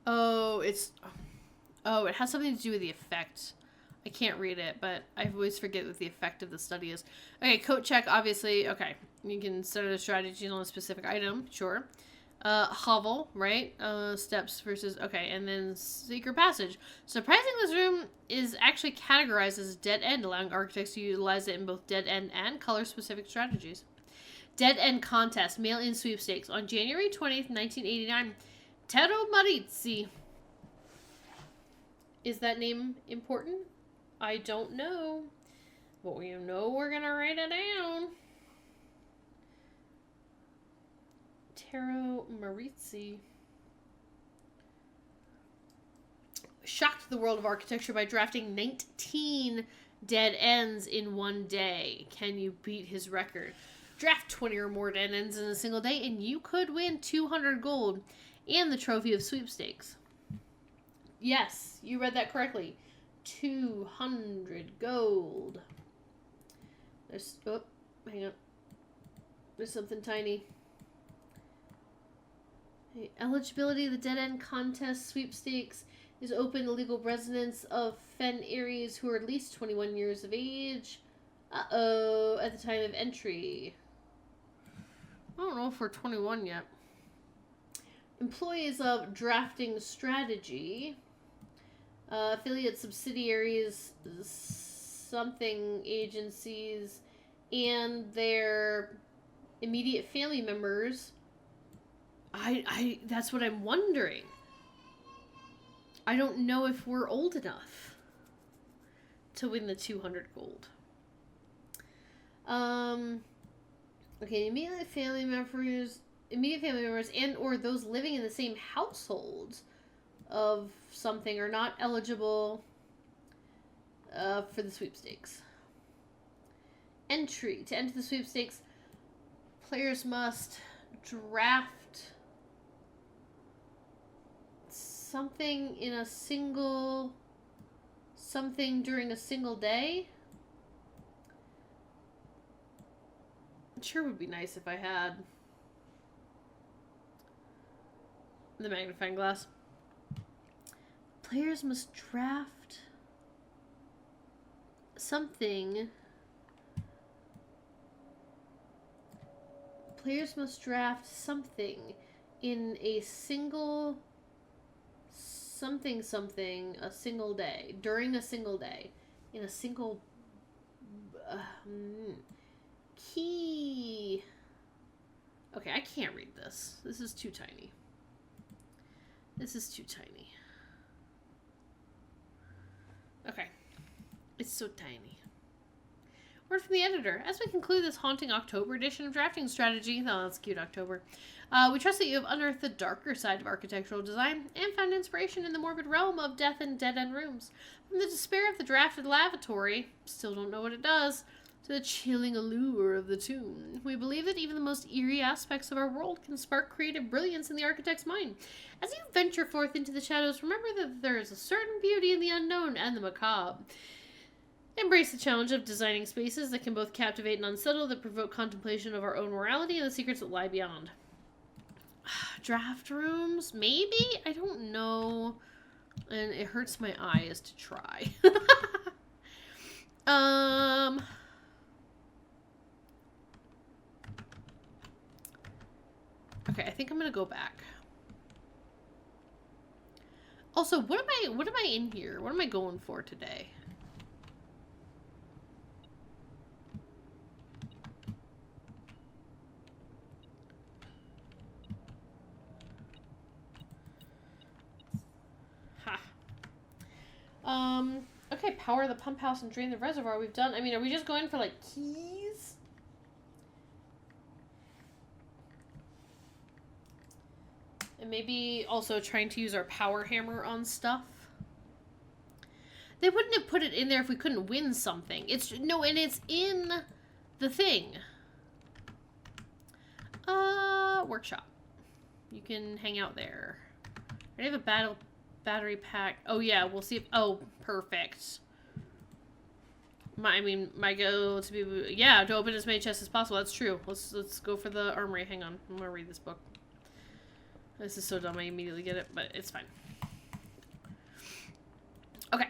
Oh, it has something to do with the effect. I can't read it, but I always forget what the effect of the study is. Okay, coat check, obviously. Okay, you can set a strategy on a specific item, sure. Hovel, right? Steps versus, okay, and then Secret Passage. Surprising, this room is actually categorized as dead end, allowing architects to utilize it in both dead end and color-specific strategies. Dead End Contest, mail-in sweepstakes. On January 20th, 1989, Tero Maritzi. Is that name important? I don't know. But we know we're gonna write it down. Tero Maritzi shocked the world of architecture by drafting 19 dead ends in one day. Can you beat his record? Draft 20 or more dead ends in a single day and you could win 200 gold and the trophy of sweepstakes. Yes, you read that correctly. 200 gold. There's, oh, hang on. There's something tiny. Okay, eligibility, the Dead End Contest sweepstakes is open to legal residents of Fen Aries who are at least 21 years of age. Uh-oh, at the time of entry. I don't know if we're 21 yet. Employees of Drafting Strategy. Affiliate subsidiaries, something agencies, and their immediate family members. That's what I'm wondering. I don't know if we're old enough. to win the 200 gold. Okay, immediate family members and or those living in the same household of something are not eligible for the sweepstakes. Entry. To enter the sweepstakes, players must draft something during a single day. It sure would be nice if I had the magnifying glass. Players must draft something. Players must draft something in a single a single day, during a single day, in a single key. Okay, I can't read this. This is too tiny. Okay. It's so tiny. Word from the editor. As we conclude this haunting October edition of Drafting Strategy, oh, that's cute, October, we trust that you have unearthed the darker side of architectural design and found inspiration in the morbid realm of death and dead-end rooms. From the despair of the drafted lavatory, still don't know what it does, to the chilling allure of the tomb. We believe that even the most eerie aspects of our world can spark creative brilliance in the architect's mind. As you venture forth into the shadows, remember that there is a certain beauty in the unknown and the macabre. Embrace the challenge of designing spaces that can both captivate and unsettle, that provoke contemplation of our own morality and the secrets that lie beyond. Draft rooms? Maybe? I don't know. And it hurts my eyes to try. Okay, I think I'm gonna go back. Also, what am I in here? What am I going for today? Okay, power the pump house and drain the reservoir. We've done. I mean, are we just going for, like, keys? And maybe also trying to use our power hammer on stuff. They wouldn't have put it in there if we couldn't win something. And it's in the thing. Workshop. You can hang out there. I have a battery pack. Oh yeah, we'll see if, oh, perfect. My goal to be, yeah, to open as many chests as possible. That's true. Let's go for the armory. Hang on. I'm gonna read this book. This is so dumb I immediately get it, but it's fine. Okay.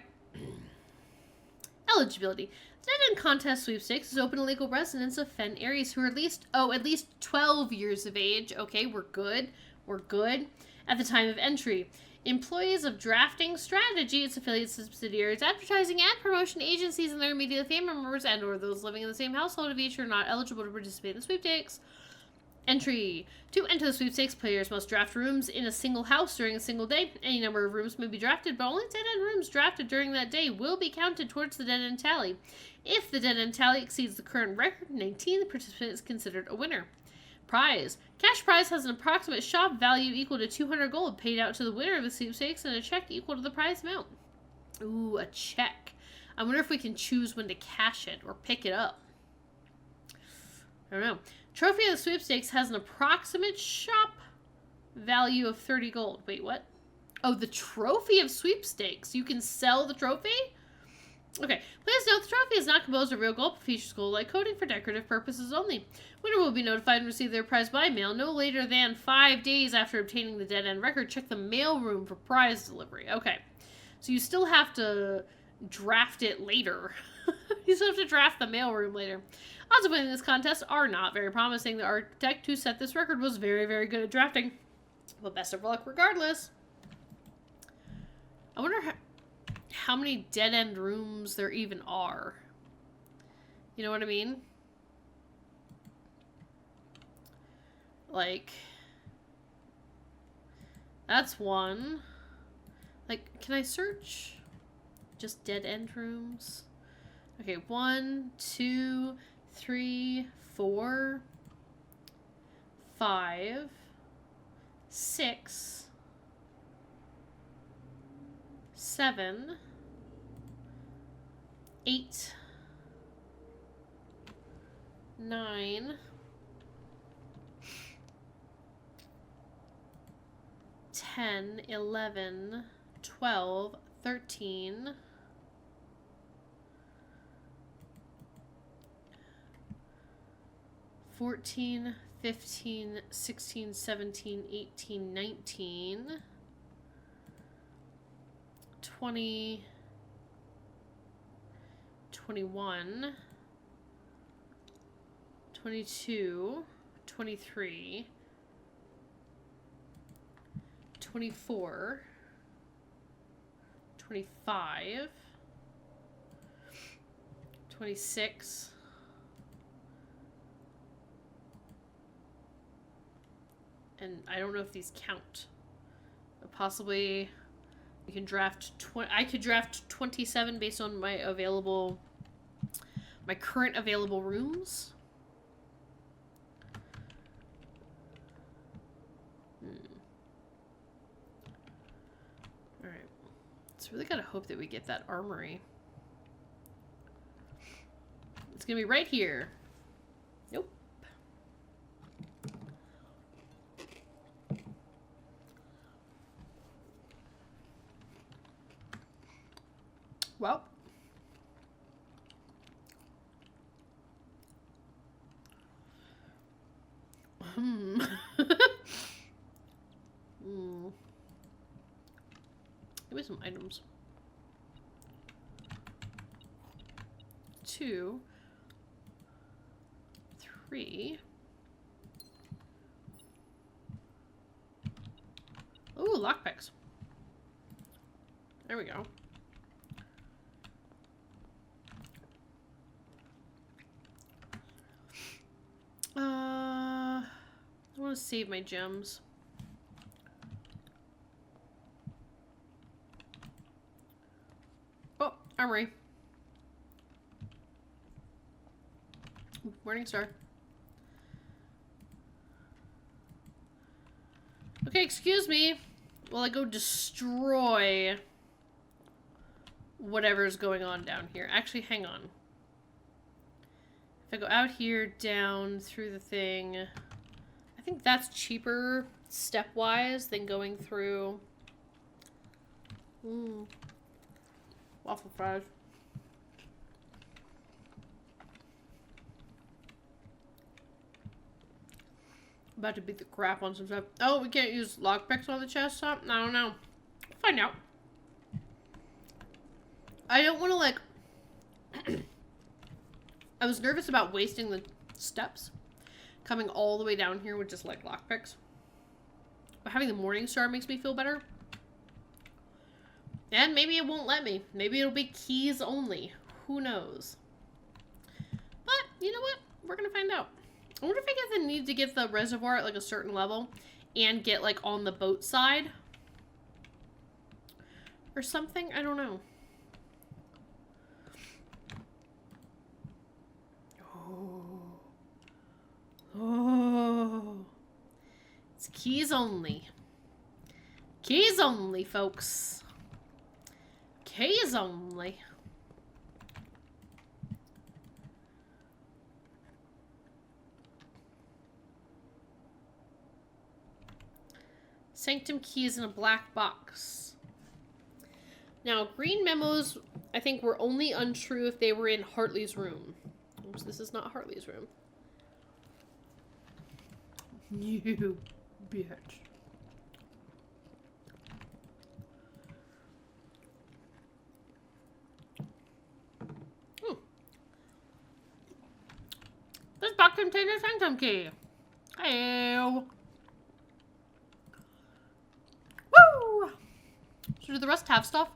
Eligibility. Dead-end contest sweepstakes is open to legal residents of Fen Ares who are at least 12 years of age. Okay, we're good. We're good. At the time of entry. Employees of Drafting Strategy, its affiliates, subsidiaries, advertising, and promotion agencies, and their immediate family members and or those living in the same household of each are not eligible to participate in the sweepstakes. Entry. To enter the sweepstakes, players must draft rooms in a single house during a single day. Any number of rooms may be drafted, but only dead-end rooms drafted during that day will be counted towards the dead-end tally. If the dead-end tally exceeds the current record, 19, the participant is considered a winner. Prize. Cash prize has an approximate shop value equal to 200 gold paid out to the winner of the sweepstakes and a check equal to the prize amount. Ooh, a check. I wonder if we can choose when to cash it or pick it up. I don't know. Trophy of the sweepstakes has an approximate shop value of 30 gold. Wait, what? Oh, the trophy of sweepstakes. You can sell the trophy? Okay. Please note the trophy is not composed of real gold, but features gold-like coating for decorative purposes only. Winner will be notified and receive their prize by mail no later than 5 days after obtaining the dead-end record. Check the mail room for prize delivery. Okay. So you still have to draft it later. You still have to draft the mail room later. Odds of winning this contest are not very promising. The architect who set this record was very, very good at drafting. But best of luck regardless. I wonder how many dead-end rooms there even are. You know what I mean? Like, that's one. Like, can I search just dead-end rooms? Okay, 1, 2, 3, 4, 5, 6, 7, 8, 9, 10, 11, 12, 13, 14, 15, 16, 17, 18, 19, 20, 21, 22, 23, 24, 25, 26, and I don't know if these count. But possibly you can draft I could draft 27 based on my current available rooms. Alright. It's really gotta hope that we get that armory. It's gonna be right here. Nope. Well. Give me some items. 2, 3. Ooh, lockpicks. There we go. I want to save my gems. Oh, armory. Morning star. Okay, excuse me while I go destroy whatever's going on down here. Actually, hang on. If I go out here, down, through the thing, I think that's cheaper step-wise than going through waffle fries. About to beat the crap on some stuff. Oh, we can't use lockpicks on the chest top? I don't know. Find out. I don't want to, like... I was nervous about wasting the steps. Coming all the way down here with just, like, lockpicks. But having the morning star makes me feel better. And maybe it won't let me. Maybe it'll be keys only. Who knows? But, you know what? We're gonna find out. I wonder if I get the need to get the reservoir at like a certain level and get like on the boat side or something. I don't know. Oh. It's keys only. Keys only, folks. Keys only. Sanctum keys in a black box. Now, green memos, I think, were only untrue if they were in Hartley's room. Oops, this is not Hartley's room. You bitch. This box contains a sanctum key. Ew. Woo! So do the rest have stuff?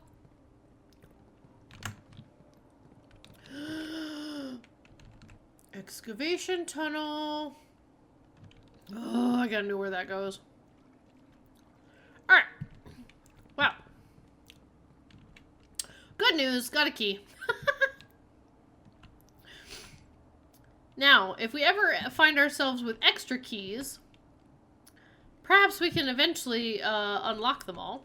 Excavation tunnel. Oh, I gotta know where that goes. Alright. Well. Good news. Got a key. Now, if we ever find ourselves with extra keys, perhaps we can eventually unlock them all.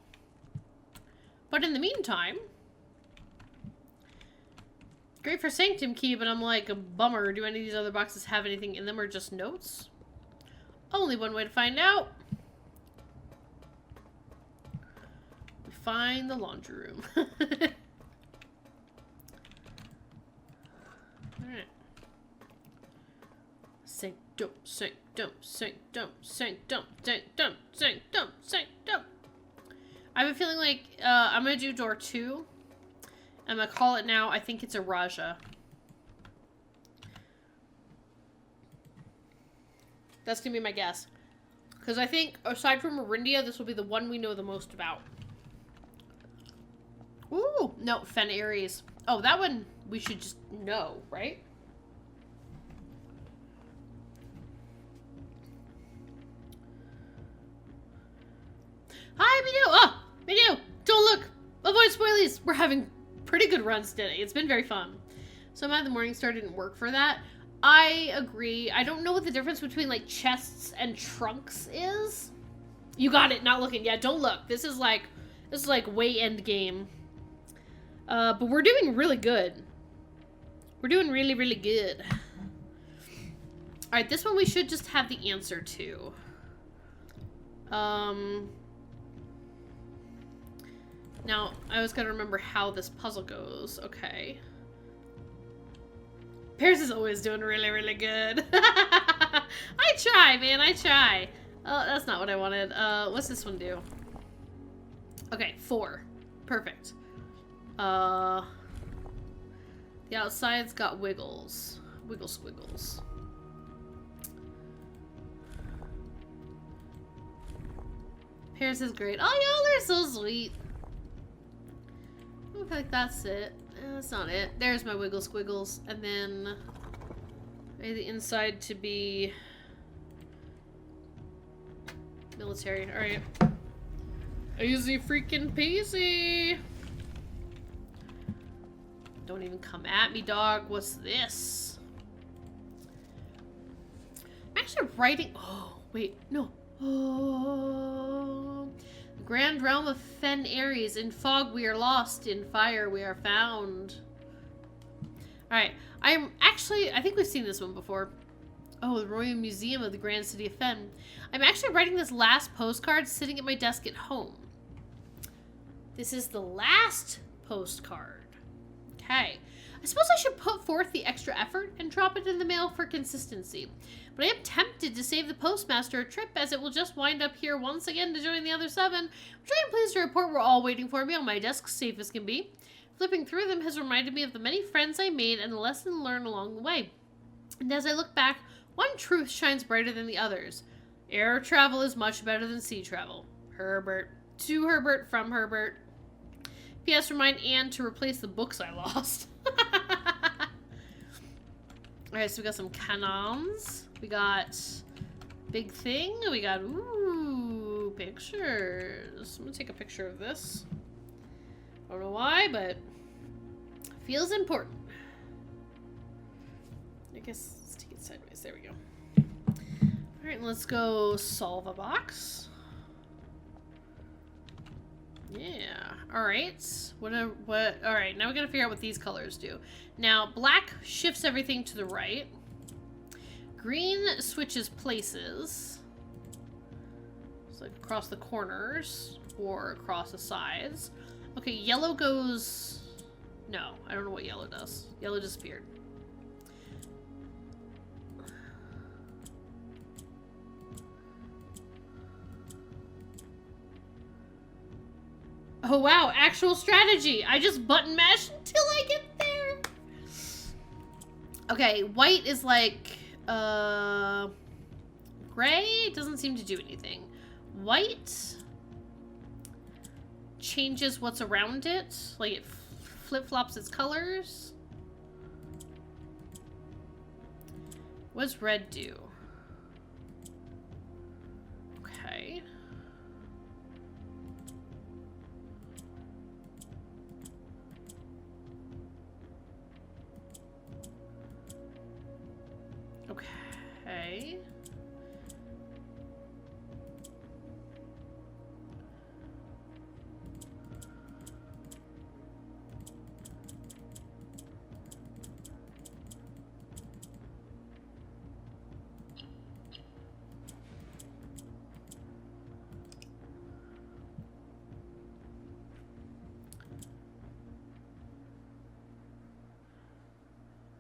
But in the meantime, great for Sanctum Key, but I'm like, a bummer. Do any of these other boxes have anything in them or just notes? Only one way to find out. We find the laundry room. Alright. Sanctum, sanctum, sanctum, sanctum, sanctum, sanctum, sanctum. I have a feeling like I'm gonna do door 2. I'm gonna call it now. I think it's a Raja. That's gonna be my guess. Because I think, aside from Orindia, this will be the one we know the most about. Ooh, no, Fen Aries. Oh, that one we should just know, right? Hi, Midu! Oh, Midu! Don't look! Avoid spoilies! We're having pretty good runs today. It's been very fun. Somehow the Morning Star didn't work for that. I agree. I don't know what the difference between, like, chests and trunks is. You got it, not looking. Yeah, don't look. This is like way end game. But we're doing really good. We're doing really, really good. Alright, this one we should just have the answer to. Now, I always gotta remember how this puzzle goes. Okay. Pears is always doing really, really good. I try, man, I try. Oh, that's not what I wanted. What's this one do? Okay, 4. Perfect. The outside's got wiggles. Wiggle squiggles. Pears is great. Oh, y'all are so sweet. I feel like that's it. That's not it. There's my wiggle squiggles. And then maybe the inside to be military. Alright. Easy freaking peasy. Don't even come at me, dog. What's this? I'm actually writing. Oh, wait. No. Oh. Grand realm of Fen Aries. In fog we are lost. In fire we are found. Alright. I think we've seen this one before. Oh, the Royal Museum of the Grand City of Fen. I'm actually writing this last postcard sitting at my desk at home. This is the last postcard. Okay. I suppose I should put forth the extra effort and drop it in the mail for consistency. But I am tempted to save the postmaster a trip, as it will just wind up here once again to join the other 7, which I am pleased to report were all waiting for me on my desk, safe as can be. Flipping through them has reminded me of the many friends I made and the lesson learned along the way. And as I look back, one truth shines brighter than the others. Air travel is much better than sea travel. Herbert. To Herbert, from Herbert. P.S. Remind Anne to replace the books I lost. Alright, so we got some cannons. We got big thing. We got, ooh, pictures. I'm gonna take a picture of this. I don't know why, but feels important. I guess let's take it sideways. There we go. Alright, let's go solve a box. Yeah. Alright. Alright, now we gotta figure out what these colors do. Now, black shifts everything to the right. Green switches places. It's like across the corners or across the sides. Okay, yellow goes... No, I don't know what yellow does. Yellow disappeared. Oh wow, actual strategy. I just button mash until I get there. Okay, white is like, gray doesn't seem to do anything. White changes what's around it. Like it flip-flops its colors. What does red do? Okay.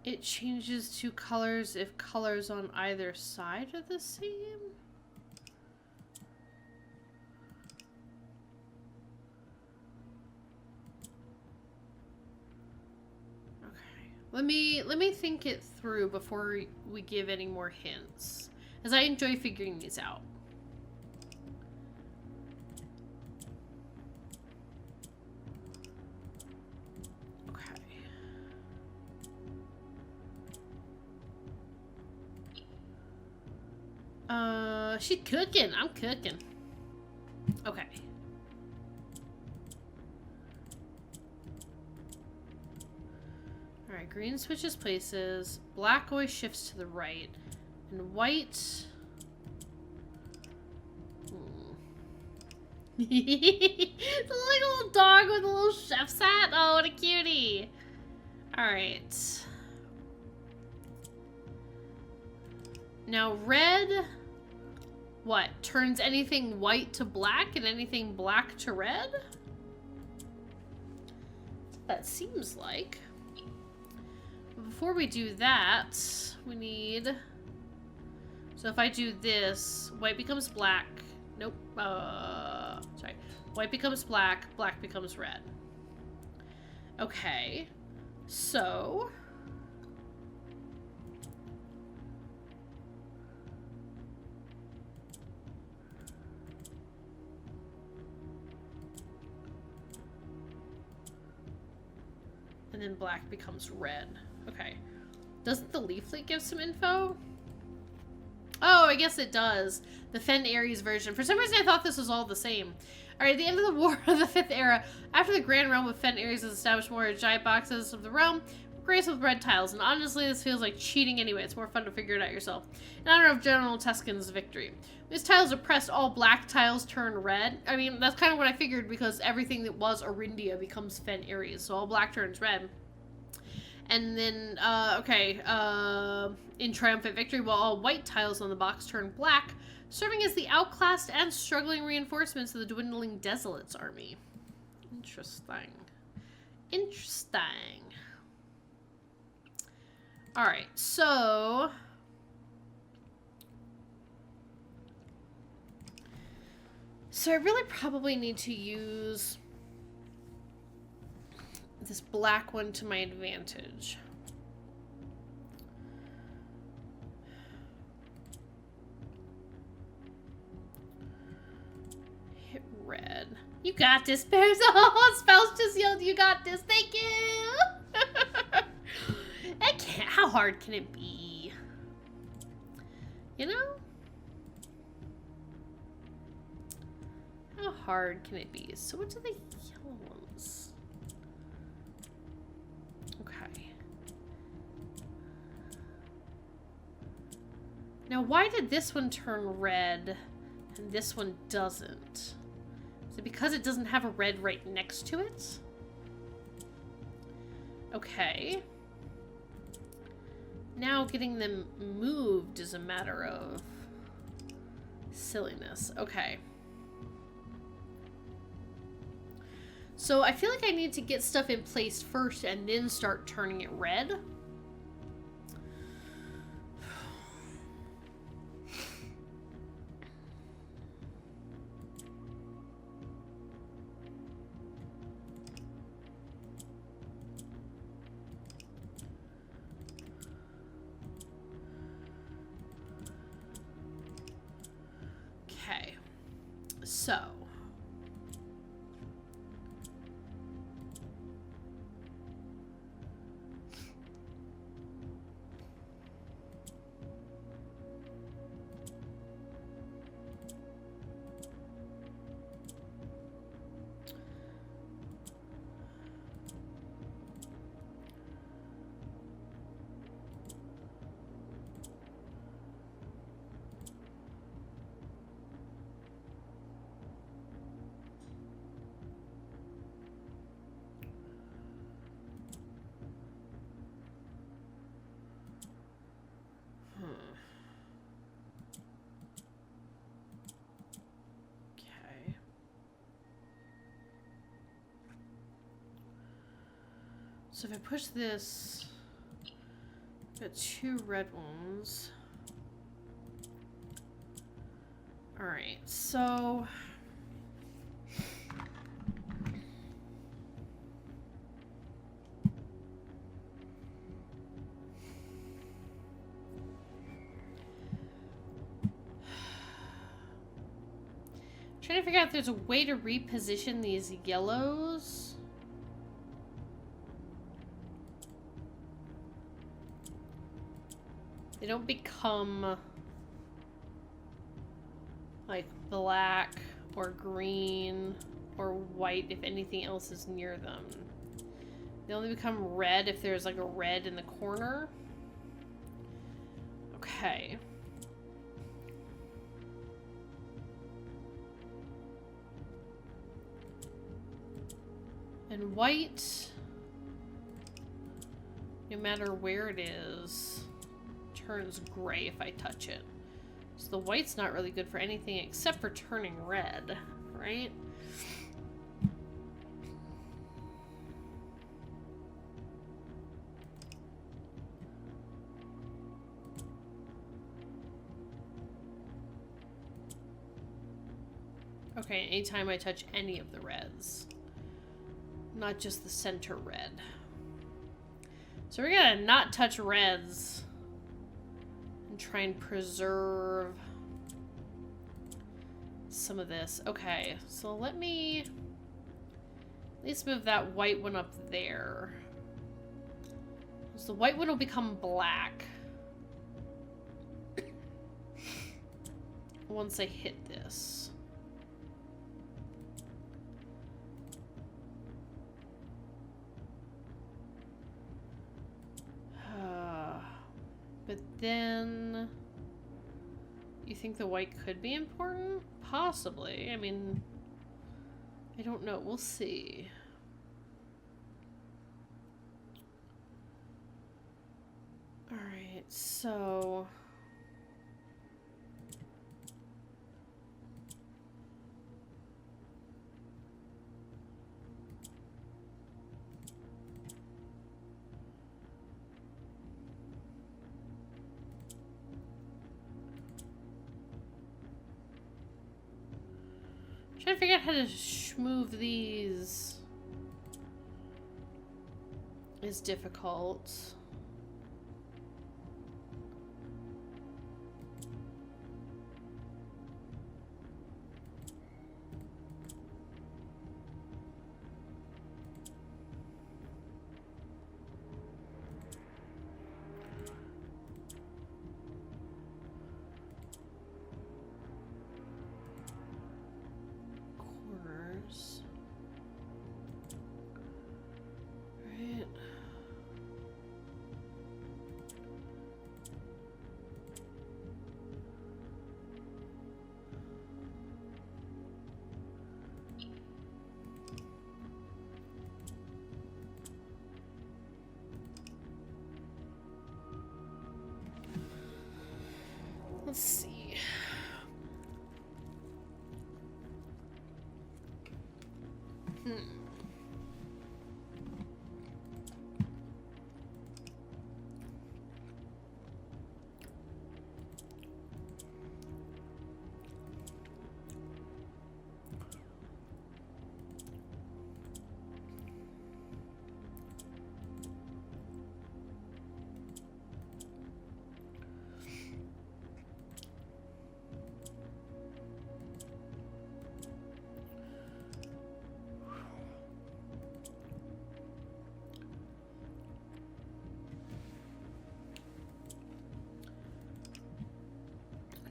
It changes to colors if colors on either side are the same. Okay. Let me think it through before we give any more hints, as I enjoy figuring these out. She's cooking. I'm cooking. Okay. Alright, green switches places. Black always shifts to the right. And white... The little dog with a little chef's hat. Oh, what a cutie. Alright. Now, red... What? Turns anything white to black and anything black to red? That seems like. But before we do that, we need... So if I do this, white becomes black. Nope. Sorry. White becomes black, black becomes red. Okay. So... And then black becomes red. Okay. Doesn't the leaflet give some info? Oh, I guess it does. The Fen Ares version. For some reason, I thought this was all the same. Alright, at the end of the War of the Fifth Era, after the Grand Realm of Fen Ares is established, more giant boxes of the realm graced with red tiles. And honestly, this feels like cheating anyway. It's more fun to figure it out yourself. In honor of General Tuscan's victory. These tiles are pressed, all black tiles turn red. I mean, that's kind of what I figured, because everything that was Arindia becomes Fen Ares, so all black turns red. And then, in Triumphant Victory, while all white tiles on the box turn black, serving as the outclassed and struggling reinforcements of the dwindling Desolates army. Interesting. Interesting. Alright, so... So I really probably need to use this black one to my advantage. Hit red. You got this, Bears. Oh, Spouse just yelled, you got this. Thank you. It can't, how hard can it be? You know? How hard can it be? So what do the yellow ones? Okay. Now why did this one turn red and this one doesn't? Is it because it doesn't have a red right next to it? Okay. Now getting them moved is a matter of silliness. Okay. So I feel like I need to get stuff in place first and then start turning it red. Okay. So... So if I push this Got 2 red ones. Alright, so... trying to figure out if there's a way to reposition these yellows. They don't become like black or green or white if anything else is near them. They only become red if there's like a red in the corner. Okay. And white, no matter where it is, turns gray if I touch it. So the white's not really good for anything except for turning red, right? Okay, anytime I touch any of the reds. Not just the center red. So we're gonna not touch reds and try and preserve some of this. Okay, so let me at least move that white one up there. So the white one will become black once I hit this. But then, you think the white could be important? Possibly. I mean, I don't know. We'll see. Alright, so... trying to figure out how to move these is difficult. Right. Let's see.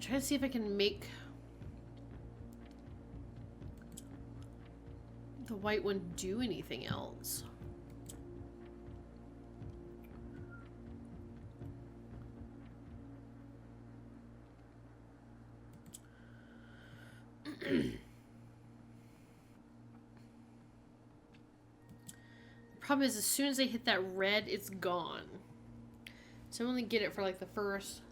Try to see if I can make the white one do anything else. Problem is, as soon as I hit that red, it's gone. So I only get it for like the first...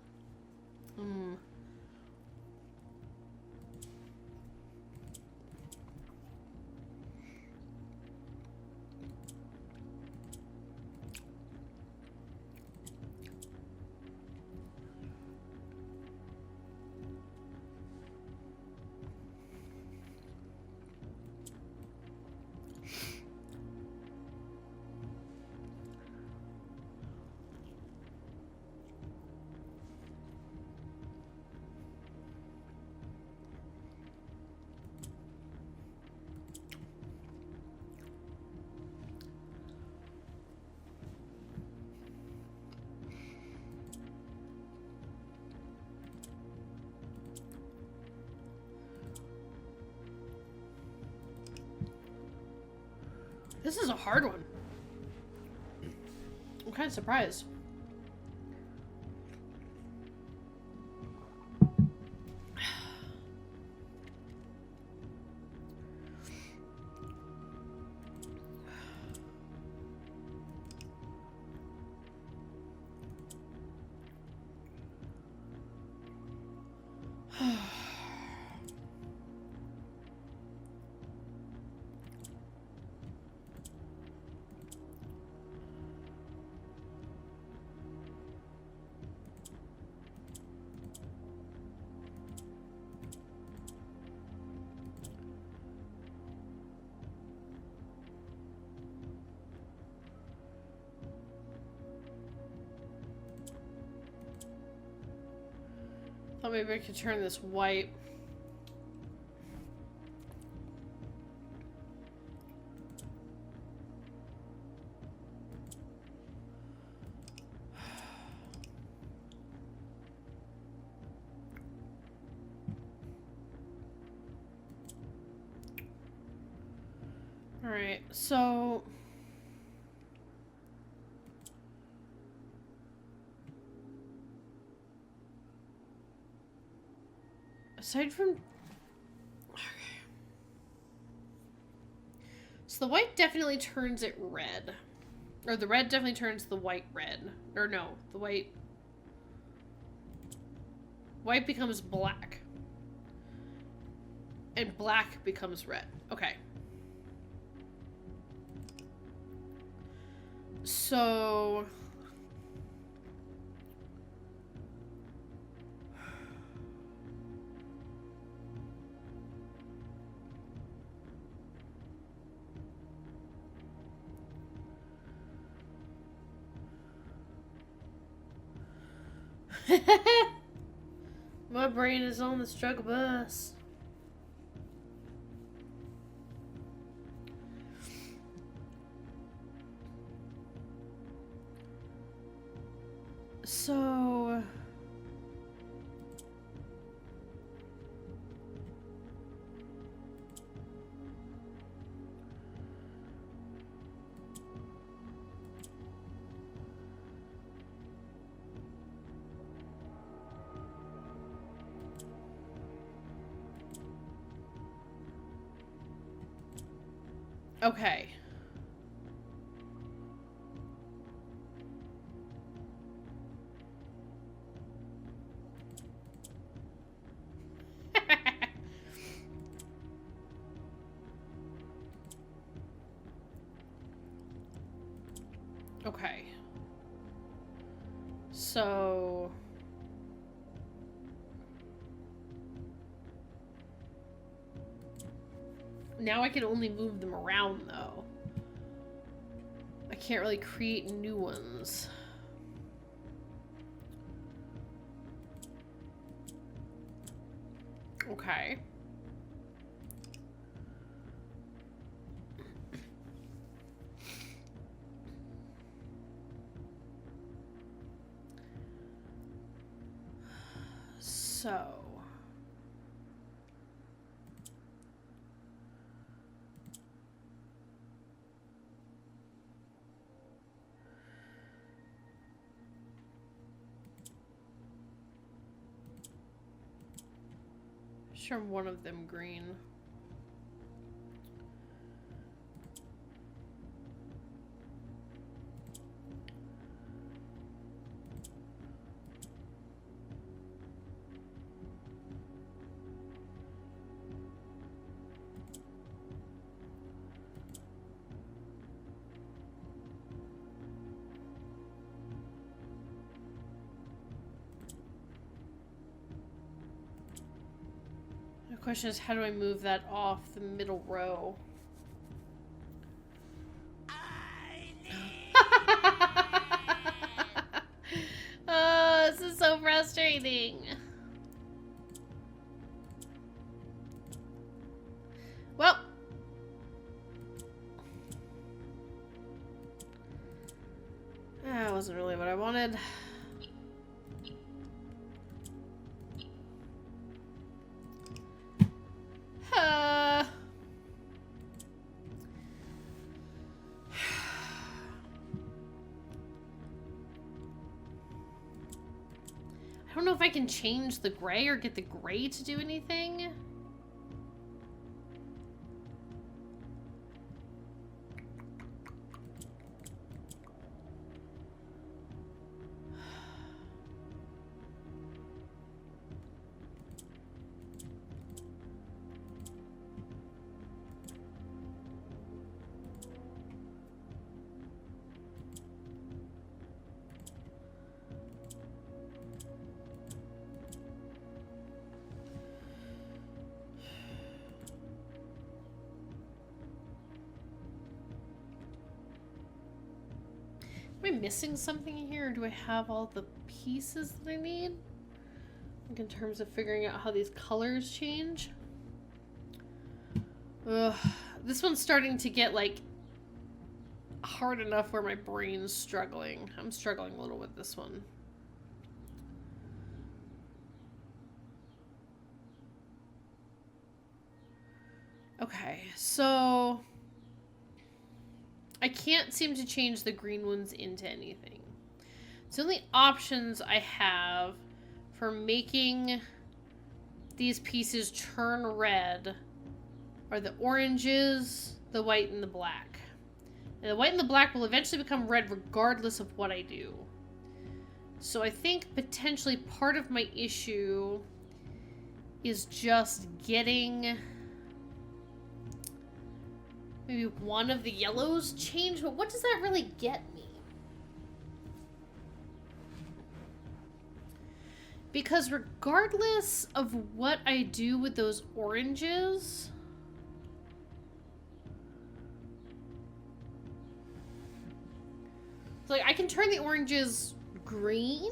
This is a hard one. I'm kind of surprised. Thought maybe I could turn this white. All right, so aside from, okay. So the white definitely turns it red. Or the red definitely turns the white red. Or no, the white becomes black. And black becomes red. Okay. So my brain is on the struggle bus. So okay. Okay. So now I can only move them around though. I can't really create new ones. Okay. So sure, one of them green. The question is, how do I move that off the middle row? Oh, this is so frustrating. Well, that wasn't really what I wanted. don't know if I can change the gray or get the gray to do anything. Am I missing something here, or do I have all the pieces that I need? Like in terms of figuring out how these colors change. Ugh. This one's starting to get, like, hard enough where my brain's struggling. I'm struggling a little with this one. Okay, so I can't seem to change the green ones into anything. So the only options I have for making these pieces turn red are the oranges, the white, and the black. And the white and the black will eventually become red regardless of what I do. So I think potentially part of my issue is just getting maybe one of the yellows changed, but what does that really get me? Because regardless of what I do with those oranges, so like I can turn the oranges green,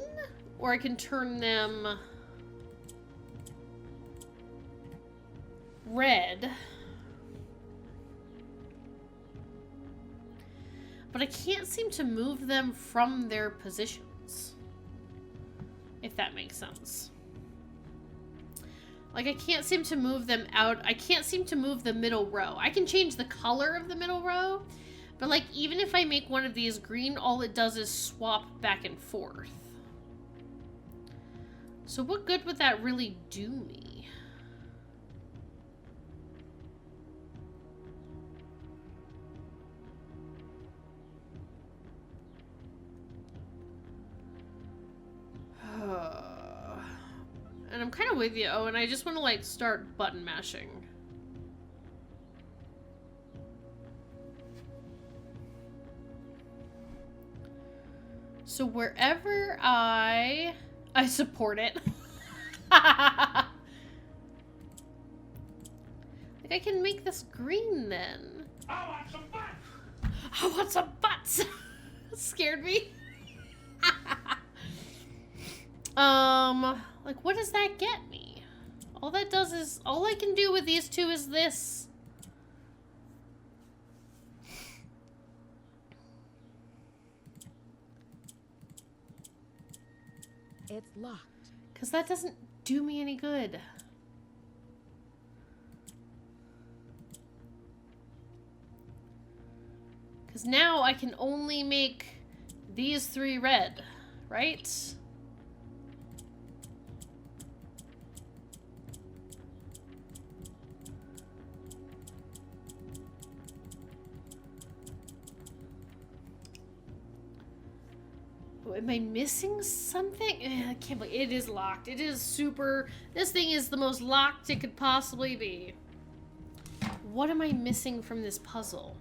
or I can turn them red. But I can't seem to move them from their positions. If that makes sense. Like, I can't seem to move them out. I can't seem to move the middle row. I can change the color of the middle row. But, like, even if I make one of these green, all it does is swap back and forth. So what good would that really do me? And I'm kind of with you. Oh, and I just want to, like, start button mashing. So wherever I support it. Like, I can make this green then. I want some butts! I want some butts! Scared me. Like, what does that get me? All that does is, all I can do with these two is this. It's locked. Because that doesn't do me any good. Because now I can only make these three red, right? Am I missing something? I can't believe it is locked. It is super... This thing is the most locked it could possibly be. What am I missing from this puzzle?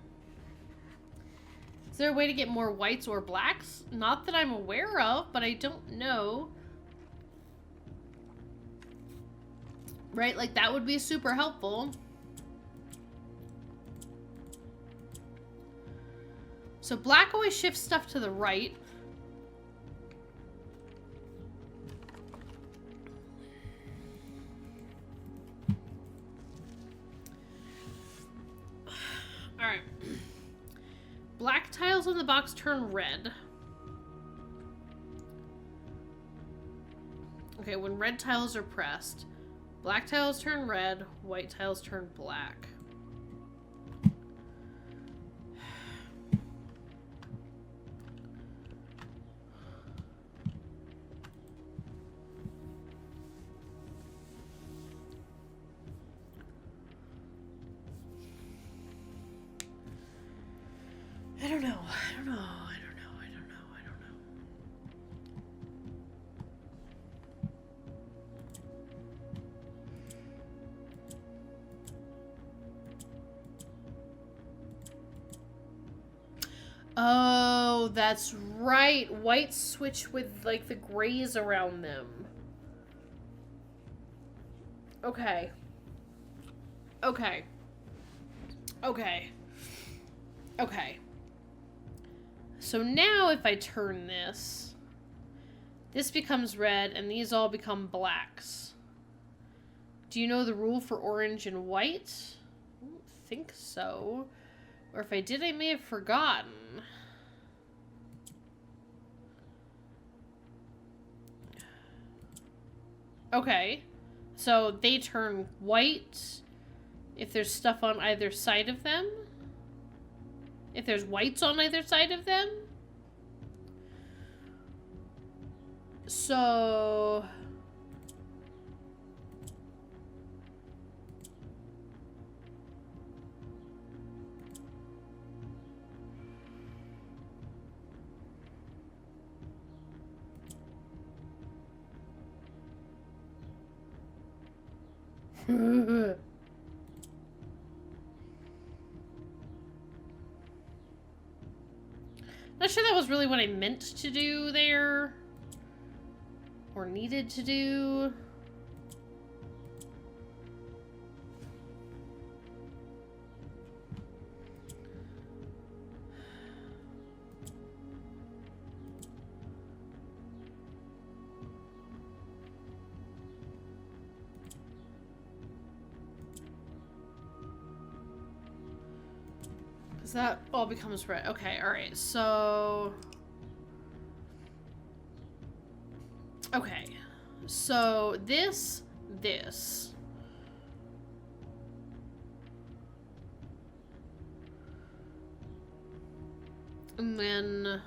Is there a way to get more whites or blacks? Not that I'm aware of, but I don't know. Right? Like, that would be super helpful. So black always shifts stuff to the right. Alright. Black tiles on the box turn red. Okay, when red tiles are pressed, black tiles turn red, white tiles turn black. don't know. I don't know. I don't know. I don't know. I don't know. Oh, that's right. White switch with, like, the grays around them. Okay. Okay. Okay. Okay. So now if I turn this, this becomes red and these all become blacks. Do you know the rule for orange and white? I don't think so. Or if I did, I may have forgotten. Okay. So they turn white if there's stuff on either side of them. If there's whites on either side of them. So... Not sure that was really what I meant to do there. Or needed to do. That all becomes red. Okay, alright, so... Okay, so this. And then...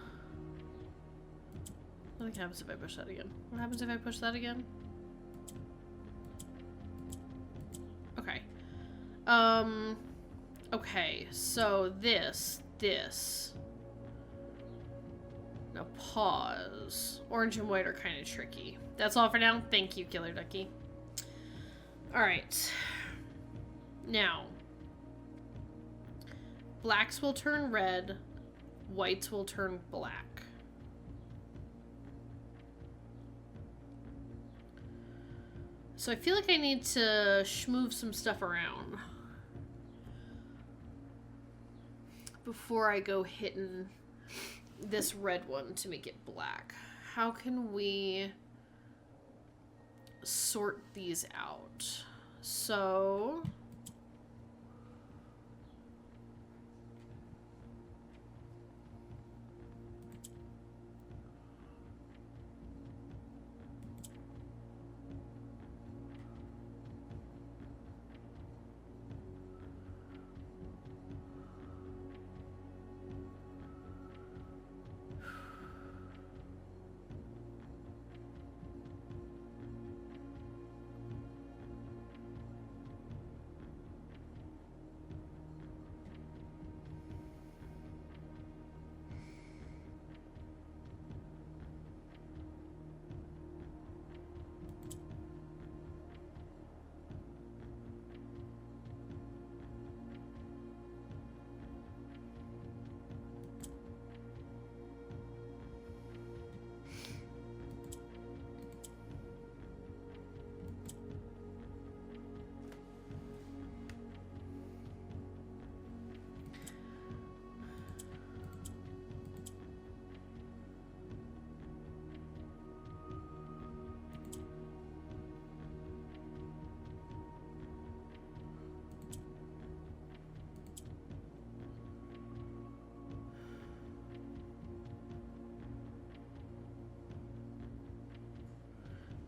What happens if I push that again? What happens if I push that again? Okay. Okay, so this. Now pause. Orange and white are kind of tricky. That's all for now. Thank you, Killer Ducky. Alright. Now. Blacks will turn red. Whites will turn black. So I feel like I need to move some stuff around before I go hitting this red one to make it black. How can we sort these out? So...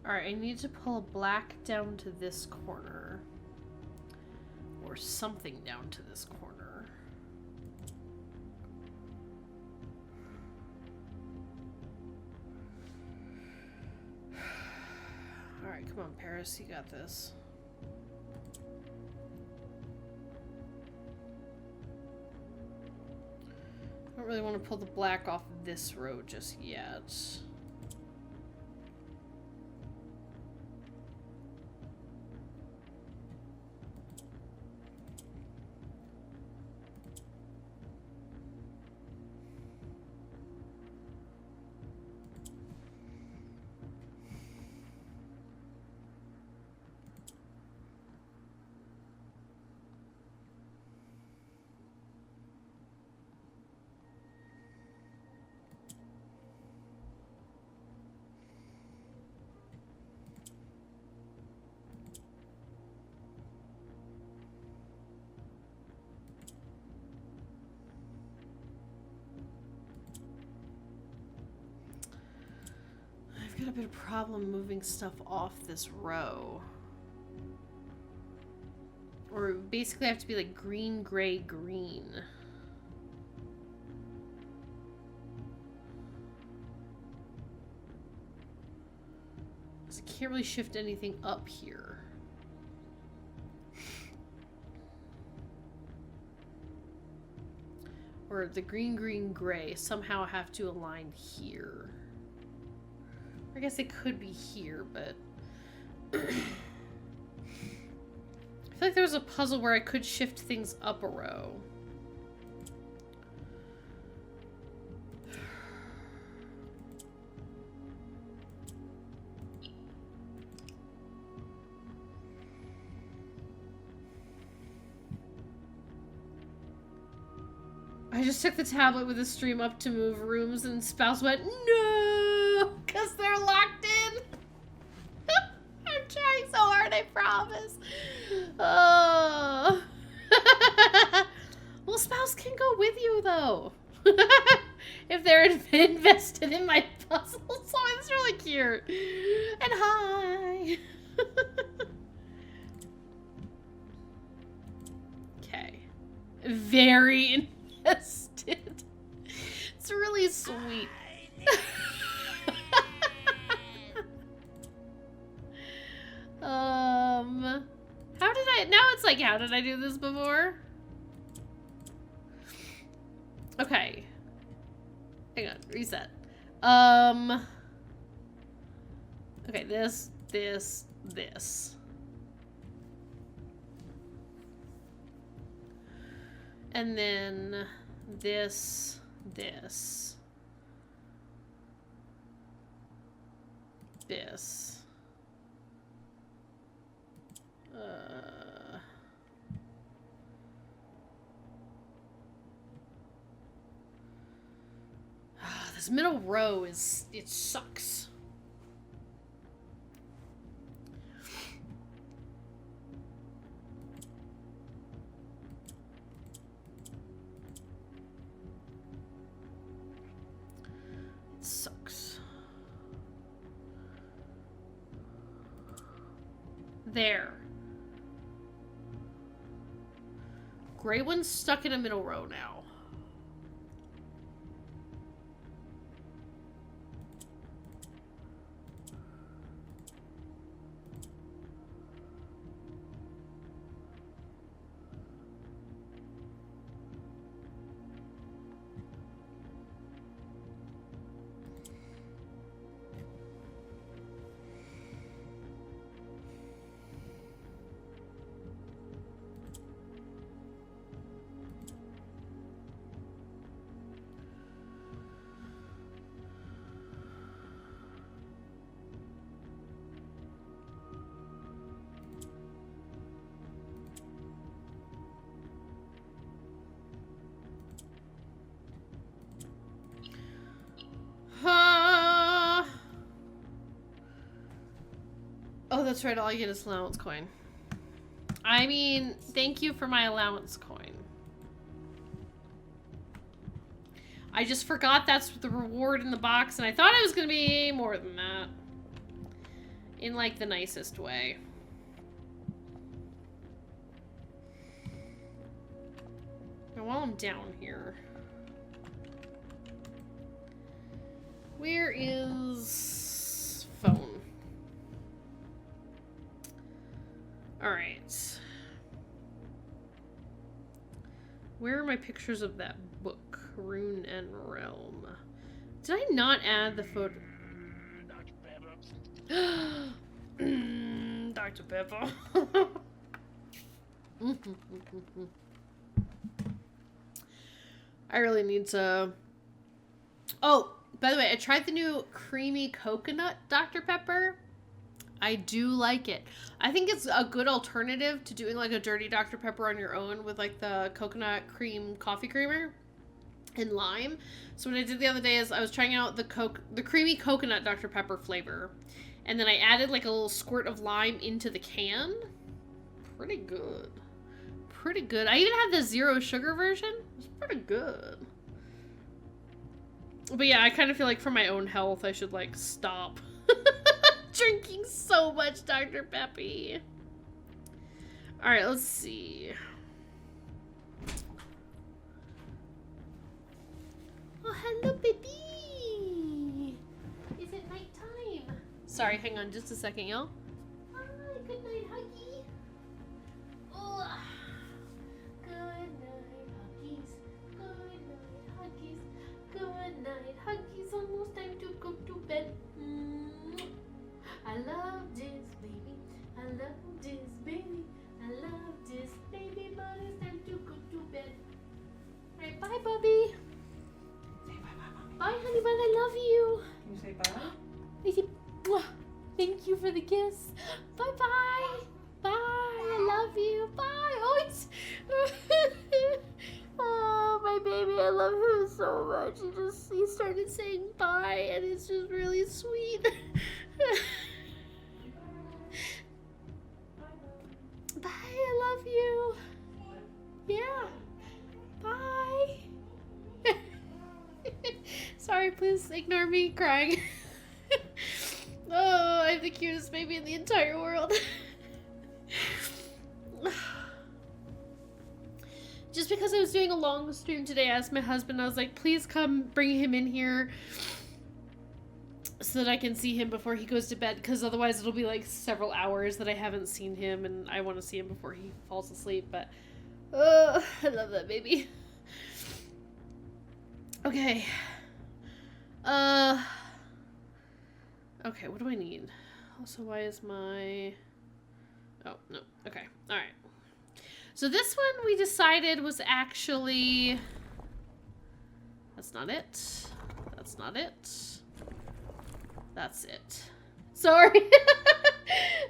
Alright, I need to pull black down to this corner. Or something down to this corner. Alright, come on, Paris, you got this. I don't really want to pull the black off this row just yet. I've got a bit of problem moving stuff off this row. Or basically I have to be like green, gray, green. 'Cause I can't really shift anything up here. Or the green, green, gray somehow have to align here. I guess it could be here, but I feel like there was a puzzle where I could shift things up a row. I just took the tablet with the stream up to move rooms and Spouse went, no, because they're locked in. I'm trying so hard, I promise. Oh. Well, Spouse can go with you, though. If they're invested in my puzzle, so it's really cute. And hi. Okay. Very invested. It's really sweet. How did I, now it's like, how did I do this before? Okay. Hang on, reset. Okay, this. And then this. This middle row is, it sucks. It sucks. There. Gray one's stuck in a middle row now. Oh, that's right. All I get is allowance coin. I mean, thank you for my allowance coin. I just forgot that's the reward in the box, and I thought it was going to be more than that. In, like, the nicest way. Now, while I'm down here... Where is... phone? Alright. Where are my pictures of that book? Karun and Realm. Did I not add the photo? Dr. Pepper. I really need to... Oh, by the way, I tried the new creamy coconut Dr. Pepper. I do like it. I think it's a good alternative to doing like a dirty Dr. Pepper on your own with like the coconut cream coffee creamer and lime. So what I did the other day is I was trying out the creamy coconut Dr. Pepper flavor. And then I added like a little squirt of lime into the can. Pretty good. Pretty good. I even had the zero sugar version. It's pretty good. But yeah, I kind of feel like for my own health, I should like stop drinking so much Dr. Peppy. All right, let's see. Oh, hello, baby. Is it nighttime? Sorry, hang on just a second, y'all. Hi, good night, Huggy. Oh. Good night, Huggies. Good night, Huggies. Good night, Huggies. Almost time to go to bed. I love this baby. I love this baby. I love this baby, but it's time to go to bed. Alright, bye, Bubby. Say bye, bye, mommy. Bye, honey bun. I love you. Can you say bye? I say, "Mwah." Thank you for the kiss. Bye bye. Bye. I love you. Bye. Oh, it's. Oh, my baby. I love him so much. He started saying bye, and it's just really sweet. Bye. I love you. Yeah. Bye. Sorry, please ignore me crying. Oh, I'm the cutest baby in the entire world. Just because I was doing a long stream today, I asked my husband, I was like, please come bring him in here so that I can see him before he goes to bed, because otherwise it'll be like several hours that I haven't seen him, and I want to see him before he falls asleep, but I love that baby. Okay. Okay, what do I need? Also, why is my... Oh, no. Okay. Alright. So this one we decided was actually... That's not it. That's not it. That's it. Sorry.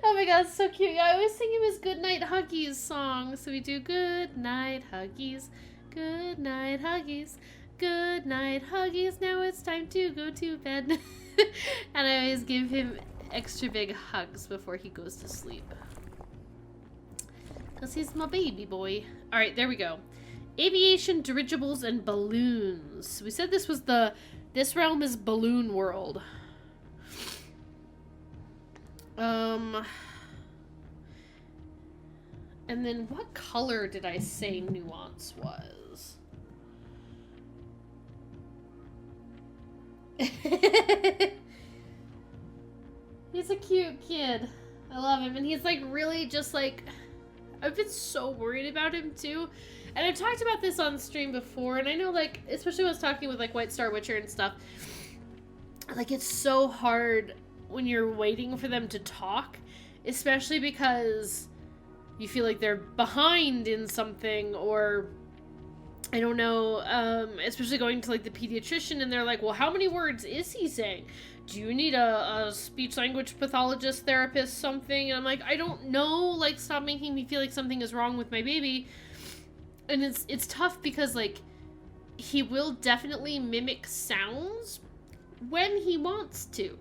Oh my god, it's so cute. I always sing him his Goodnight Huggies song. So we do Good Night Huggies. Good Night Huggies. Good night, Huggies. Now it's time to go to bed. And I always give him extra big hugs before he goes to sleep. Because he's my baby boy. Alright, there we go. Aviation, dirigibles, and balloons. We said this was this realm is Balloon World. And then what color did I say Nuance was? He's a cute kid. I love him. And he's like really just like, I've been so worried about him too. And I've talked about this on stream before, and I know like, especially when I was talking with like White Star Witcher and stuff, like it's so hard when you're waiting for them to talk, especially because you feel like they're behind in something, or I don't know, especially going to like the pediatrician and they're like, well, how many words is he saying? Do you need a speech language pathologist, therapist, something? And I'm like, I don't know, like, stop making me feel like something is wrong with my baby. And it's tough because like he will definitely mimic sounds when he wants to,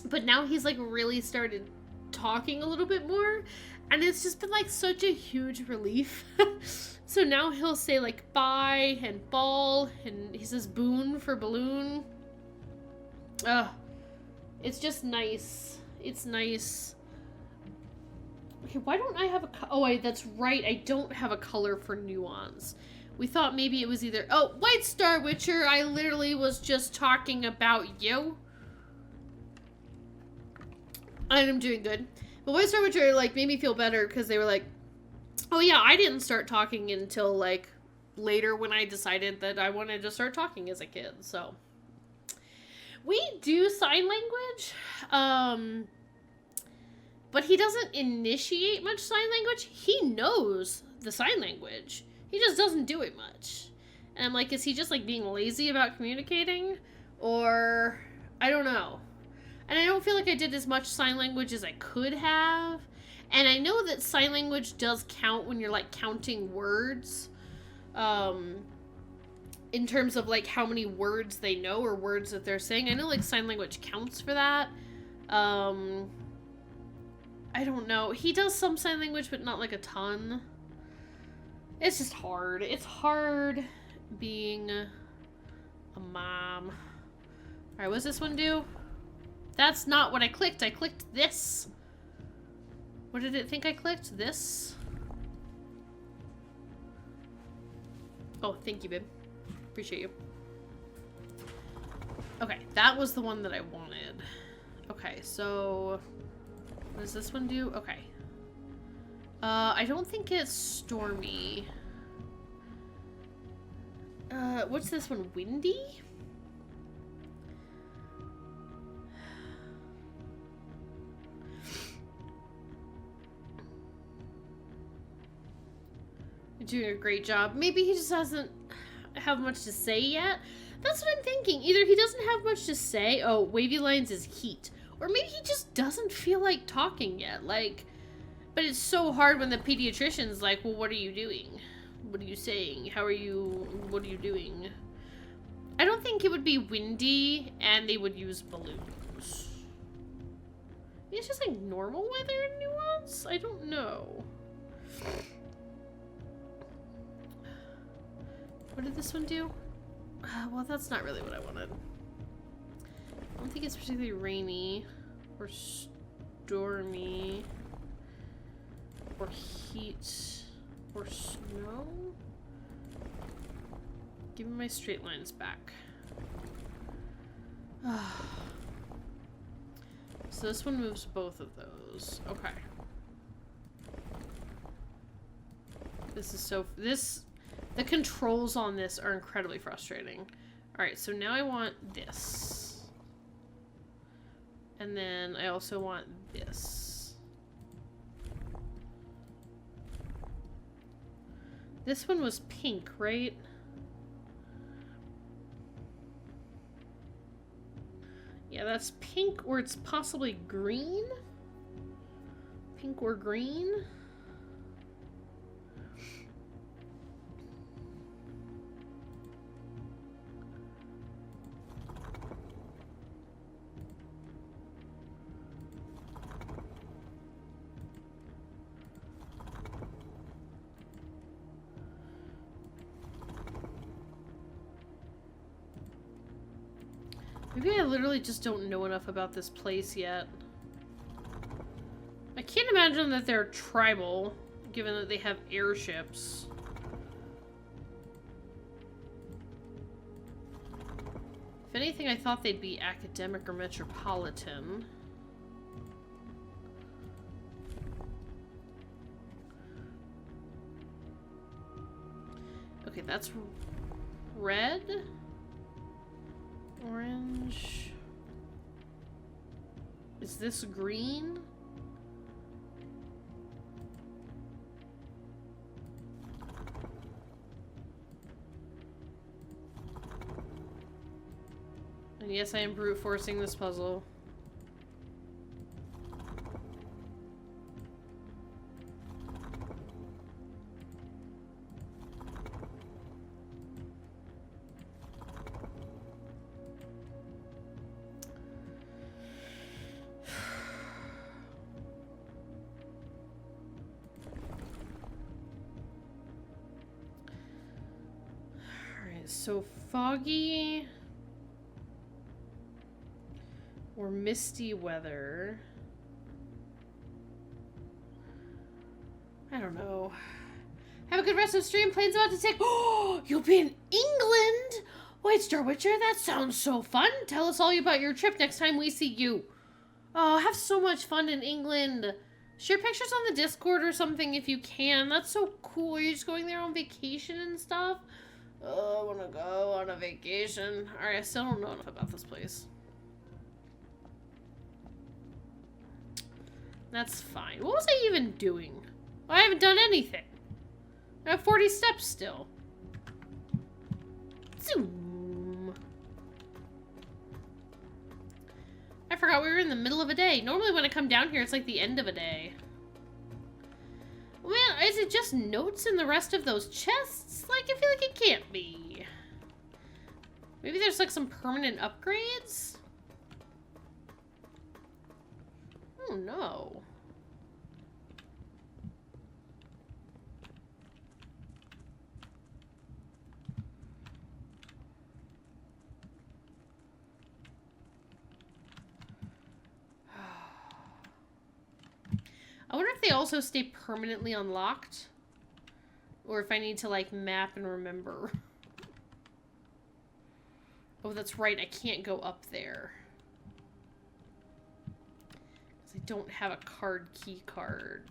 but now he's like really started talking a little bit more, and it's just been like such a huge relief. So now he'll say like bye and ball, and he says boon for balloon. It's just nice. It's nice. Okay, why don't I have a that's right, I don't have a color for Nuance. We thought maybe it was either... Oh, White Star Witcher, I literally was just talking about you. I'm doing good. But White Star Witcher, like, made me feel better because they were like, oh yeah, I didn't start talking until, like, later when I decided that I wanted to start talking as a kid. So we do sign language, but he doesn't initiate much sign language. He knows the sign language. He just doesn't do it much. And I'm like, is he just like being lazy about communicating? Or I don't know. And I don't feel like I did as much sign language as I could have. And I know that sign language does count when you're like counting words. In terms of like how many words they know or words that they're saying. I know like sign language counts for that. I don't know. He does some sign language, but not like a ton. It's just hard. It's hard being a mom. Alright, what's this one do? That's not what I clicked. I clicked this. What did it think I clicked? This? Oh, thank you, babe. Appreciate you. Okay, that was the one that I wanted. Okay, so... what does this one do? Okay. I don't think it's stormy. What's this one? Windy? You're doing a great job. Maybe he just doesn't have much to say yet. That's what I'm thinking. Either he doesn't have much to say. Oh, wavy lines is heat. Or maybe he just doesn't feel like talking yet. Like, but it's so hard when the pediatrician's like, well, what are you doing? What are you saying? How are you, what are you doing? I don't think it would be windy and they would use balloons. It's just like normal weather in Nuance? I don't know. What did this one do? Well, that's not really what I wanted. I don't think it's particularly rainy or stormy or heat or snow. Give me my straight lines back. So this one moves both of those. Okay. This is so... the controls on this are incredibly frustrating. Alright, so now I want this. And then I also want this. This one was pink, right? Yeah, that's pink, or it's possibly green? Pink or green? Maybe I literally just don't know enough about this place yet. I can't imagine that they're tribal, given that they have airships. If anything, I thought they'd be academic or metropolitan. Okay, that's red. Orange. Is this green? And yes, I am brute forcing this puzzle. So foggy or misty weather. I don't know. Have a good rest of the stream. Plane's about to take. Oh, you'll be in England. White Star Witcher. That sounds so fun. Tell us all about your trip next time we see you. Oh, have so much fun in England. Share pictures on the Discord or something if you can. That's so cool. Are you just going there on vacation and stuff? Oh, I want to go on a vacation. Alright, I still don't know enough about this place. That's fine. What was I even doing? I haven't done anything. I have 40 steps still. Zoom. I forgot we were in the middle of a day. Normally when I come down here, it's like the end of a day. Well, is it just notes in the rest of those chests? Like, I feel like it can't be. Maybe there's like some permanent upgrades? Oh no. I wonder if they also stay permanently unlocked. Or if I need to, like, map and remember. Oh, that's right. I can't go up there. Because I don't have a key card.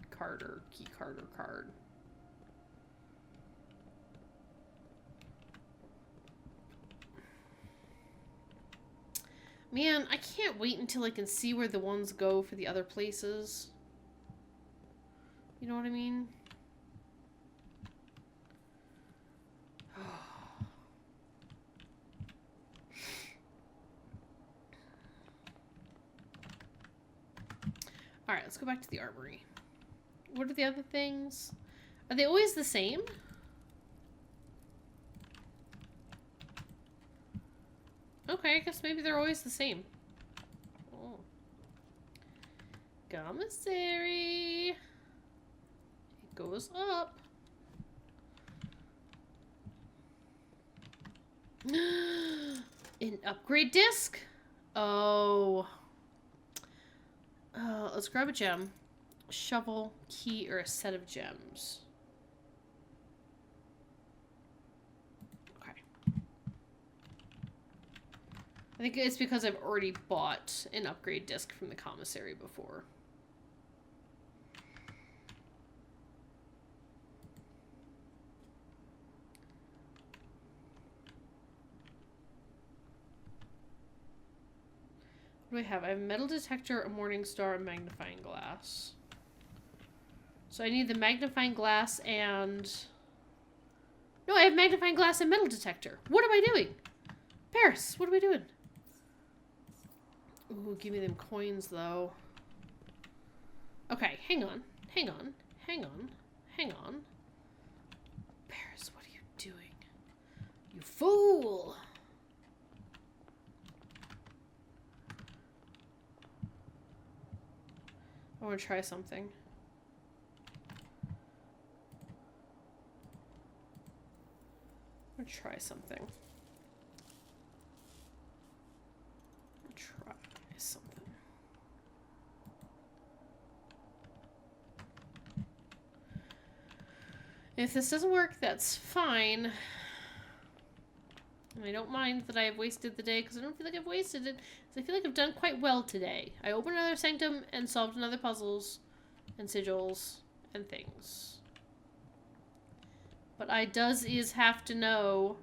Man, I can't wait until I can see where the ones go for the other places. You know what I mean? Alright, let's go back to the armory. What are the other things? Are they always the same? Okay, I guess maybe they're always the same. Oh. Commissary. It goes up. An upgrade disc? Oh. Let's grab a gem. Shovel, key, or a set of gems. Okay. I think it's because I've already bought an upgrade disc from the commissary before. What do I have? I have a metal detector, a morning star, a magnifying glass. So I need the magnifying glass and... No, I have magnifying glass and metal detector. What am I doing? Paris, what are we doing? Ooh, give me them coins, though. Okay, hang on. Hang on. Hang on. Hang on. Paris, what are you doing? You fool! I want to try something. I want to try something. Try something. If this doesn't work, that's fine. And I don't mind that I have wasted the day, because I don't feel like I've wasted it. I feel like I've done quite well today. I opened another sanctum and solved another puzzles and sigils and things. But I does have to know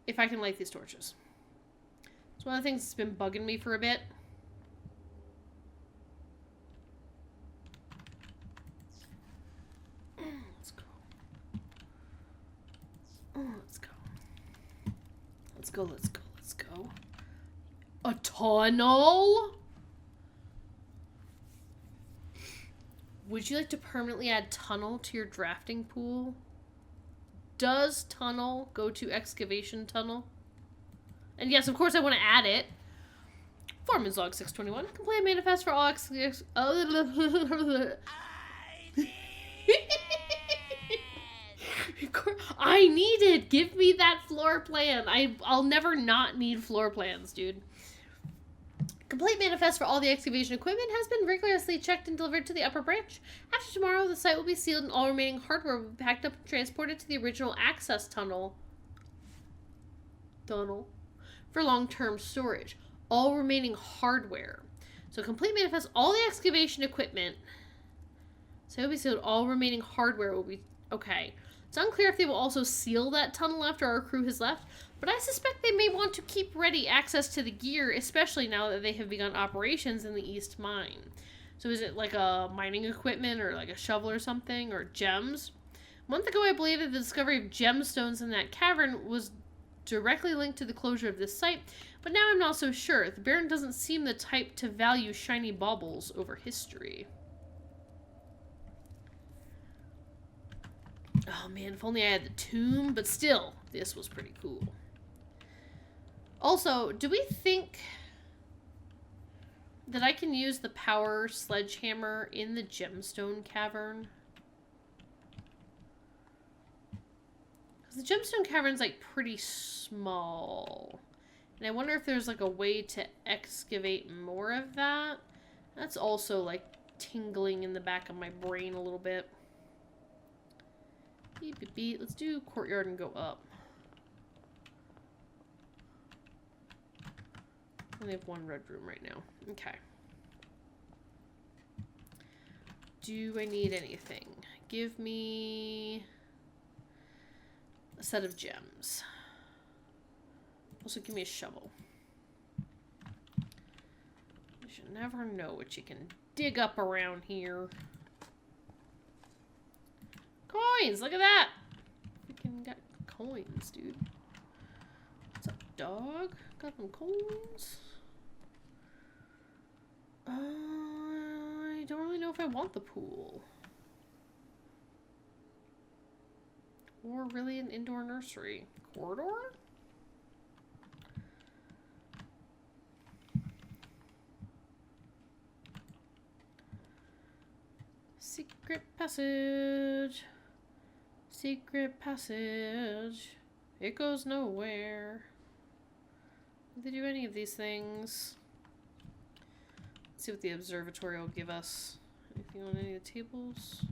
if I can light these torches. It's one of the things that's been bugging me for a bit. Let's go. Let's go. Let's go, let's go, let's go. A tunnel? Would you like to permanently add tunnel to your drafting pool? Does tunnel go to excavation tunnel? And yes, of course I want to add it. Foreman's log 621. Complete a manifest for all I need it. Give me that floor plan. I'll never not need floor plans, dude. Complete manifest for all the excavation equipment has been rigorously checked and delivered to the upper branch. After tomorrow, the site will be sealed and all remaining hardware will be packed up and transported to the original access tunnel for long-term storage. All remaining hardware. So complete manifest all the excavation equipment. So we sealed all remaining hardware will be... Okay. It's unclear if they will also seal that tunnel after our crew has left, but I suspect they may want to keep ready access to the gear, especially now that they have begun operations in the East Mine. So is it like a mining equipment or like a shovel or something, or gems? A month ago, I believe that the discovery of gemstones in that cavern was directly linked to the closure of this site, but now I'm not so sure. The Baron doesn't seem the type to value shiny baubles over history. Oh man, if only I had the tomb, but still, this was pretty cool. Also, do we think that I can use the power sledgehammer in the gemstone cavern? Because the gemstone cavern's like pretty small. And I wonder if there's like a way to excavate more of that. That's also like tingling in the back of my brain a little bit. Beep, beep, beep. Let's do courtyard and go up. I only have one red room right now. Okay. Do I need anything? Give me a set of gems. Also, give me a shovel. You should never know what you can dig up around here. Coins! Look at that! Freaking got coins, dude. What's up, dog? Got some coins? I don't really know if I want the pool. Or really an indoor nursery. Corridor? Secret passage. Secret passage. It goes nowhere. Did they do any of these things? Let's see what the observatory will give us. Anything on any of the tables?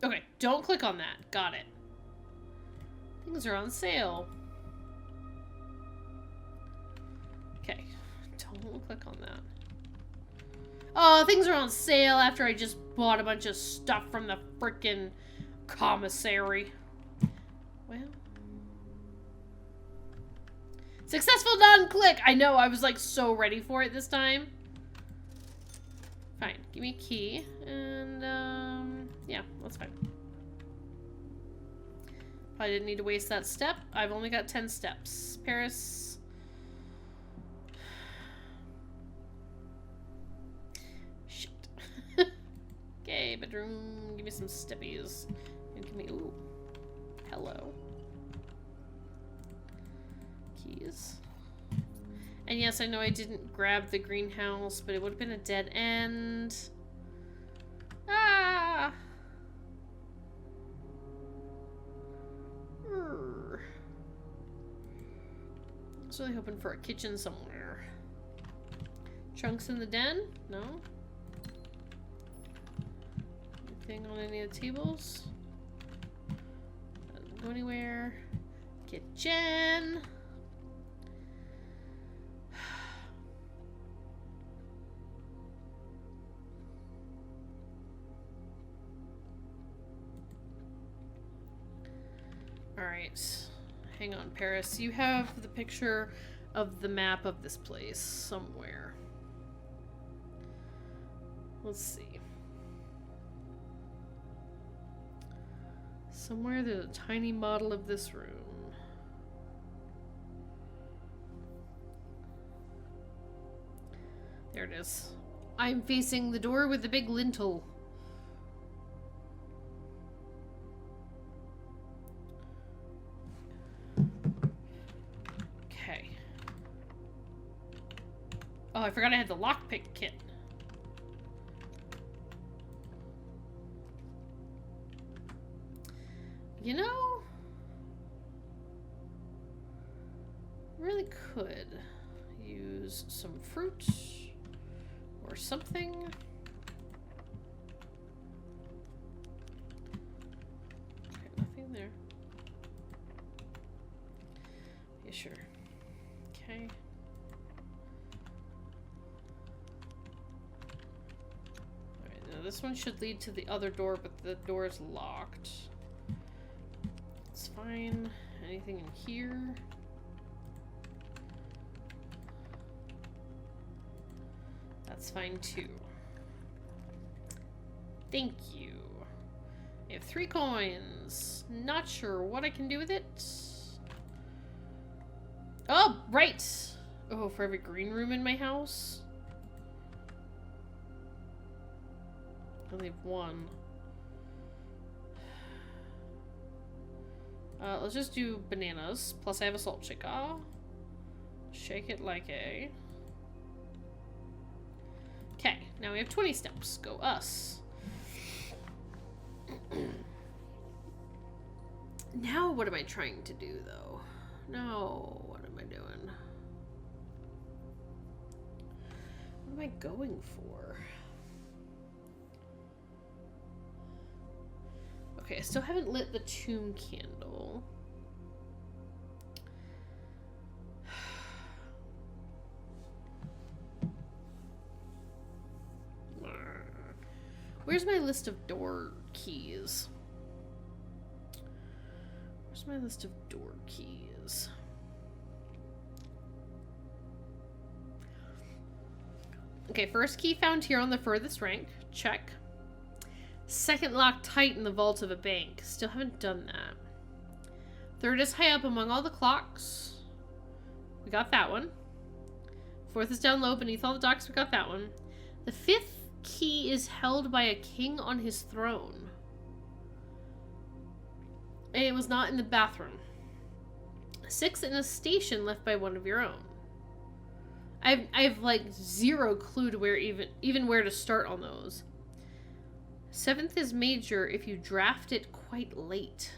Okay, don't click on that. Got it. Things are on sale. Okay, don't click on that. Oh, things are on sale after I just bought a bunch of stuff from the frickin' commissary. Well. Successful non-click! I know, I was like so ready for it this time. Fine, give me a key. And, yeah, that's fine. Probably didn't need to waste that step. I've only got 10 steps. Paris. Shit. Okay, bedroom. Give me some steppies. And give me, ooh. Hello. Keys. And yes, I know I didn't grab the greenhouse, but it would have been a dead end. Ah! I was really hoping for a kitchen somewhere. Trunks in the den? No? Anything on any of the tables? Doesn't go anywhere. Kitchen! Alright. Hang on, Paris. You have the picture of the map of this place somewhere. Let's see. Somewhere there's a tiny model of this room. There it is. I'm facing the door with the big lintel. Oh, I forgot I had the lockpick kit. You know, really could use some fruit or something. Okay, nothing there. Yeah, sure. Okay. this one should lead to the other door, but the door is locked. It's fine. Anything in here? That's fine too. Thank you. I have 3 coins. Not sure what I can do with it. Oh, right! Oh, for every green room in my house? I only have 1. Let's just do bananas. Plus I have a salt shaker. Shake it like a... Okay, now we have 20 steps. Go us. Now what am I trying to do, though? No, what am I doing? What am I going for? Okay, I still haven't lit the tomb candle. Where's my list of door keys? Where's my list of door keys? Okay, first key found here on the furthest rank. Check. Second locked tight in the vault of a bank. Still haven't done that. Third is high up among all the clocks. We got that one. Fourth is down low beneath all the docks. We got that one. The fifth key is held by a king on his throne. And it was not in the bathroom. 6 in a station left by one of your own. I've like 0 clue to where even where to start on those. 7th is major if you draft it quite late.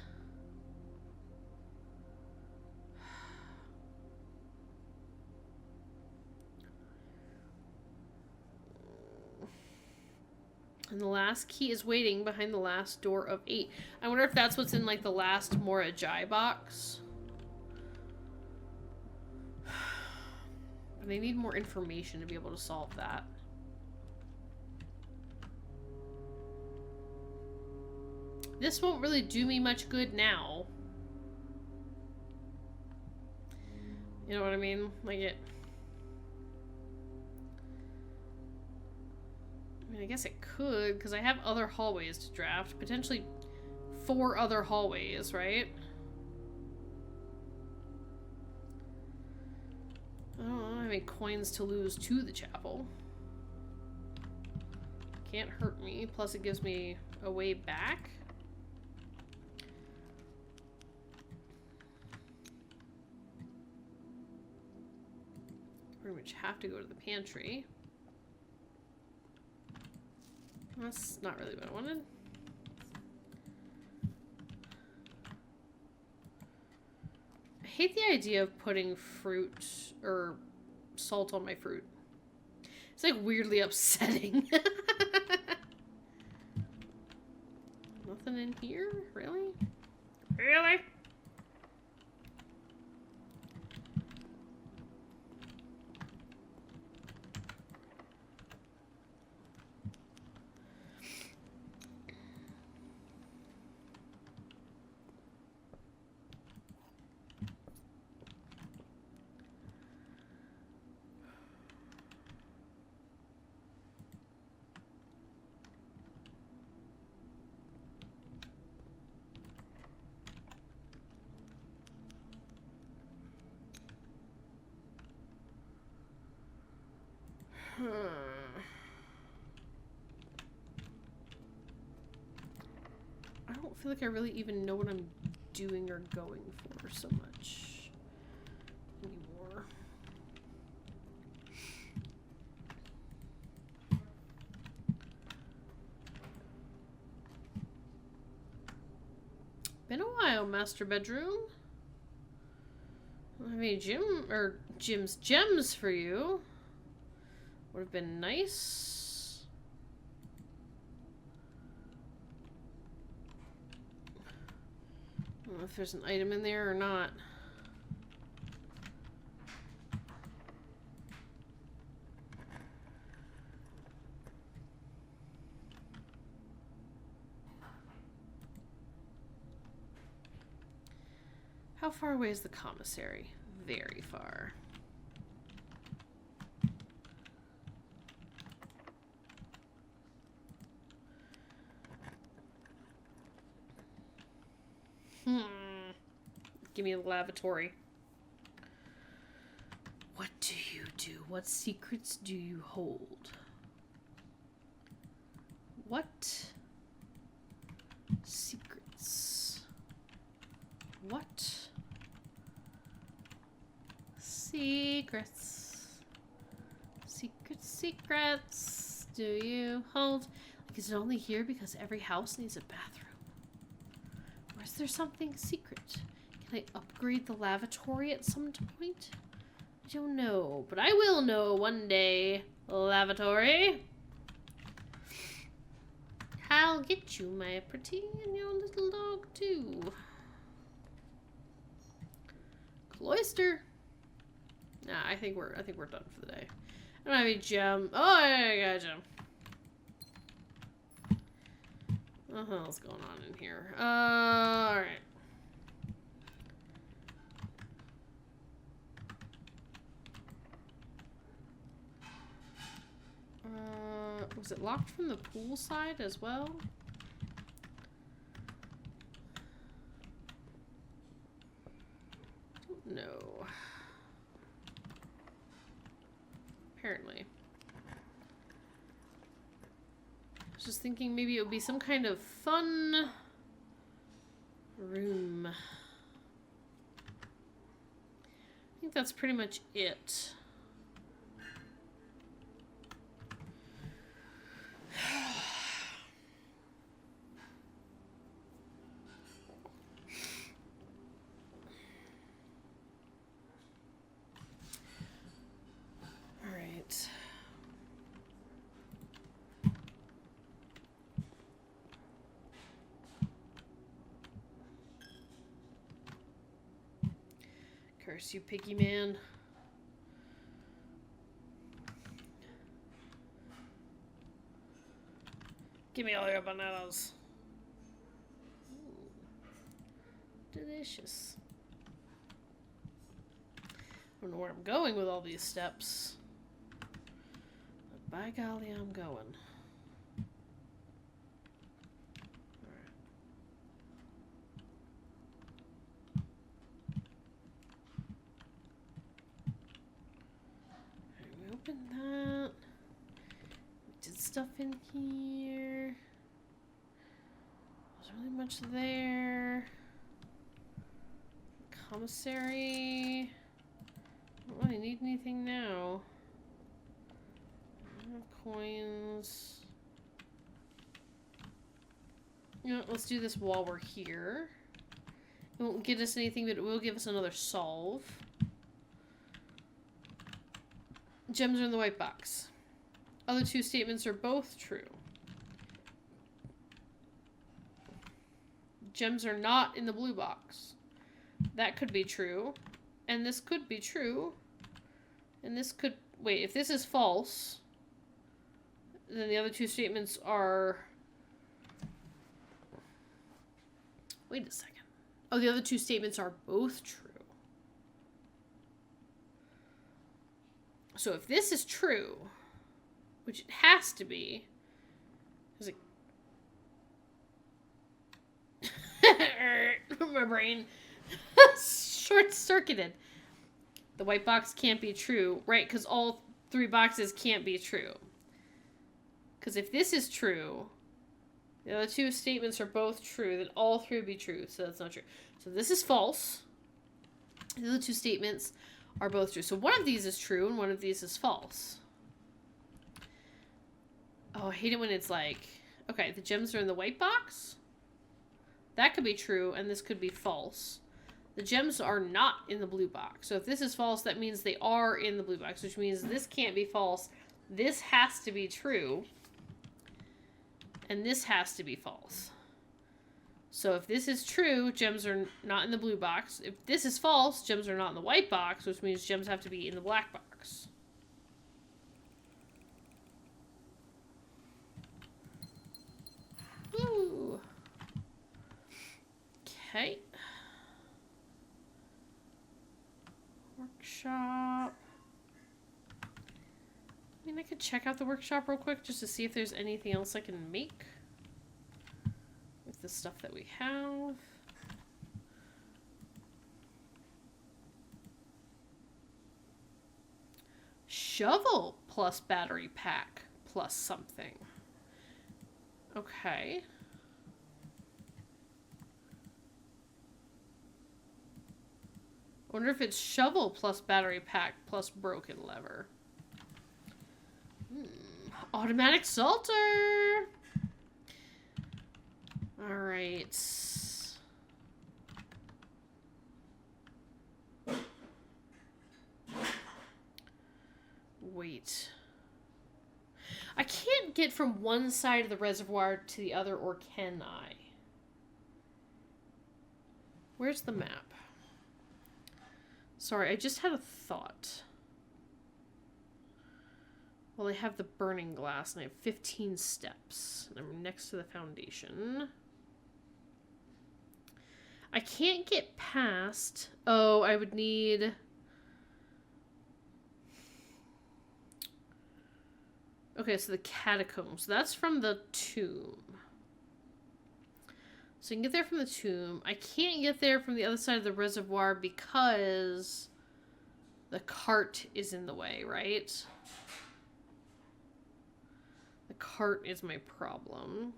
And the last key is waiting behind the last door of 8. I wonder if that's what's in like the last Mora Jai box. But I need more information to be able to solve that. This won't really do me much good now. You know what I mean? Like it... I mean, I guess it could, because I have other hallways to draft. Potentially 4 other hallways, right? I don't know how many coins to lose to the chapel. Can't hurt me. Plus it gives me a way back. Pretty much have to go to the pantry. That's not really what I wanted. I hate the idea of putting fruit or salt on my fruit. It's like weirdly upsetting. Nothing in here? Really? Really? I don't feel like I really even know what I'm doing or going for so much anymore. Been a while, master bedroom. I don't have any gems for you. Would have been nice. I don't know if there's an item in there or not. How far away is the commissary? Very far. Give me the lavatory. What do you do? What secrets do you hold? What secrets? What secrets? Secrets do you hold? Like, is it only here because every house needs a bathroom? Or is there something secret? Can I upgrade the lavatory at some point? I don't know, but I will know one day, lavatory. I'll get you, my pretty, and your little dog too. Cloister. Nah, I think we're done for the day. I don't have any gem. Oh, I got a gem. What the hell's going on in here? Alright. Was it locked from the pool side as well? Don't know. Apparently. I was just thinking maybe it would be some kind of fun room. I think that's pretty much it. Curse you, piggy man. Give me all your bananas. Ooh, delicious. I don't know where I'm going with all these steps. But by golly, I'm going. Open that. We did stuff in here. There's really much there. Commissary. I don't really need anything now. I don't have coins. You know, let's do this while we're here. It won't get us anything, but it will give us another solve. Gems are in the white box. Other two statements are both true. Gems are not in the blue box. That could be true. And this could be true. And this could... Wait, if this is false, then the other two statements are... Wait a second. Oh, the other two statements are both true. So if this is true, which it has to be, is it... My brain short-circuited. The white box can't be true, right? Because all three boxes can't be true. Because if this is true, the other two statements are both true, then all three would be true, so that's not true. So this is false. The other two statements are both true. So one of these is true and one of these is false. Oh, I hate it when it's like, okay, the gems are in the white box. That could be true and this could be false. The gems are not in the blue box. So if this is false, that means they are in the blue box, which means this can't be false. This has to be true. And this has to be false. So if this is true, gems are not in the blue box. If this is false, gems are not in the white box, which means gems have to be in the black box. Ooh. Okay. could check out the workshop real quick just to see if there's anything else I can make with the stuff that we have. Shovel plus battery pack plus something. Okay. Wonder if it's shovel plus battery pack plus broken lever. Automatic salter. All right. Wait. I can't get from one side of the reservoir to the other, or can I? Where's the map? Sorry, I just had a thought. Well, I have the burning glass, and I have 15 steps. And I'm next to the foundation. I can't get past... Oh, I would need... Okay, so the catacombs. That's from the tomb. So you can get there from the tomb. I can't get there from the other side of the reservoir because the cart is in the way, right? The cart is my problem.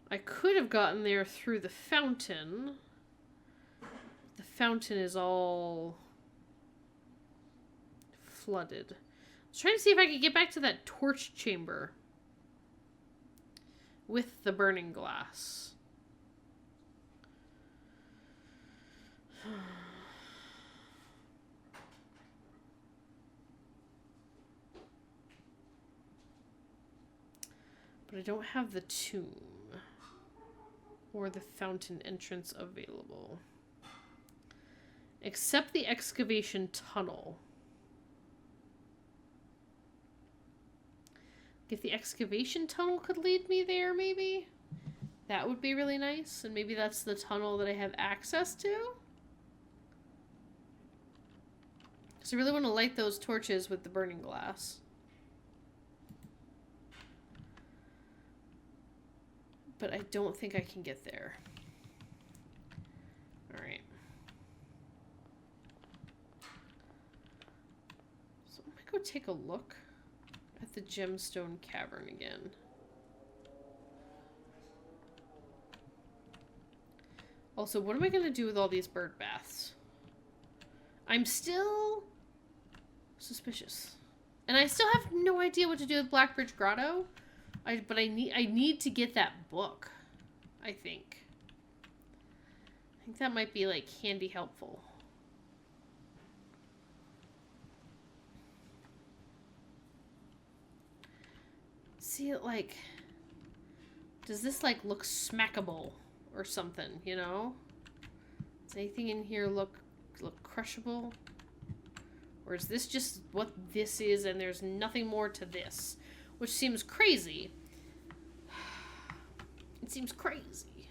I could have gotten there through the fountain. The fountain is all flooded. I was trying to see if I could get back to that torch chamber with the burning glass. But I don't have the tomb or the fountain entrance available. Except the excavation tunnel. If the excavation tunnel could lead me there, maybe? That would be really nice. And maybe that's the tunnel that I have access to? Because I really want to light those torches with the burning glass. But I don't think I can get there. Alright. So I'm going to go take a look at the gemstone cavern again. Also, what am I going to do with all these bird baths? I'm still suspicious. And I still have no idea what to do with Blackbridge Grotto. But I need to get that book, I think. I think that might be, like, handy helpful. See it, like... Does this, like, look smackable or something, you know? Does anything in here look crushable? Or is this just what this is and there's nothing more to this? Which seems crazy. It seems crazy.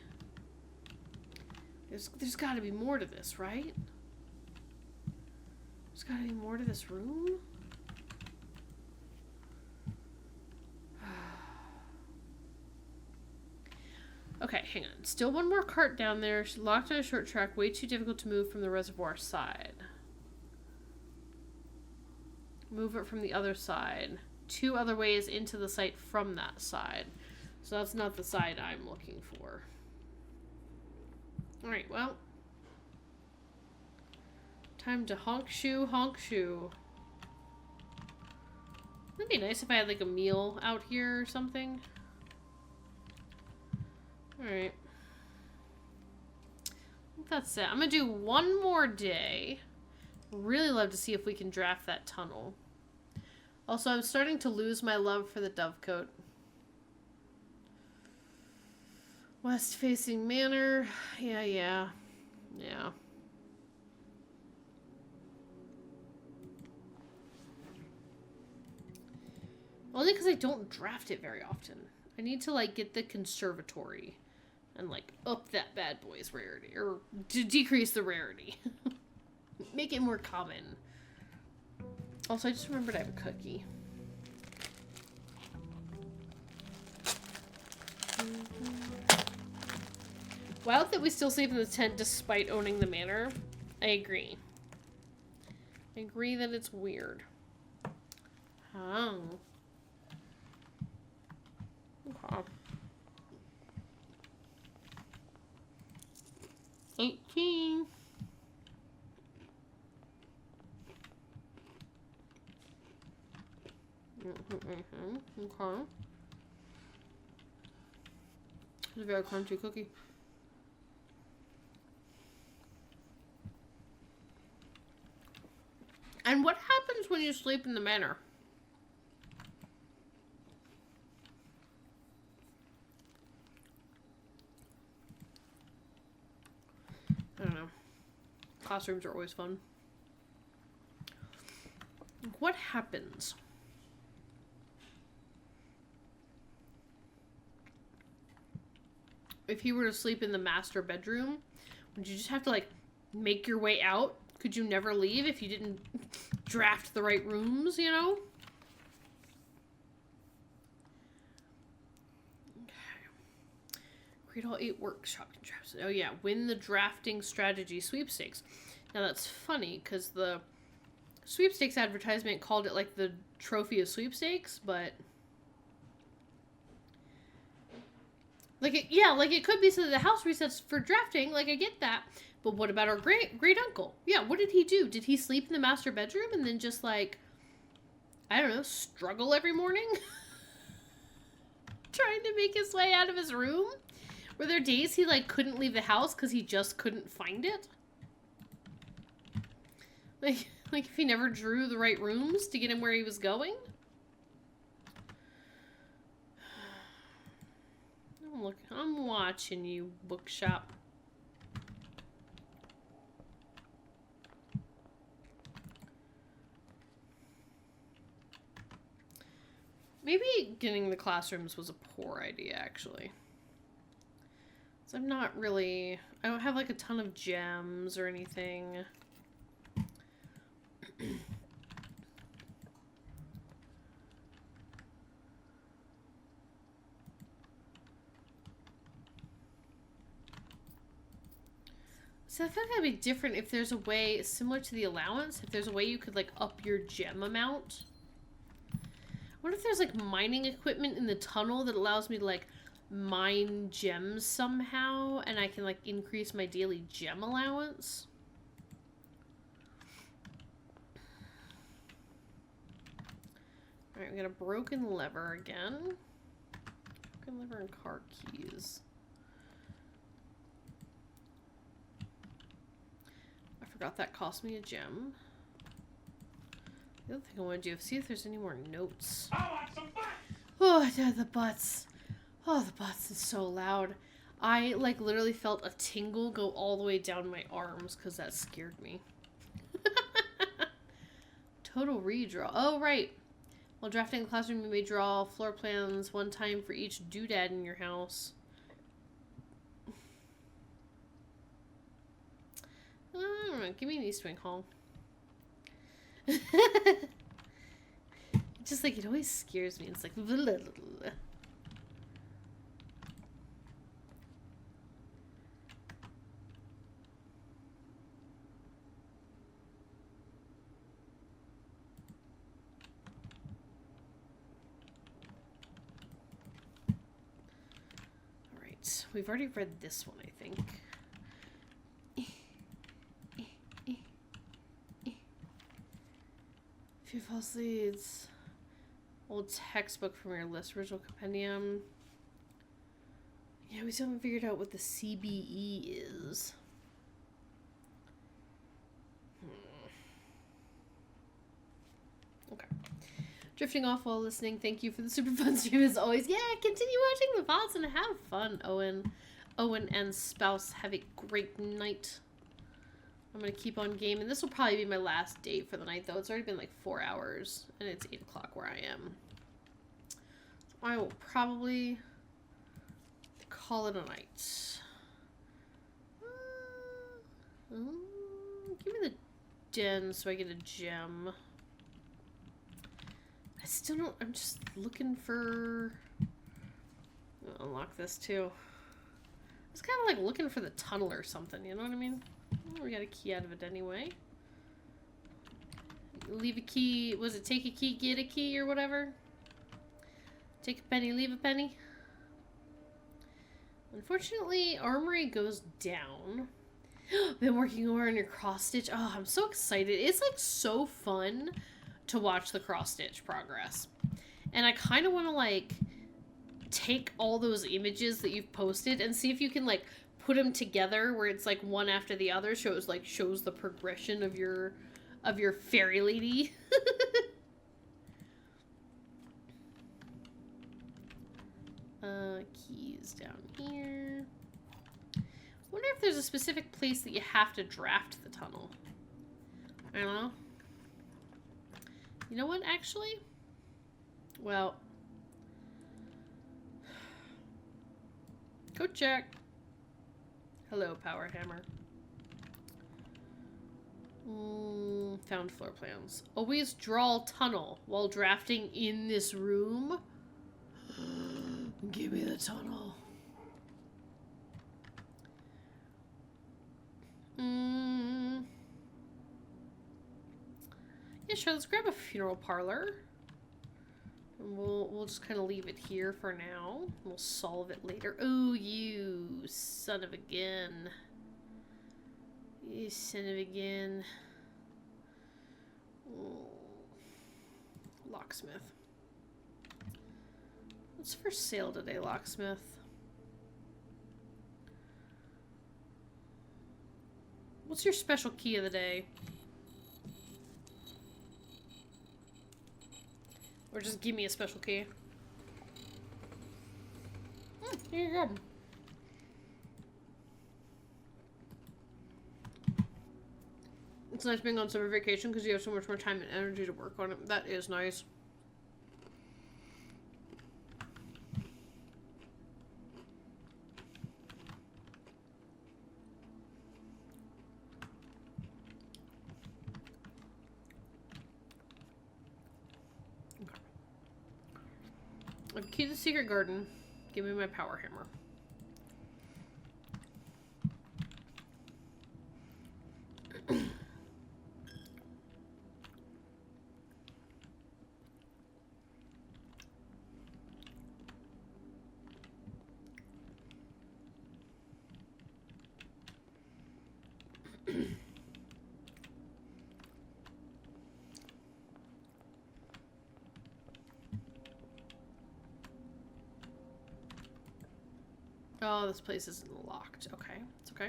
There's got to be more to this, right? There's got to be more to this room? Okay, hang on. Still one more cart down there. She's locked on a short track. Way too difficult to move from the reservoir side. Move it from the other side. 2 other ways into the site from that side. So that's not the side I'm looking for. Alright, well. Time to honk shoe, honk shoe. It'd be nice if I had like a meal out here or something. Alright. I think that's it. I'm gonna do one more day. Really love to see if we can draft that tunnel. Also, I'm starting to lose my love for the Dovecote. West-facing manor. Yeah. Only because I don't draft it very often. I need to, like, get the conservatory and, like, up that bad boy's rarity. Or decrease the rarity. Make it more common. Also, I just remembered I have a cookie. Wild that we still sleep in the tent despite owning the manor. I agree. I agree that it's weird. Oh. Okay. 18. Okay. It's a very crunchy cookie. And what happens when you sleep in the manor? I don't know. Classrooms are always fun. What happens? If you were to sleep in the master bedroom, would you just have to, like, make your way out? Could you never leave if you didn't draft the right rooms, you know? Okay. Create all 8 workshop contraptions. Oh yeah, win the drafting strategy sweepstakes. Now that's funny, because the sweepstakes advertisement called it, like, the trophy of sweepstakes, but... Like, it could be so that the house resets for drafting, like, I get that. But what about our great uncle? Yeah, what did he do? Did he sleep in the master bedroom and then just, like, I don't know, struggle every morning? Trying to make his way out of his room? Were there days he, like, couldn't leave the house because he just couldn't find it? Like if he never drew the right rooms to get him where he was going? Look, I'm watching you, bookshop. Maybe getting the classrooms was a poor idea, actually. So I'm not really... I don't have, like, a ton of gems or anything. So I feel like that'd be different if there's a way, similar to the allowance, if there's a way you could, like, up your gem amount. What if there's, like, mining equipment in the tunnel that allows me to, like, mine gems somehow, and I can, like, increase my daily gem allowance? Alright, we got a broken lever again. Broken lever and car keys. I forgot that cost me a gem. The other thing I want to do is see if there's any more notes. I want some butts! Oh, yeah, the butts. Oh, the butts is so loud. I, like, literally felt a tingle go all the way down my arms because that scared me. Total redraw. Oh, right. While drafting the classroom, you may draw floor plans one time for each doodad in your house. I don't know. Give me an East Wing Hall. Just, like, it always scares me. It's like... Blah, blah, blah. Alright. We've already read this one, I think. Few false leads. Old textbook from your list. Original compendium. Yeah, we still haven't figured out what the CBE is. Okay. Drifting off while listening. Thank you for the super fun stream as always. Yeah, continue watching the VODs and have fun, Owen. Owen and spouse, have a great night. I'm going to keep on gaming. This will probably be my last day for the night, though. It's already been like 4 hours, and it's 8 o'clock where I am. So I will probably call it a night. Give me the den so I get a gem. I still don't... I'm just looking for... I'll unlock this too. I was kind of like looking for the tunnel or something, you know what I mean? Oh, we got a key out of it anyway. Leave a key... Was it take a key, get a key, or whatever? Take a penny, leave a penny. Unfortunately, armory goes down. Been working over on your cross stitch. Oh, I'm so excited. It's like so fun to watch the cross stitch progress. And I kind of want to like take all those images that you've posted and see if you can like put them together where it's like one after the other, shows the progression of your fairy lady. Keys down here. Wonder if there's a specific place that you have to draft the tunnel. I don't know. You know what, actually? Well, go check. Hello, Power Hammer. Found floor plans. Always draw tunnel while drafting in this room. Give me the tunnel. Yeah, sure. Let's grab a funeral parlor. And we'll just kind of leave it here for now. We'll solve it later. Oh, you son of a gun. You son of a gun. Oh. Locksmith. What's for sale today, locksmith? What's your special key of the day? Or just give me a special key. Here you go. It's nice being on summer vacation because you have so much more time and energy to work on it. That is nice. Okay. Key to the secret garden. Give me my power hammer. Oh, this place isn't locked. Okay, it's okay.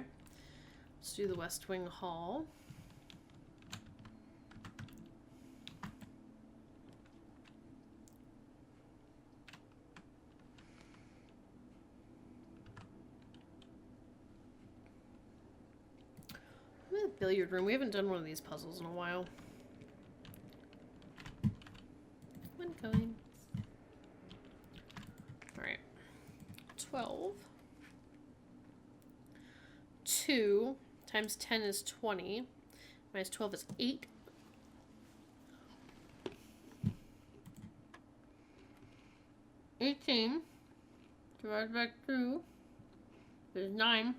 Let's do the West Wing Hall. The billiard room. We haven't done one of these puzzles in a while. One coin. Alright. 12. 2 times 10 is 20. Minus 12 is 8. $18 divided by 2 is 9.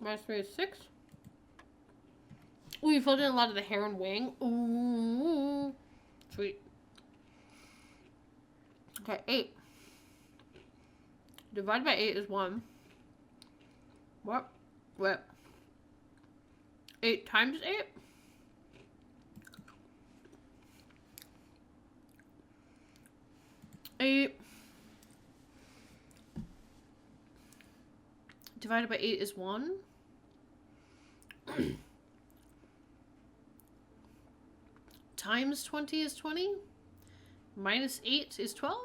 Minus 3 is 6. Ooh, you filled in a lot of the hair and wing. Ooh. Sweet. Okay, 8. Divided by 8 is 1. What? What? 8 times 8? Eight divided by 8 is 1. Times 20 is 20. Minus 8 is 12.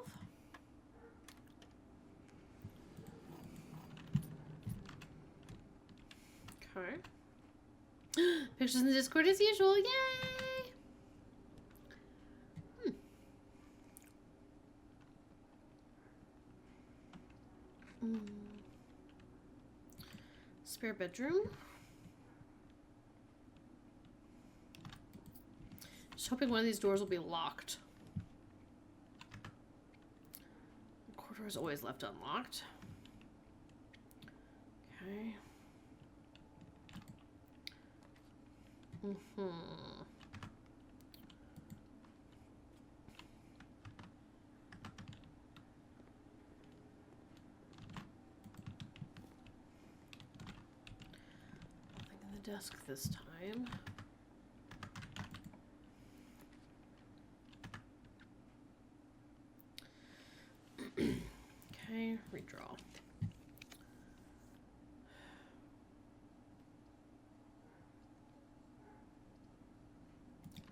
Okay. Pictures in the Discord as usual. Yay! Spare bedroom. Just hoping one of these doors will be locked. Door's always left unlocked. Okay. Mm-hmm. Nothing in the desk this time. Okay, redraw.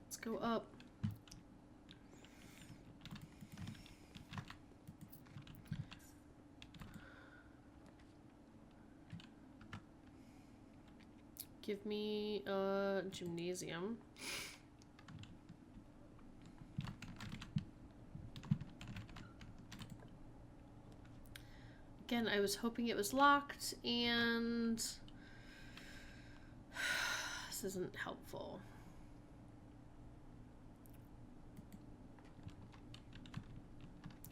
Let's go up. Give me a gymnasium. Again, I was hoping it was locked, and this isn't helpful.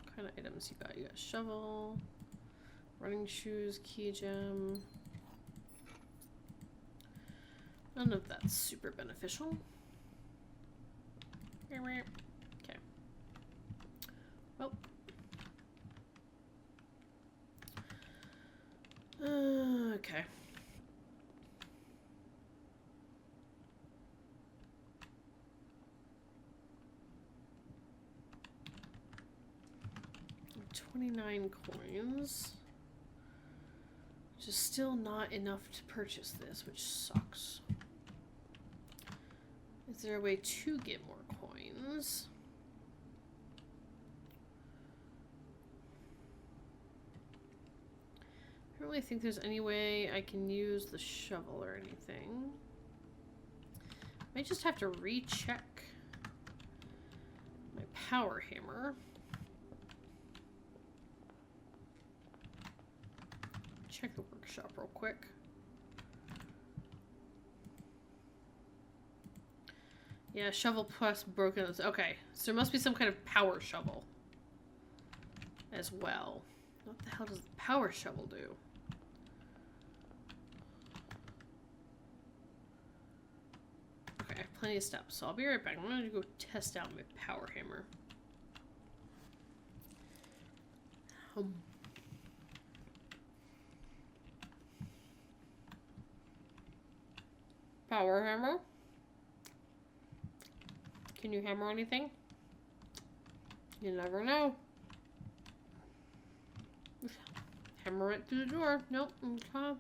What kind of items you got? You got a shovel, running shoes, key gem. None of that's super beneficial. Okay. Well. Okay. $29 coins. Which is still not enough to purchase this, which sucks. Is there a way to get more coins? I don't really think there's any way I can use the shovel or anything. Might just have to recheck my power hammer. Check the workshop real quick. Yeah, shovel plus broken. Okay, so there must be some kind of power shovel as well. What the hell does the power shovel do? Okay, I have plenty of steps, so I'll be right back. I'm gonna go test out my power hammer. Power hammer? Can you hammer anything? You never know. Hammer it through the door. Nope. Okay.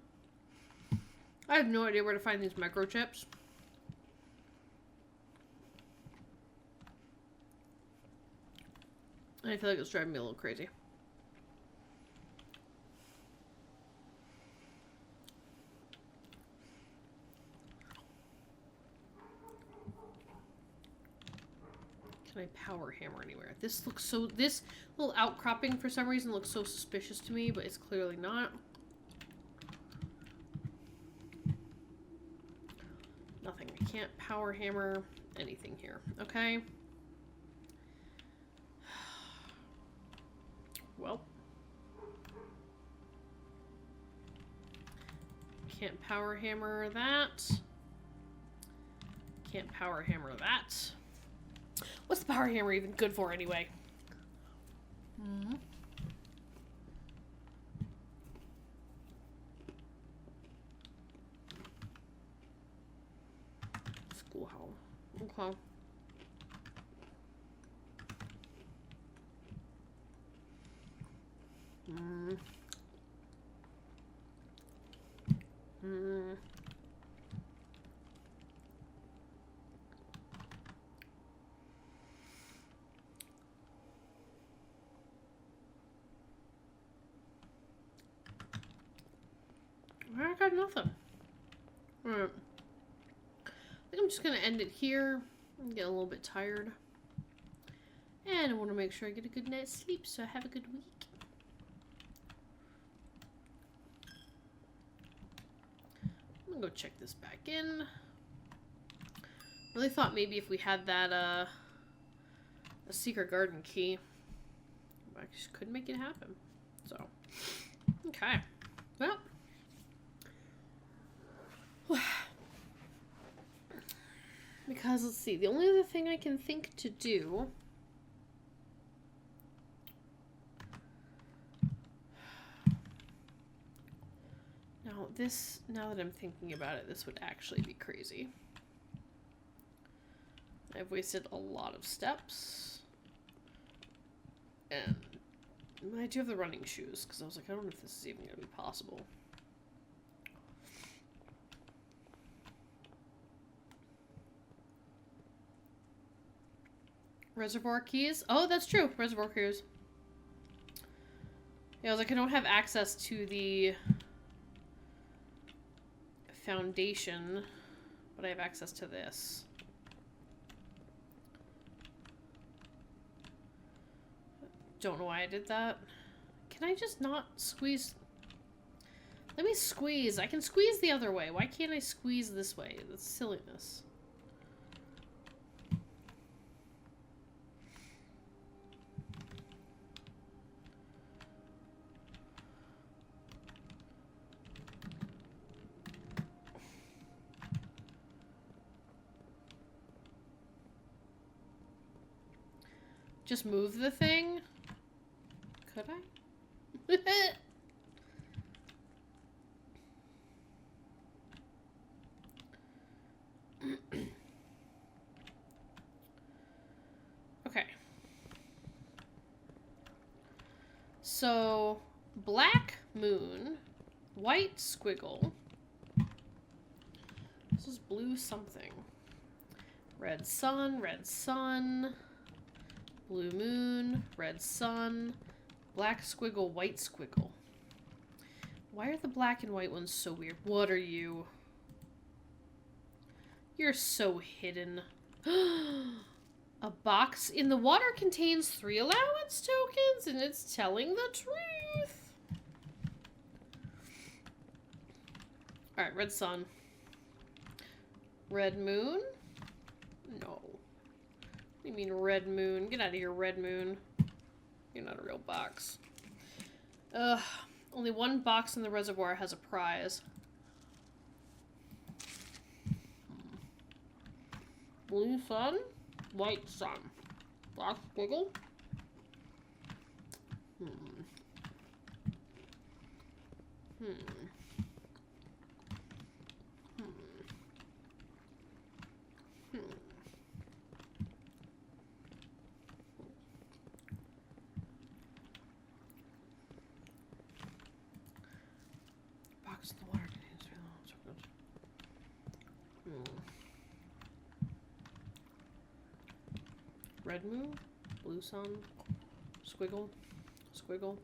I have no idea where to find these microchips. I feel like it's driving me a little crazy. Can I power hammer anywhere? This looks so... This little outcropping for some reason looks so suspicious to me, but it's clearly not. Nothing. I can't power hammer anything here. Okay. Well. Can't power hammer that. Can't power hammer that. What's the power hammer even good for anyway? Hmm. Schoolhouse. Okay. Hmm. Hmm. I got nothing. Alright. I think I'm just gonna end it here. I'm getting a little bit tired. And I want to make sure I get a good night's sleep, so have a good week. I'm gonna go check this back in. Really thought maybe if we had that, a secret garden key, I just couldn't make it happen. Okay. Well. Because, let's see, the only other thing I can think to do... Now that I'm thinking about it, this would actually be crazy. I've wasted a lot of steps. And I do have the running shoes, because I was like, I don't know if this is even going to be possible. Reservoir keys? Oh, that's true. Reservoir keys. Yeah, I was like, I don't have access to the foundation, but I have access to this. Don't know why I did that. Can I just not squeeze? Let me squeeze. I can squeeze the other way. Why can't I squeeze this way? That's silliness. Just move the thing? Could I? Okay. So, black moon, white squiggle. This is blue something. Red sun, blue moon, red sun, black squiggle, white squiggle. Why are the black and white ones so weird? What are you? You're so hidden. A box in the water contains 3 allowance tokens, and it's telling the truth. Alright, red sun. Red moon? No. What do you mean red moon? Get out of here, red moon. You're not a real box. Ugh. Only one box in the reservoir has a prize. Blue sun, white sun, black squiggle. Box in the water contains 3 allowance tokens. Red moon, blue sun, squiggle, squiggle,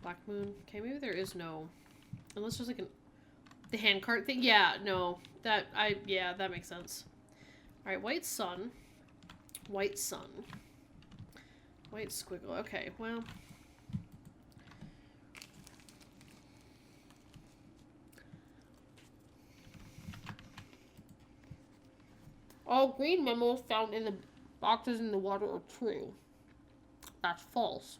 black moon. Okay, maybe there is no, unless there's like the handcart thing. Yeah, no, yeah, that makes sense. All right, white sun, white squiggle. Okay, well. All green memos found in the boxes in the water are true. That's false.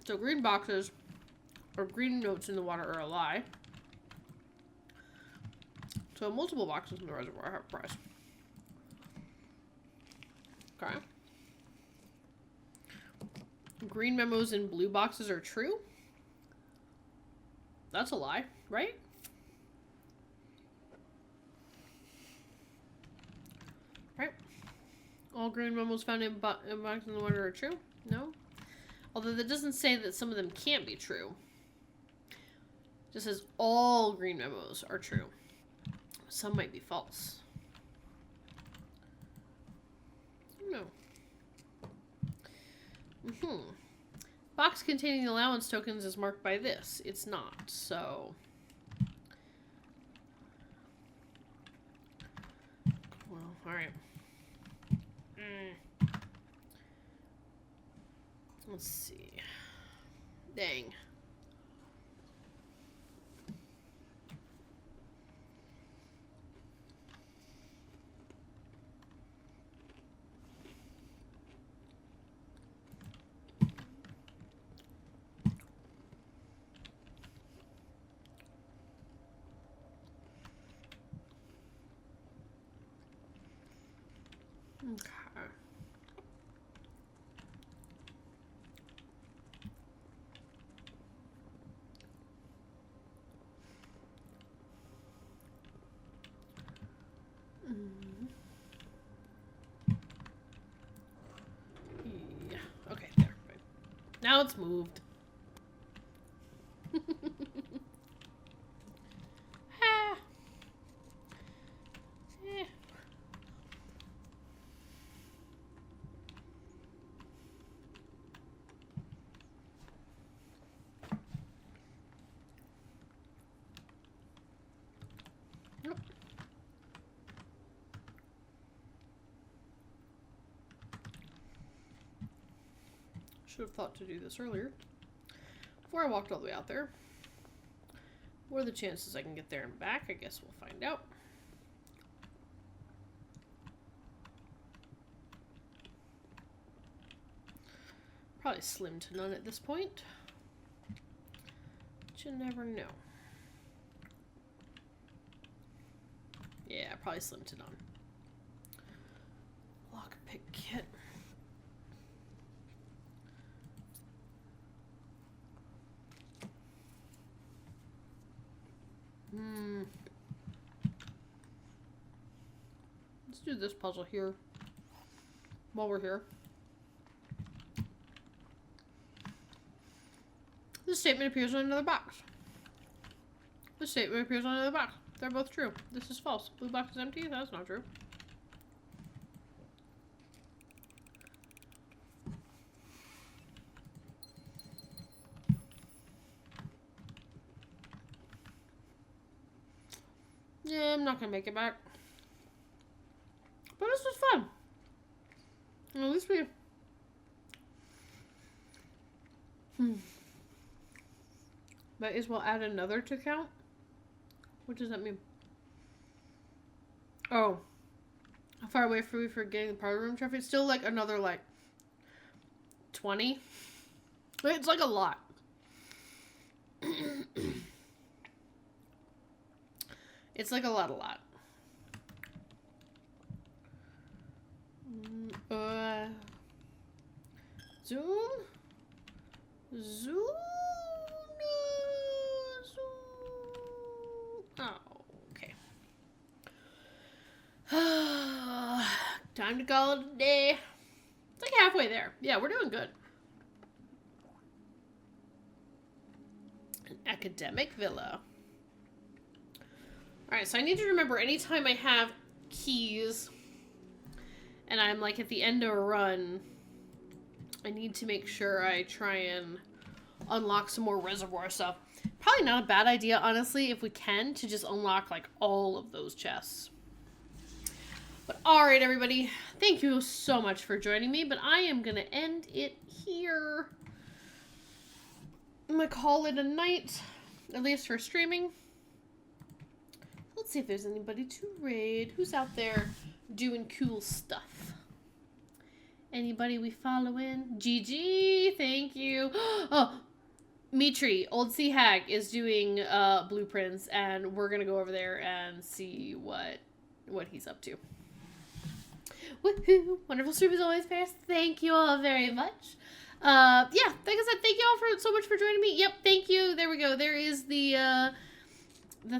So green boxes or green notes in the water are a lie. So multiple boxes in the reservoir have a prize. Okay. Green memos in blue boxes are true. That's a lie, right? Right. All green memos found in boxes in the water are true? No. Although that doesn't say that some of them can't be true. It just says all green memos are true. Some might be false. No. Box containing allowance tokens is marked by this. It's not, so... Well, alright. Let's see. Dang. Okay. Yeah. Okay, there. Right. Now it's moved. Ah. Eh. Nope. Should have thought to do this earlier. Before I walked all the way out there. What are the chances I can get there and back? I guess we'll find out. Probably slim to none at this point. But you never know. Yeah, probably slim to none. Lockpick kit. Let's do this puzzle here. While we're here. This statement appears on another box. This statement appears on another box. They're both true. This is false. Blue box is empty? That's not true. Yeah, I'm not gonna make it back. But this was fun. At least we... Might as well add another to count? What does that mean? Oh. How far away are we for getting the parlor room trophy? It's still like another like 20. It's like a lot. It's like a lot. Zoom. Oh, okay. Time to call it a day. It's like halfway there. Yeah, we're doing good. An academic villa. Alright, so I need to remember anytime I have keys and I'm like at the end of a run, I need to make sure I try and unlock some more reservoir stuff. Probably not a bad idea, honestly, if we can, to just unlock like all of those chests. But alright, everybody, thank you so much for joining me, but I am going to end it here. I'm going to call it a night, at least for streaming. Let's see if there's anybody to raid. Who's out there doing cool stuff? Anybody we following? GG, thank you. Oh, Mitri, Old Sea Hag, is doing blueprints, and we're gonna go over there and see what he's up to. Woohoo! Wonderful stream as always, Paris. Thank you all very much. Yeah, like I said, thank you all for so much for joining me. Yep, thank you. There we go. There is the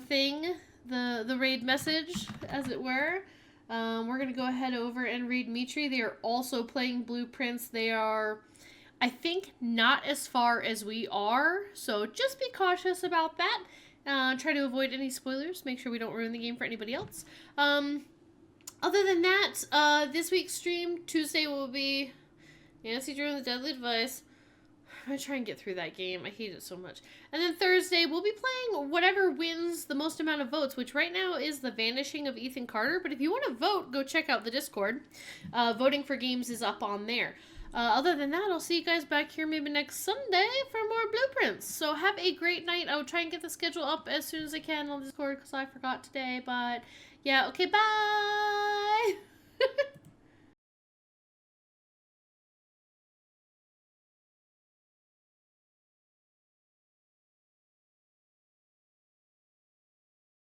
thing. The raid message, as it were. We're going to go ahead over and read Mitri. They are also playing blueprints. They are, I think, not as far as we are. So just be cautious about that. Try to avoid any spoilers. Make sure we don't ruin the game for anybody else. Other than that, this week's stream, Tuesday, will be Nancy Drew and the Deadly Device. I'm going to try and get through that game. I hate it so much. And then Thursday, we'll be playing whatever wins the most amount of votes, which right now is The Vanishing of Ethan Carter. But if you want to vote, go check out the Discord. Voting for games is up on there. Other than that, I'll see you guys back here maybe next Sunday for more blueprints. So have a great night. I will try and get the schedule up as soon as I can on Discord because I forgot today. But yeah, okay, bye!